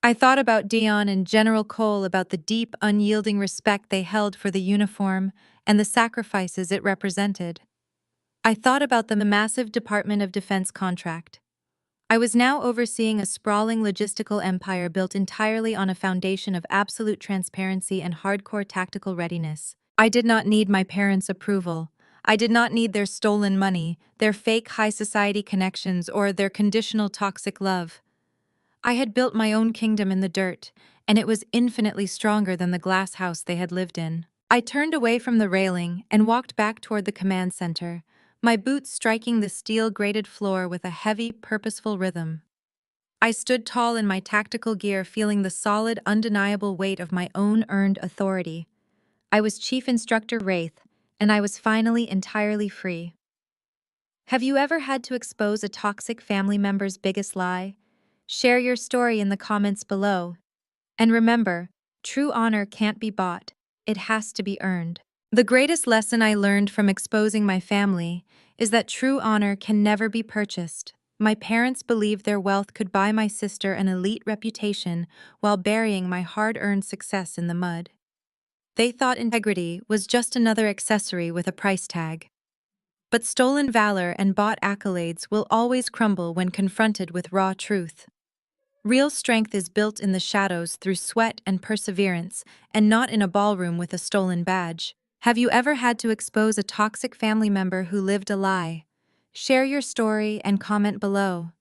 I thought about Dion and General Cole, about the deep, unyielding respect they held for the uniform and the sacrifices it represented. I thought about the massive Department of Defense contract. I was now overseeing a sprawling logistical empire built entirely on a foundation of absolute transparency and hardcore tactical readiness. I did not need my parents' approval. I did not need their stolen money, their fake high society connections, or their conditional toxic love. I had built my own kingdom in the dirt, and it was infinitely stronger than the glass house they had lived in. I turned away from the railing and walked back toward the command center, my boots striking the steel-grated floor with a heavy, purposeful rhythm. I stood tall in my tactical gear, feeling the solid, undeniable weight of my own earned authority. I was Chief Instructor Wraith, and I was finally entirely free. Have you ever had to expose a toxic family member's biggest lie? Share your story in the comments below. And remember, true honor can't be bought, it has to be earned. The greatest lesson I learned from exposing my family is that true honor can never be purchased. My parents believed their wealth could buy my sister an elite reputation while burying my hard-earned success in the mud. They thought integrity was just another accessory with a price tag. But stolen valor and bought accolades will always crumble when confronted with raw truth. Real strength is built in the shadows through sweat and perseverance, and not in a ballroom with a stolen badge. Have you ever had to expose a toxic family member who lived a lie? Share your story and comment below.